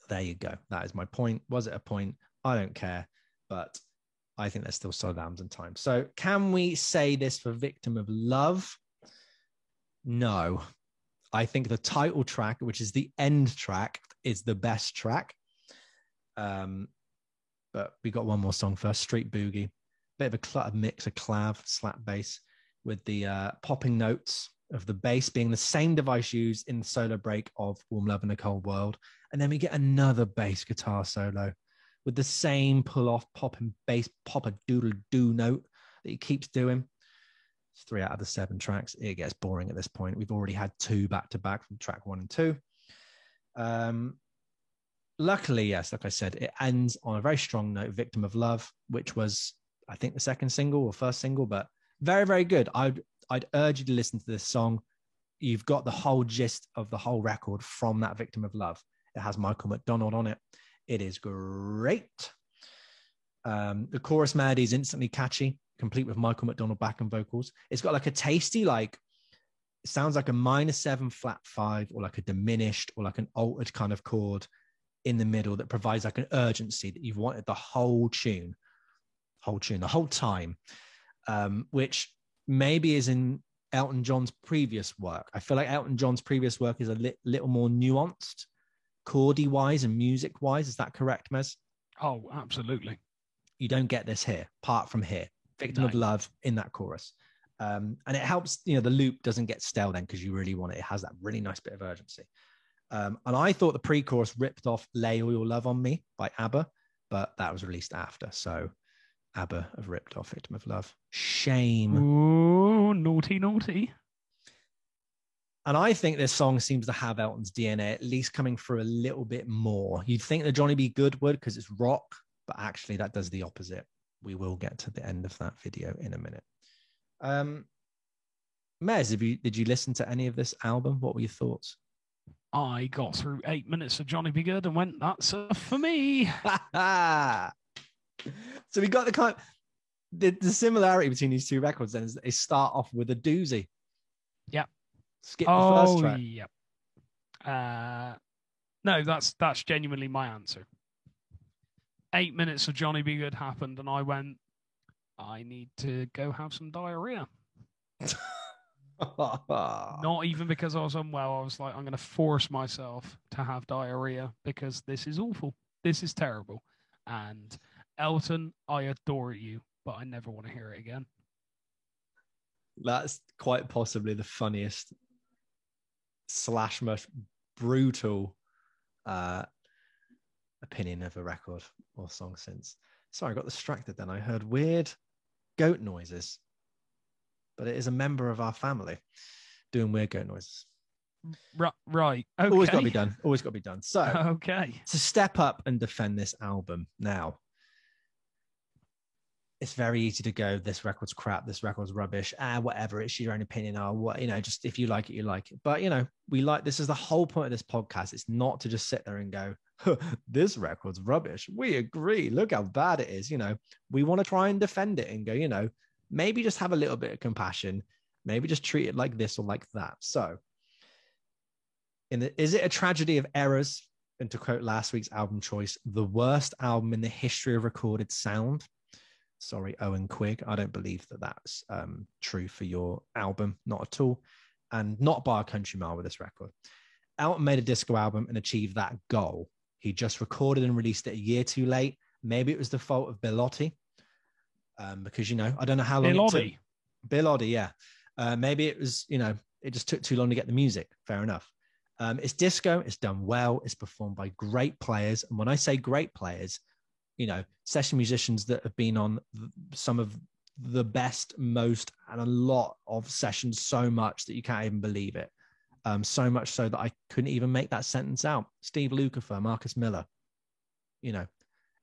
there you go. That is my point. Was it a point? I don't care, but I think there's still solid albums in time. So can we say this for Victim of Love? No. I think the title track, which is the end track, is the best track. But we got one more song first, Street Boogie. Bit of a cluttered mix of clav, slap bass, with the popping notes of the bass being the same device used in the solo break of Warm Love in a Cold World. And then we get another bass guitar solo with the same pull-off popping bass, pop-a-doodle-doo note that he keeps doing. It's 3 out of the 7 tracks. It gets boring at this point. We've already had 2 back-to-back from track 1 and 2. Luckily, yes, like I said, it ends on a very strong note, Victim of Love, which was, I think, the second single or first single, but very, very good. I'd urge you to listen to this song. You've got the whole gist of the whole record from that Victim of Love. It has Michael McDonald on it. It is great. The chorus melody is instantly catchy, complete with Michael McDonald backing vocals. It's got like a tasty, like, it sounds like a minor 7 flat 5, or like a diminished or like an altered kind of chord in the middle that provides like an urgency that you've wanted the whole tune, the whole time, which maybe is in Elton John's previous work. I feel like Elton John's previous work is a little more nuanced, chordy wise and music wise. Is that correct, Mez? Oh, absolutely. You don't get this here, apart from here. Victim of Love in that chorus. And it helps, the loop doesn't get stale then, because you really want it. It has that really nice bit of urgency. And I thought the pre-chorus ripped off Lay All Your Love on Me by ABBA, but that was released after. So ABBA have ripped off Victim of Love. Shame. Ooh, naughty, naughty. And I think this song seems to have Elton's DNA, at least coming through a little bit more. You'd think that Johnny B. Good would, because it's rock, but actually that does the opposite. We will get to the end of that video in a minute. Mez, did you listen to any of this album? What were your thoughts? I got through 8 minutes of Johnny B. Good and went, that's enough for me. So we got the kind of, the similarity between these two records then is they start off with a doozy. Yep. Skip the first track. Yep. No, that's genuinely my answer. 8 minutes of Johnny B. Good happened and I went, I need to go have some diarrhea. Not even because I was unwell. I was like, I'm going to force myself to have diarrhea because this is awful. This is terrible. And Elton, I adore you, but I never want to hear it again. That's quite possibly the funniest / most brutal opinion of a record or song since. Sorry, I got distracted then. I heard weird goat noises, but it is a member of our family doing weird goat noises. Right. Okay. Always got to be done. Always got to be done. So, okay. To step up and defend this album now, it's very easy to go, this record's crap, this record's rubbish, whatever, it's your own opinion, or what, just if you like it, you like it. But, we like, this is the whole point of this podcast. It's not to just sit there and go, this record's rubbish. We agree. Look how bad it is. We want to try and defend it and go, maybe just have a little bit of compassion. Maybe just treat it like this or like that. So, is it a tragedy of errors? And to quote last week's album choice, the worst album in the history of recorded sound. Sorry, Owen Quigg. I don't believe that that's true for your album. Not at all. And not by a country mile with this record. Elton made a disco album and achieved that goal. He just recorded and released it a year too late. Maybe it was the fault of Bill Oddie. Because, I don't know how long it took. Bill Oddie, yeah. Maybe it was, it just took too long to get the music. Fair enough. It's disco. It's done well. It's performed by great players. And when I say great players, session musicians that have been on some of the best, most, and a lot of sessions so much that you can't even believe it. So much so that I couldn't even make that sentence out. Steve Lukather, Marcus Miller.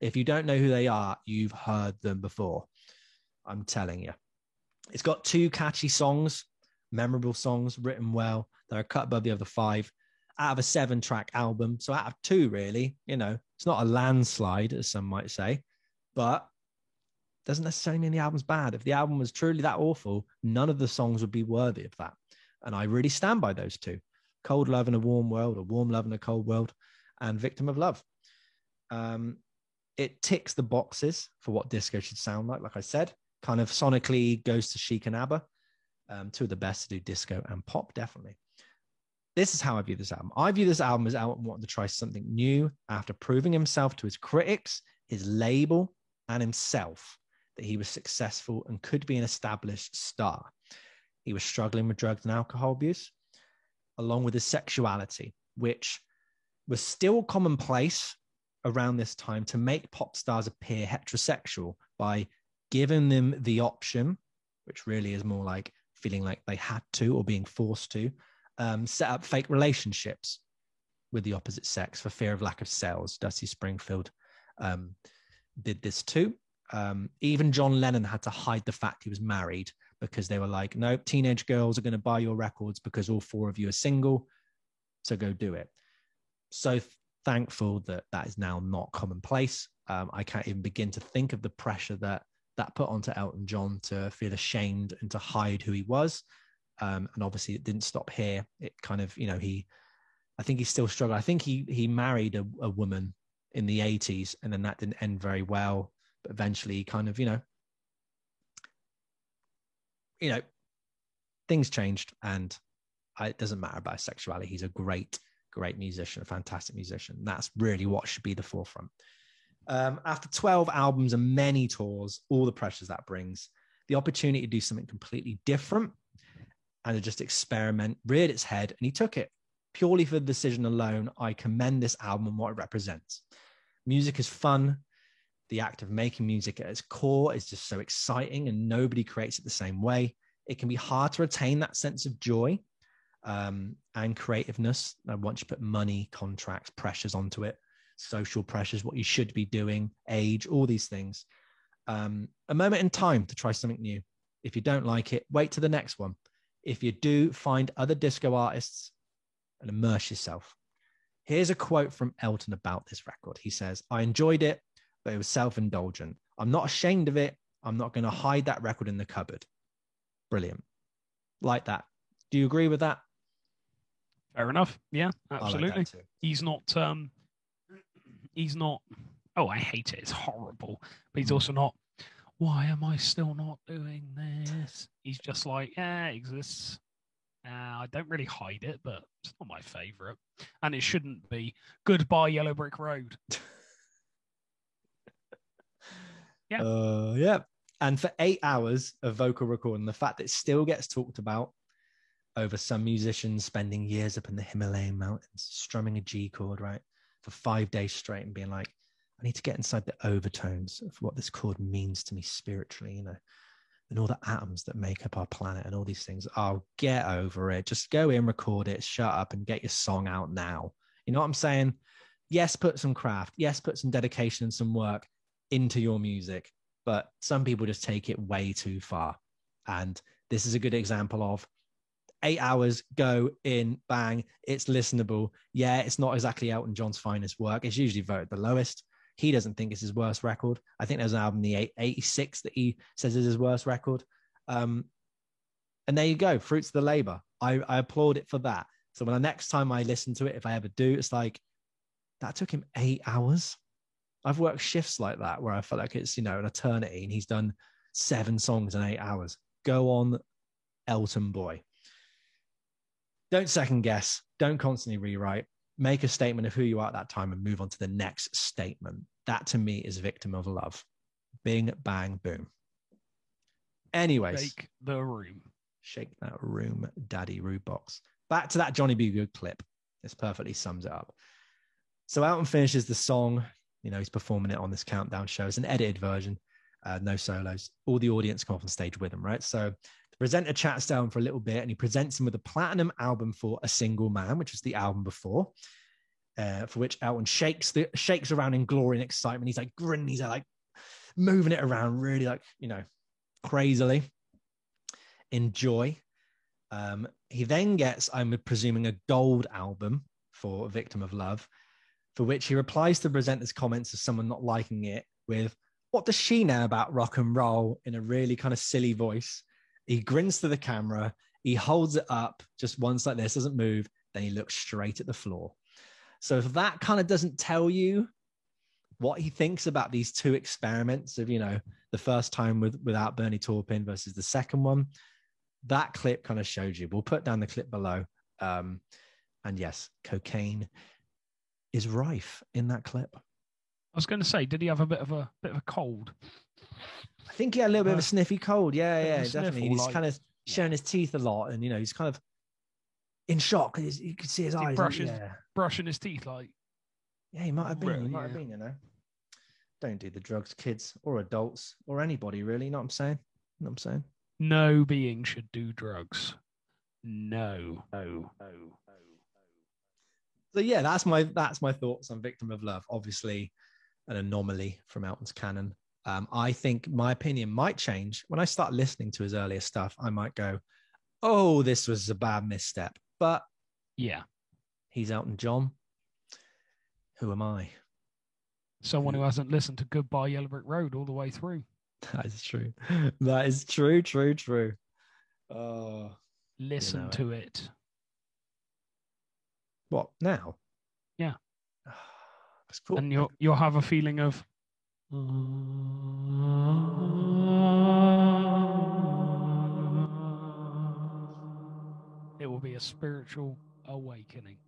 If you don't know who they are, you've heard them before. I'm telling you. It's got 2 catchy songs, memorable songs, written well. They're cut above the other 5 out of a 7-track album. So out of 2, really, it's not a landslide, as some might say, but doesn't necessarily mean the album's bad. If the album was truly that awful, none of the songs would be worthy of that. And I really stand by those 2. Cold Love in a Warm World, or Warm Love in a Cold World, and Victim of Love. It ticks the boxes for what disco should sound like I said. Kind of sonically goes to Chic and ABBA. 2 of the best to do disco and pop, definitely. This is how I view this album. I view this album as Elton wanting to try something new after proving himself to his critics, his label, and himself that he was successful and could be an established star. He was struggling with drugs and alcohol abuse, along with his sexuality, which was still commonplace around this time to make pop stars appear heterosexual by giving them the option, which really is more like feeling like they had to or being forced to, set up fake relationships with the opposite sex for fear of lack of sales. Dusty Springfield did this too. Even John Lennon had to hide the fact he was married because they were like, no, teenage girls are going to buy your records because all 4 of you are single, so go do it. So thankful that is now not commonplace. I can't even begin to think of the pressure that put onto Elton John to feel ashamed and to hide who he was. And obviously it didn't stop here. It kind of, I think he still struggled. I think he married a woman in the 80s, and then that didn't end very well. But eventually he kind of, things changed, and it doesn't matter about his sexuality. He's a great musician, a fantastic musician. That's really what should be the forefront. After 12 albums and many tours, all the pressures that brings, the opportunity to do something completely different and to just experiment reared its head, and he took it. Purely for the decision alone, I commend this album and what it represents. Music is fun. The act of making music at its core is just so exciting, and nobody creates it the same way. It can be hard to retain that sense of joy and creativeness once you put money, contracts, pressures onto it, social pressures, what you should be doing, age, all these things. A moment in time to try something new. If you don't like it, wait to the next one. If you do, find other disco artists and immerse yourself. Here's a quote from Elton about this record. He says, I enjoyed it, but it was self-indulgent. I'm not ashamed of it. I'm not going to hide that record in the cupboard. Brilliant. Like that. Do you agree with that? Fair enough. Yeah, absolutely. I like that too. He's not, oh, I hate it. It's horrible. But he's also not, why am I still not doing this? He's just like, yeah, it exists. I don't really hide it, but it's not my favorite. And it shouldn't be. Goodbye, Yellow Brick Road. Yeah. Yeah. And for 8 hours of vocal recording, the fact that it still gets talked about over some musicians spending years up in the Himalayan mountains, strumming a G chord, right, for 5 days straight and being like, I need to get inside the overtones of what this chord means to me spiritually, and all the atoms that make up our planet and all these things. Oh, get over it. Just go in, record it, shut up and get your song out now. You know what I'm saying? Yes, put some craft. Yes, put some dedication and some work into your music. But some people just take it way too far. And this is a good example of 8 hours, go in, bang, it's listenable. Yeah, it's not exactly Elton John's finest work. It's usually voted the lowest. He doesn't think it's his worst record. I think there's an album, the 86, that he says is his worst record. And there you go, fruits of the labor. I applaud it for that. So when the next time I listen to it, if I ever do, it's like, that took him 8 hours. I've worked shifts like that where I felt like it's, an eternity, and he's done 7 songs in 8 hours. Go on, Elton boy. Don't second guess. Don't constantly rewrite. Make a statement of who you are at that time and move on to the next statement. That to me is Victim of Love. Bing, bang, boom. Anyways. Shake the room. Shake that room, Daddy Rudebox. Back to that Johnny B. Good clip. This perfectly sums it up. So Elton finishes the song. He's performing it on this countdown show. It's an edited version. No solos. All the audience come off on stage with him, right? So the presenter chats down for a little bit, and he presents him with a platinum album for A Single Man, which was the album before, for which Elton shakes around in glory and excitement. He's like grinning. He's like moving it around really crazily. Enjoy. He then gets, I'm presuming, a gold album for Victim of Love, for which he replies to the presenter's comments of someone not liking it with, "What does she know about rock and roll?" in a really kind of silly voice. He grins to the camera. He holds it up just once like this, doesn't move. Then he looks straight at the floor. So if that kind of doesn't tell you what he thinks about these two experiments of, the first time without Bernie Taupin versus the second one, that clip kind of showed you. We'll put down the clip below. And yes, cocaine is rife in that clip. I was going to say, did he have a bit of a cold? I think he had a little bit of a sniffy cold. Yeah, definitely. Sniffle, He's kind of showing his teeth a lot, and he's kind of in shock. You could see his eyes. Brushing his teeth, like. Yeah, he might have been. He might have been. Don't do the drugs, kids or adults or anybody really. You know what I'm saying? No being should do drugs. No. So yeah, that's my thoughts on Victim of Love. Obviously, an anomaly from Elton's canon. I think my opinion might change when I start listening to his earlier stuff. I might go, "Oh, this was a bad misstep." But yeah, he's Elton John. Who am I? Someone who hasn't listened to Goodbye Yellow Brick Road all the way through. That is true. That is true. Oh, listen to it. What now? Yeah, that's cool. And you'll have a feeling of. It will be a spiritual awakening.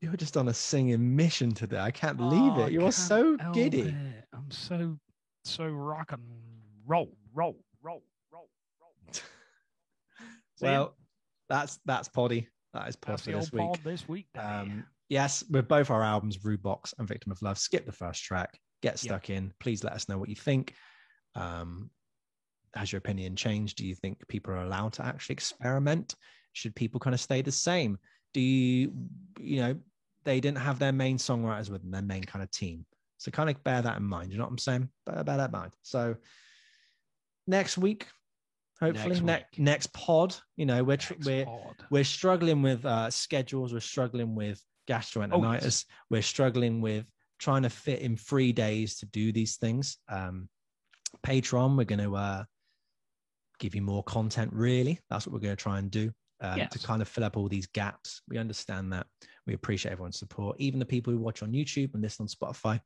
You're just on a singing mission today. I can't believe it. You are so giddy. I'm so rock and roll. Well, that's Poddy. That is Pod for this week. Pod this week. Yes, with both our albums, Rudebox and Victim of Love, skip the first track, get stuck in. Please let us know what you think. Has your opinion changed? Do you think people are allowed to actually experiment? Should people kind of stay the same? Do you they didn't have their main songwriters with them, their main kind of team. So kind of bear that in mind. You know what I'm saying? Bear that in mind. So next week, hopefully next pod, we're struggling with schedules. We're struggling with gastroenteritis. We're struggling with trying to fit in 3 days to do these things. Patreon, we're going to give you more content. Really, that's what we're going to try and do. To kind of fill up all these gaps. We understand that. We appreciate everyone's support. Even the people who watch on YouTube and listen on Spotify.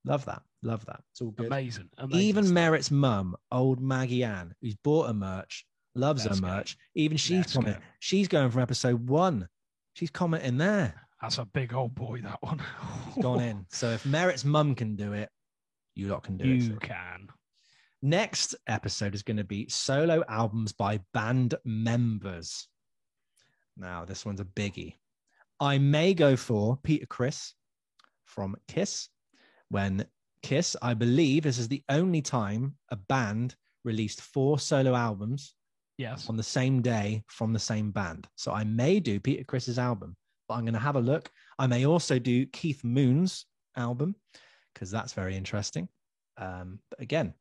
Love that. It's all good. Amazing Even stuff. Merritt's mum, old Maggie Ann, who's bought her merch, loves her merch. Even she's commenting. She's going from episode 1. She's commenting there. That's a big old boy, that one. It's gone in. So if Merritt's mum can do it, you lot can do it. You can. Next episode is going to be solo albums by band members. Now, this one's a biggie. I may go for Peter Criss from Kiss. When Kiss, I believe this is the only time a band released 4 solo albums on the same day from the same band. So I may do Peter Criss's album, but I'm going to have a look. I may also do Keith Moon's album because that's very interesting. But again,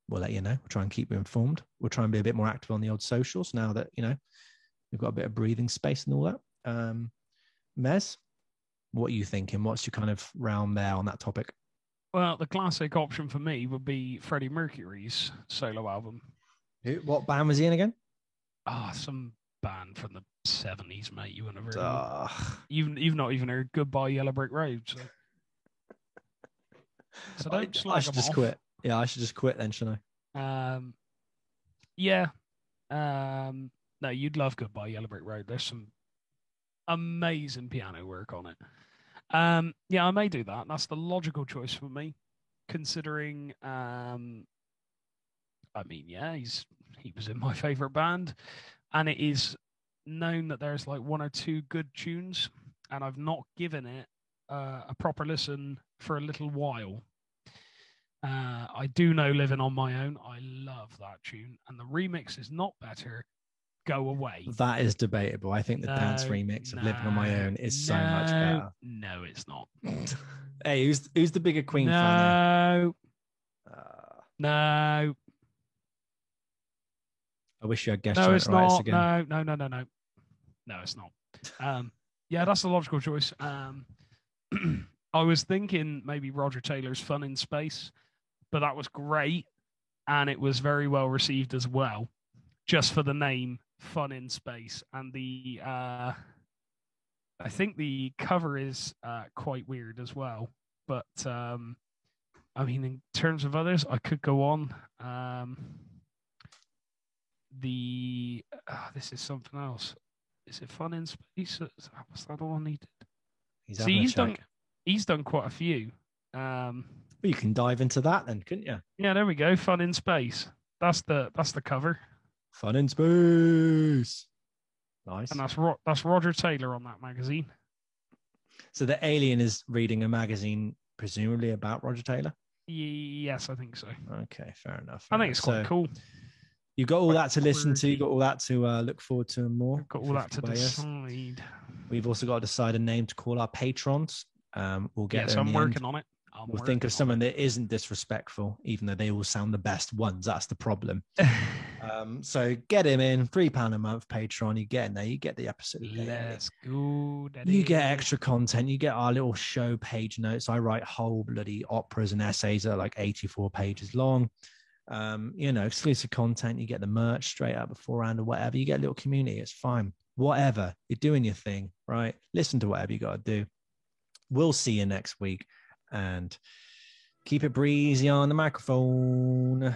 we'll let you know. We'll try and keep you informed. We'll try and be a bit more active on the old socials now that, we've got a bit of breathing space and all that. Mez, what are you thinking? What's your kind of realm there on that topic? Well, the classic option for me would be Freddie Mercury's solo album. What band was he in again? Some band from the 70s, mate. You wouldn't have heard you've not even heard Goodbye Yellow Brick Road. So don't slag I should just quit. Yeah, I should just quit then, shouldn't I? No, you'd love Goodbye Yellow Brick Road. There's some amazing piano work on it. I may do that. That's the logical choice for me, considering. He was in my favorite band, and it is known that there's like 1 or 2 good tunes, and I've not given it a proper listen for a little while. I do know Living on My Own. I love that tune, and the remix is not better. Go away. That is debatable. I think the dance remix of Living on My Own is so much better. No, it's not. Hey, who's the bigger Queen fan? No. I wish you had guessed No, it's not. again. No, it's not. Yeah, that's the logical choice. I was thinking maybe Roger Taylor's Fun in Space, but that was great, and it was very well received as well, just for the name Fun in Space. And I think the cover is quite weird as well. But I mean, in terms of others, I could go on. This is something else. Is it Fun in Space? Was that the one he did? He's done quite a few. Well, you can dive into that then, couldn't you? Yeah, there we go. Fun in Space. That's the cover. Fun in Space. Nice. And that's Roger Taylor on that magazine. So the alien is reading a magazine, presumably about Roger Taylor? Yes, I think so. Okay, fair enough. I think it's quite cool. You've got all that to listen to. You've got all that to look forward to and more. Got all that to decide. We've also got to decide a name to call our patrons. We'll get there. I'm working on it. We'll think of someone that isn't disrespectful, even though they all sound the best ones. That's the problem. So get him in. £3 a month Patreon. You get in there. You get the episode. Let's go. You get extra content. You get our little show page notes. I write whole bloody operas and essays that are like 84 pages long. Exclusive content. You get the merch straight out beforehand or whatever. You get a little community. It's fine. Whatever. You're doing your thing, right? Listen to whatever you got to do. We'll see you next week. And keep it breezy on the microphone.